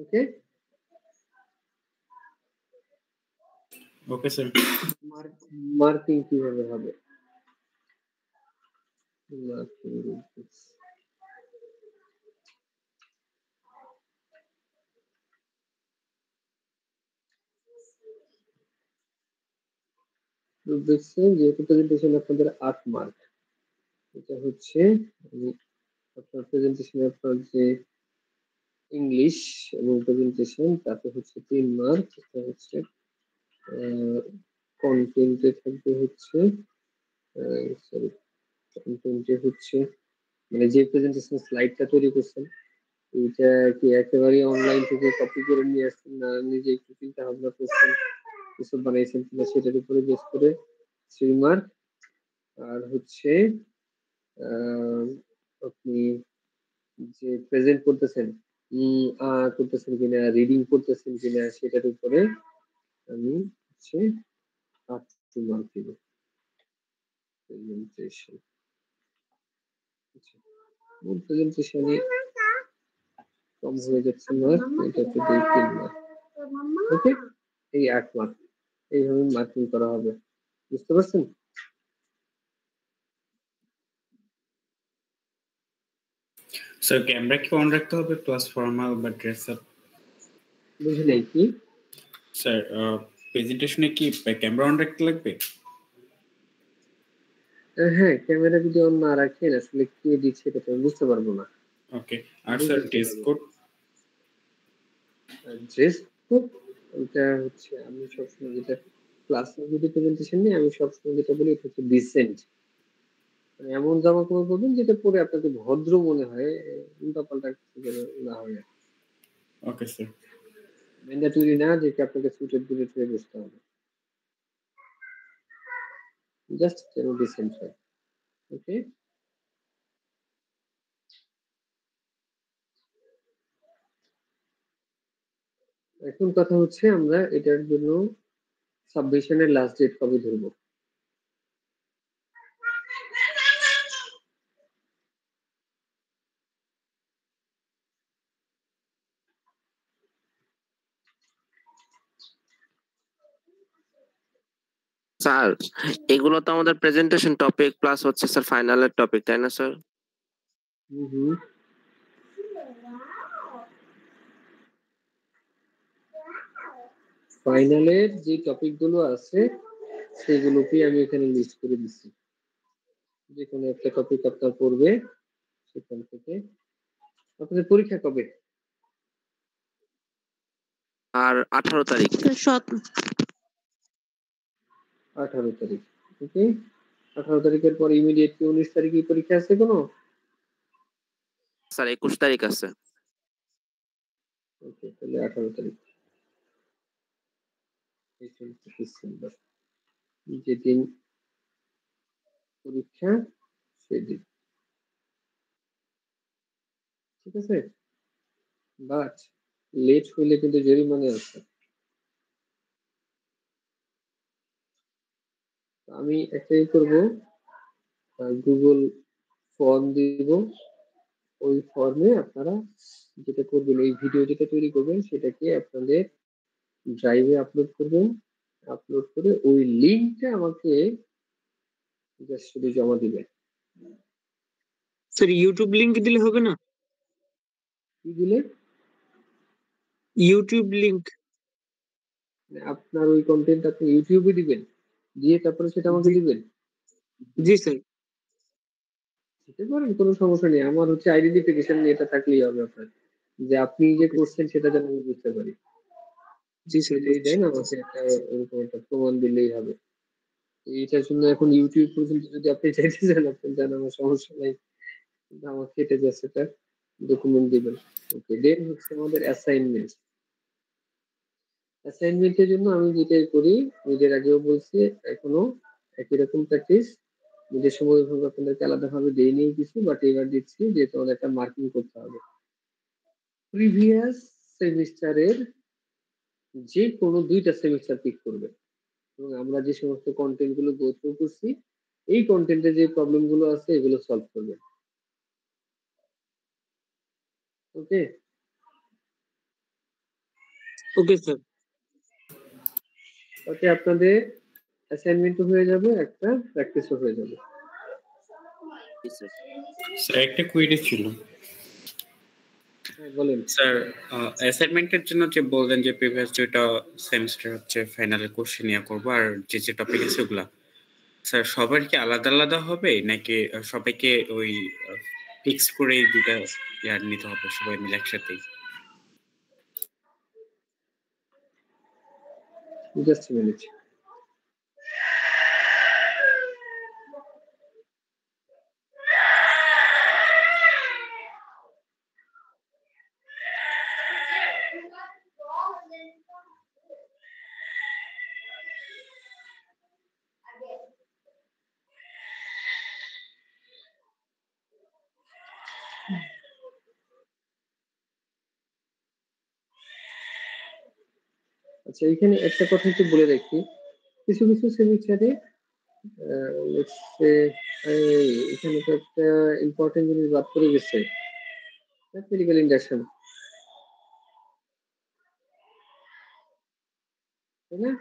Okay okay sir. Marking কিভাবে হবে? মার্কিং দেখছেন, যেহেতু প্রেজেন্টেশন আপনাদের 8 মার্ক, এটা হচ্ছে আপনার প্রেজেন্টেশন, আপনার যে ইংলিশ এবং প্রেজেন্টেশন তাতে হচ্ছে 3 মার্ক। এটা হচ্ছে কন্টেন্টে থাকবে হচ্ছে সরি, কন্টেন্টে হচ্ছে মানে যে প্রেজেন্টেশন স্লাইডটা তৈরি করছেন এটা কি একেবারে অনলাইন থেকে কপি করে নিয়ে আসছেন, না নিজে একটু চিন্তা ভাবনা করছেন কিছু বানাইছেন কিনা, সেটার উপরে বেস করে 3 মার্ক। আর হচ্ছে আপনি যে প্রেজেন্ট করতেছেন করতেছেন কিনা, রিডিং করতেছেন কিনা, সেটার উপরে আমি হচ্ছে 8 মার্ক দিব। প্রেজেন্টেশন, প্রেজেন্টেশনে কম হয়ে যাচ্ছে মার্ক, এটাতে 2-3 মার্ক। ওকে, এই 8 মার্ক এইভাবে মার্কিং করা হবে, বুঝতে পারছেন? স্যার ক্যামেরা কি অন রাখতে হবে প্লাস ফর্মাল বা ড্রেস আপ? বুঝি নাই কি? স্যার প্রেজেন্টেশনে কি ক্যামেরা অন রাখতে লাগবে? হ্যাঁ, ক্যামেরা যদি অন না রাখেন আসলে কে দিচ্ছে এটা তো আমি বুঝতে পারবো না। ওকে। আর sir dress code? Dress code এটা হচ্ছে আমি সবসময় যেটা ক্লাসে যদি প্রেজেন্টেশন নিই আমি সবসময় যেটা বলি এটা হচ্ছে ডিসেন্ট। মানে এমন জামা কাপড় পরবেন যেটা পরে আপনাকে ভদ্র মনে হয়, উল্টাপাল্টা কিছু যেন না হয়। Okay sir. ম্যান্ডেটরি না যে আপনাকে সুটেড বুটেড হয়ে বসতে হবে, জাস্ট যেন ডিসেন্ট হয়। ওকে, এখন কথা হচ্ছে আমরা এটার জন্য সাবমিশনের লাস্ট ডেট কবে ধরবো? স্যার এগুলো তো আমাদের প্রেজেন্টেশন টপিক প্লাস হচ্ছে স্যার ফাইনালের টপিক, তাই না স্যার? হুম, ফাইনালের যে টপিক গুলো আছে সেগুলোকে আমি এখানে লিস্ট করে দিচ্ছি, যে কোনো একটা টপিক আপনার পড়বে সেখান থেকে। আপনাদের পরীক্ষা কবে? আর 18 তারিখ। 18 তারিখ। ওকে, 18 তারিখের পর ইমিডিয়েট 19 তারিখে পরীক্ষা আছে কোনো? স্যার 21 তারিখ আছে। ওকে, তাহলে 18 তারিখ ডিসেম্বর, যেদিন পরীক্ষা সেদিন, ঠিক আছে? বাট লেট হইলে কিন্তু জরিমানা আছে। আমি একটাই করব, গুগল ফর্ম দিব, ওই ফর্মে আপনারা যেটা করবেন, এই ভিডিও যেটা তৈরি করবেন সেটাকে আপনাদের ড্রাইভে আপলোড করবেন। আপলোড করে ওই লিংকটা আমাকে জাস্ট শুধু জমা দিবেন। স্যার ইউটিউব লিংক দিলে হবে না? কি দিলে? YouTube link. আপনার ওই কন্টেন্ট আপনি ইউটিউবে দিবেন, দিয়ে তারপরে সেটা আমাকে দিবেন? জি স্যার। দিতে পারেন, কোনো সমস্যা নেই। আমার হচ্ছে আইডেন্টিফিকেশন এটা থাকলেই হবে আপনার, যে আপনি যে করছেন সেটা যেন আমি বুঝতে পারি। জি স্যার। এই দেন আমাকে একটা ওরকম একটা প্রমাণ দিলেই হবে। এইটার জন্য এখন ইউটিউব পর্যন্ত যদি আপনি চাইতে চান আপনি জান, আমার সমস্যা নাই, কিন্তু আমাকে এটা জাস্ট একটা ডকুমেন্ট দিবেন। ওকে, দেন হচ্ছে আমাদের অ্যাসাইনমেন্ট। অ্যাসাইনমেন্টের জন্য আমি যেটাই করি, নিজের আগেও বলছি, এখনো একই রকম প্র্যাকটিস। নিজের সময় ভাবে আপনাদেরকে আলাদাভাবে দেইনি কিছু, বাট এবার দিচ্ছি যে তোমাদের একটা মার্কিং করতে হবে প্রিভিয়াস সেমিস্টারের যে কোনো 2টা সেমিস্টার পিক করবে, এবং আমরা যে সমস্ত কন্টেন্ট গুলো গো থ্রু করছি এই কন্টেন্টে যে প্রবলেম গুলো আছে এগুলো সলভ করবে। ওকে, ওকে স্যার। তাতে আপনাদের অ্যাসাইনমেন্টও হয়ে যাবে, একটা প্র্যাকটিসও হয়ে যাবে। স্যার একটা কোয়েরি ছিল। হ্যাঁ বলেন। স্যার অ্যাসাইনমেন্টের জন্য যে বললেন যে প্রিভিয়াস যেটা সেমিস্টার হচ্ছে ফাইনালে কোশ্চেন ইয়া করবো আর যে টপিক আছে ওগুলা, স্যার সবার কি আলাদা আলাদা হবে নাকি সবাইকে ওই ফিক্স করে দুটা ইয়ার নিতে হবে সবাই মিলে একসাথেই? Just minute. আচ্ছা, এখানে একটা কথা একটু বলে রাখি, কিছু কিছু সেমিস্টারে এখানে তো একটা ইম্পর্টেন্ট জিনিস বাদ করে গেছে, মেডিকেল ইন্ডাকশন, তাই না?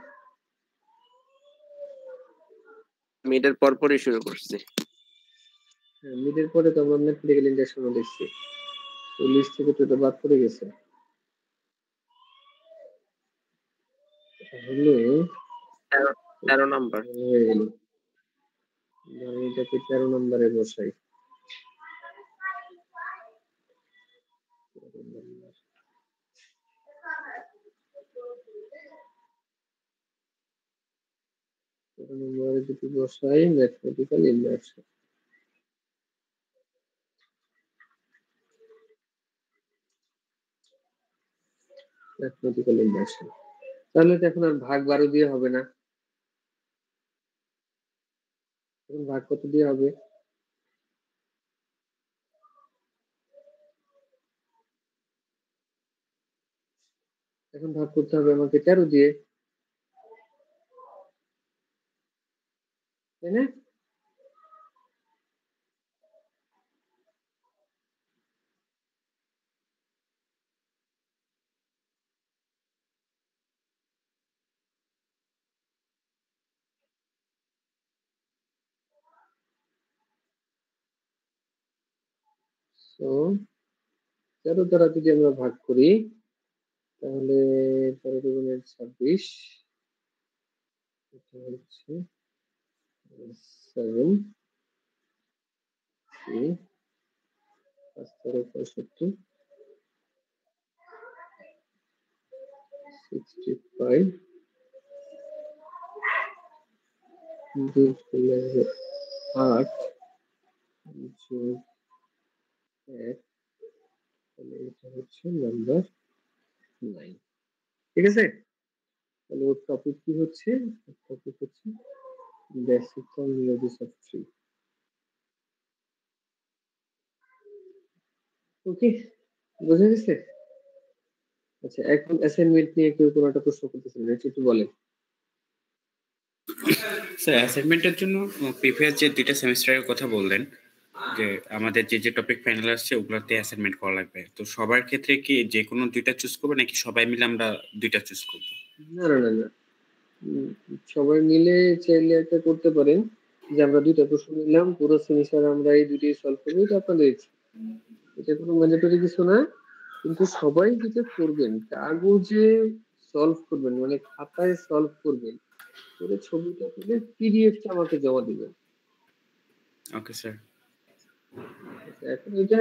মিডের পরপরই শুরু করছি। হ্যাঁ, মিডের পরে তো আমরা ম্যাথমেটিক্যাল ইন্ডাকশনও দেখছি, তো লিস্ট থেকে তো এটা বাদ পড়ে গেছে। তাহলে 13 নাম্বার। হয়ে গেল, ধরেন এটাকে 13 নম্বরে বসাই। 13 নম্বর। নম্বরে যদি বসাই ম্যাথমেটিক্যাল ইন্ডাকশন, ম্যাথমেটিক্যাল ইন্ডাকশন, তাহলে তো এখন আর ভাগ 12 দিয়ে হবে না, এখন ভাগ কত দিয়ে হবে? এখন ভাগ করতে হবে আমাকে 13 দিয়ে, তাই না? তো 13 দ্বারা যদি আমরা ভাগ করি তাহলে 13 দুগুণে 26, এটা হচ্ছে 7, 3, 5 13 65, 65, যোগ করলে হবে 8, যোগ 1, তাহলে এটা হচ্ছে নাম্বার 9। ঠিক আছে, তাহলে ওর টপিক কি হচ্ছে? টপিক হচ্ছে বেসিক ফর্মুলাস অফ ট্রি। ওকে, বুঝা গেছে? আচ্ছা, এখন অ্যাসাইনমেন্ট নিয়ে কেউ কোনো একটা প্রশ্ন করতেছেন, এটা একটু বলেন। স্যার অ্যাসাইনমেন্টের জন্য প্রিভিয়াস যে 2টা সেমিস্টারের কথা বললেন, যে আমাদের যে টপিক ফাইনাল আসছে ওগুলোতে অ্যাসাইনমেন্ট করা লাগবে, তো সবার ক্ষেত্রে কি যে কোনো 2টা চুজ করবো নাকি সবাই মিলে আমরা 2টা চুজ করবো? না না না না, সবাই মিলে চাইলে একটা করতে পারেন যে আমরা 2টা প্রশ্ন নিলাম, পুরো সেমিস্টার আমরা এই 2টি সলভ করবো, এটা আপনাদের ইচ্ছা, এটা কোনো ম্যান্ডেটরি কিছু না, কিন্তু সবাই যেটা করবেন কাগজে সলভ করবেন, মানে খাতায় সলভ করবেন, করে ছবিটা তুলে পিডিএফটা আমাকে জমা দিবেন। Okay sir. এখন এটা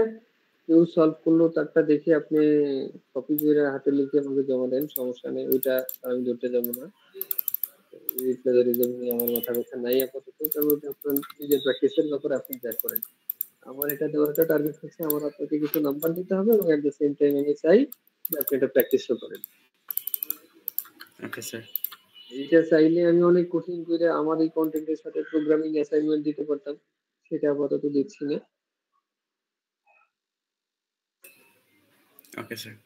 কেউ সলভ করলো তারটা দেখে আপনি কপি করে হাতে লিখে আমাকে জমা দেন, সমস্যা নেই, ওইটা আমি ধরতে যাবো না, এই প্লেজারিজম নিয়ে আমার মাথা ব্যথা নাই আপাতত, কারণ ওটা আপনার নিজের প্র্যাকটিসের ব্যাপারে আপনি যা করেন। আমার এটা দেওয়ার একটা টার্গেট হচ্ছে আমার আপনাকে কিছু নাম্বার দিতে হবে, এবং এট দ্য সেম টাইম আমি চাই যে আপনি এটা প্র্যাকটিসও করেন। Okay sir. এইটা চাইলে আমি অনেক কঠিন করে আমার এই কন্টেন্টের সাথে প্রোগ্রামিং অ্যাসাইনমেন্ট দিতে পারতাম, সেটা আপাতত দিচ্ছি না। Okay sir.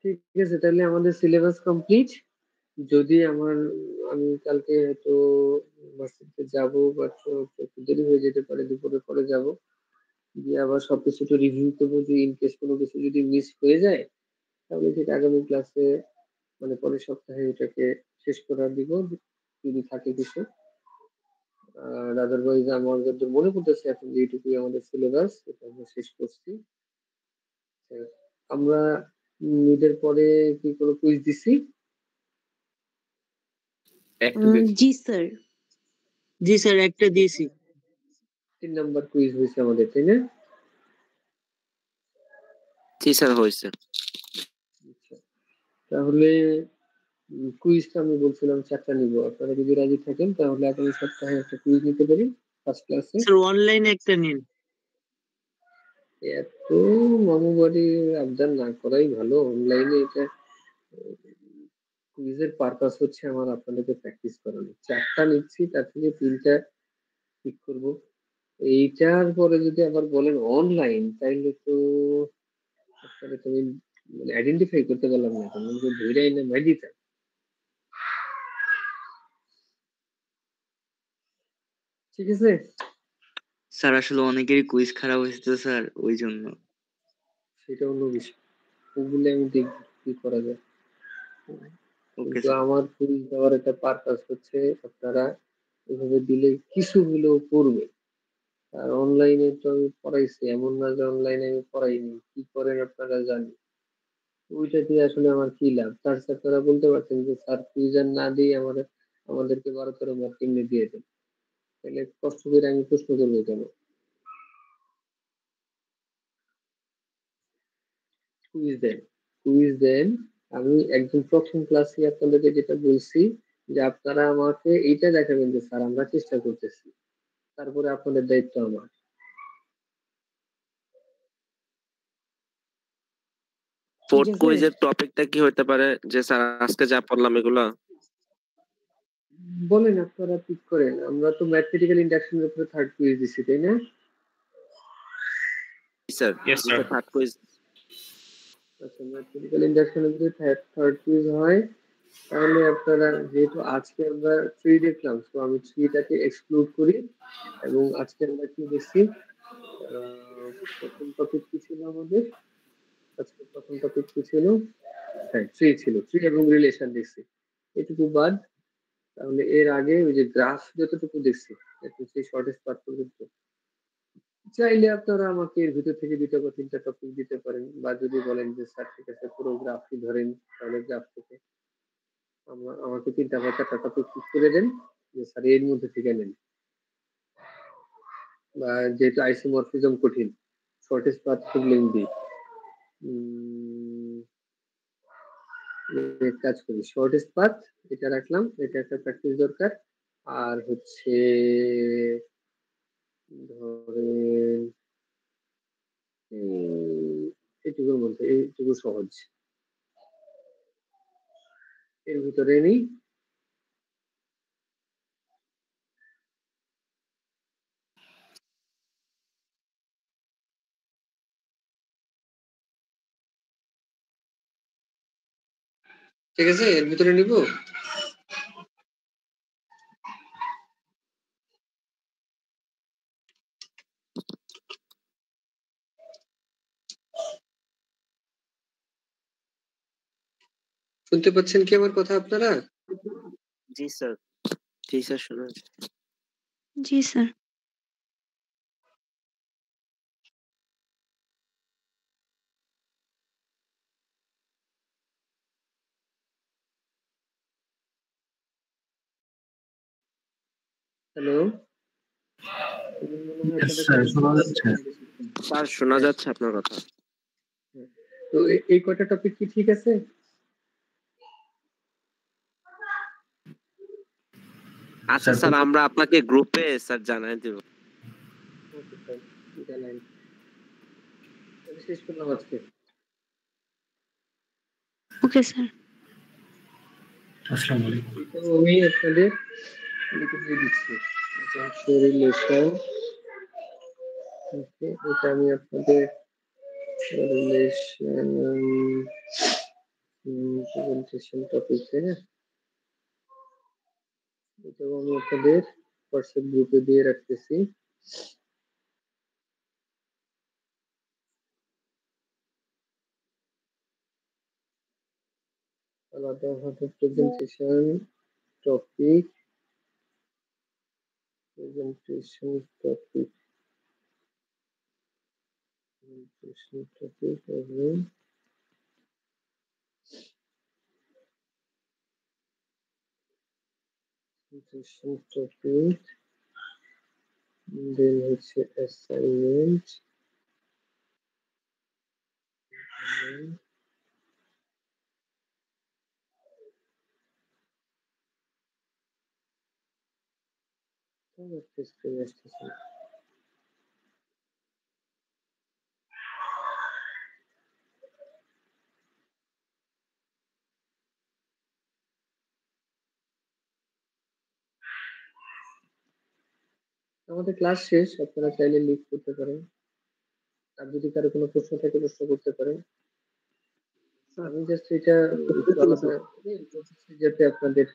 ঠিক আছে, তাহলে আমাদের সিলেবাস কমপ্লিট। যদি আমি কালকে হয়তো ভার্সিটিতে যাবো, বাট একটু দেরি হয়ে যেতে পারে, দুপুরের পরে যাব, গিয়ে আবার সবকিছু একটু রিভিউ করবো, যে ইন কেস কোনো কিছু যদি মিস হয়ে যায় তাহলে ঠিক আগামী ক্লাসে, মানে পরের সপ্তাহে এটাকে শেষ করার দিব যদি থাকে কিছু। আর আদারওয়াইজ আমার যতদূর মনে পড়তেছে এখন যে এইটুকুই আমাদের সিলেবাস, এটা আমরা শেষ করছি। আমরা মিডের পরে কি কোনো কুইজ দিছি? জি স্যার, জি স্যার, একটা দিয়েছি। 3 নাম্বার কুইজ হয়েছে আমাদের, তাই না? জি স্যার, হয়েছে। আচ্ছা, তাহলে কুইজটা আমি বলছিলাম 4টা নিব, আপনারা যদি রাজি থাকেন তাহলে আগামী সপ্তাহে একটা কুইজ নিতে পারি ফার্স্ট ক্লাসে। স্যার অনলাইনে একটা নিন। এত মামুবাড়ি আবদার না করাই ভালো, অনলাইনে এটা কুইজের পারপাস হচ্ছে আমার আপনাদেরকে প্র্যাকটিস করানো। 4টা নিচ্ছি, তার থেকে 3টা ঠিক করব। এইটার পরে যদি আবার বলেন অনলাইন, তাইলে তো আপনাকে তো আমি মানে আইডেন্টিফাই করতে পারলাম না, কারণ ধরে আইনা মাই দিতাম। ঠিক আছে স্যার, আসলে অনেকেরই কুইজ খারাপ হয়েছে তো স্যার, ওই জন্য। সেটা অন্য বিষয়, ওগুলো আমি দেখব কি করা যায়। ওকে কিন্তু স্যার। আমার কুইজ দেওয়ার একটা পারপাস হচ্ছে আপনারা এভাবে দিলে কিছু হলেও পড়বে, আর অনলাইনে তো আমি পড়াইছি, এমন না যে অনলাইনে আমি পড়াইনি। কি করেন আপনারা জানি। ওইটা দিয়ে আসলে আমার কি লাভ? তার চেয়ে আপনারা বলতে পারতেন যে স্যার কুইজ না দিয়ে আমাদেরকে 12-13 মার্ক এমনি দিয়ে দেন। তাহলে কষ্ট করে আমি প্রশ্ন করবো কেন? কুইজ দেন, কুইজ দেন। আমি একদম প্রথম ক্লাসে আপনাদেরকে যেটা বলছি যে আপনারা আমাকে এইটা দেখাবেন যে স্যার আমরা চেষ্টা করতেছি, তারপরে আপনাদের দায়িত্ব আমার। ফোর্থ ঠিক আছে? কুইজের টপিকটা কি হতে পারে যে স্যার আজকে যা পড়লাম এগুলা? বলেন, আপনারা পিক করেন। আমরা তো ম্যাথমেটিক্যাল ইন্ডাকশনের উপরে থার্ড কুইজ দিছি, তাই না? Sir Yes, sir. Third quiz. আচ্ছা, ম্যাথমেটিক্যাল ইন্ডাকশনের উপরে থার্ড কুইজ হয়। তাহলে আপনারা, যেহেতু আজকে আমরা 3 দেখলাম, তো আমি 3 টাকে এক্সক্লুড করি। এবং আজকে আমরা কি দেখছি? প্রথম টপিক কি ছিল আমাদের? আজকে প্রথম টপিক কি ছিল? হ্যাঁ, 3 ছিল। 3 এবং রিলেশন দেখছি। এটুকু বাদ। তাহলে এর আগে ওই যে গ্রাফ যতটুকু দেখছি, একটু সেই শর্টেস্ট পার্ট পর্যন্ত। চাইলে আপনারা আমাকে এর ভিতর থেকে 2টা বা 3টা টপিক দিতে পারেন, বা যদি বলেন যে স্যার ঠিক আছে পুরো গ্রাফই ধরেন, তাহলে গ্রাফ থেকে আমাকে 3টা বা 4টা টপিক পিক করে দেন যে স্যার এর মধ্যে থেকে নেন। বা যেহেতু আইসোমরফিজম কঠিন, শর্টেস্ট পাথ খুব লেন্দি, এক কাজ করি, শর্টেস্ট পাথ এটা রাখলাম, এটা একটা প্র্যাকটিস দরকার। আর হচ্ছে ধরেন এইটুকুর মধ্যে, এইটুকু সহজ, এর ভিতরে নেই। ঠিক আছে, এর ভিতরে নিব। শুনতে পাচ্ছেন কি আমার কথা আপনারা? জি স্যার। জি স্যার, শোনা যাচ্ছে। জি স্যার। হ্যালো, স্যার শোনা যাচ্ছে? স্যার শোনা যাচ্ছে আপনার কথা। তো এই কয়টা টপিক কি ঠিক আছে? আচ্ছা স্যার, আমরা আপনাকে গ্রুপে স্যার জানাই দেব। ওকে স্যার, জানাই। শেষ করলাম আজকে। Okay sir. আসসালামু আলাইকুম। এটা আমি আপনাদের লিখে দিচ্ছি, রিলেশন। ওকে, এটা আমি আপনাদের রিলেশন প্রেজেন্টেশন টপিক, তাই না? এটাও আমি আপনাদের হোয়াটসঅ্যাপ গ্রুপে দিয়ে রাখতেছি। আলাদাভাবে presentation topic, presentation topic, presentation topic এবং প্রেজেন্টেশন টপিক, দেন হচ্ছে অ্যাসাইনমেন্ট, স্ক্রিন আসতেছে। আমাদের ক্লাস শেষ, আপনারা চাইলে লিভ করতে পারেন। আর যদি কারো কোনো প্রশ্ন থাকে প্রশ্ন করতে পারেন। আমি জাস্ট এটা যাতে আপনাদের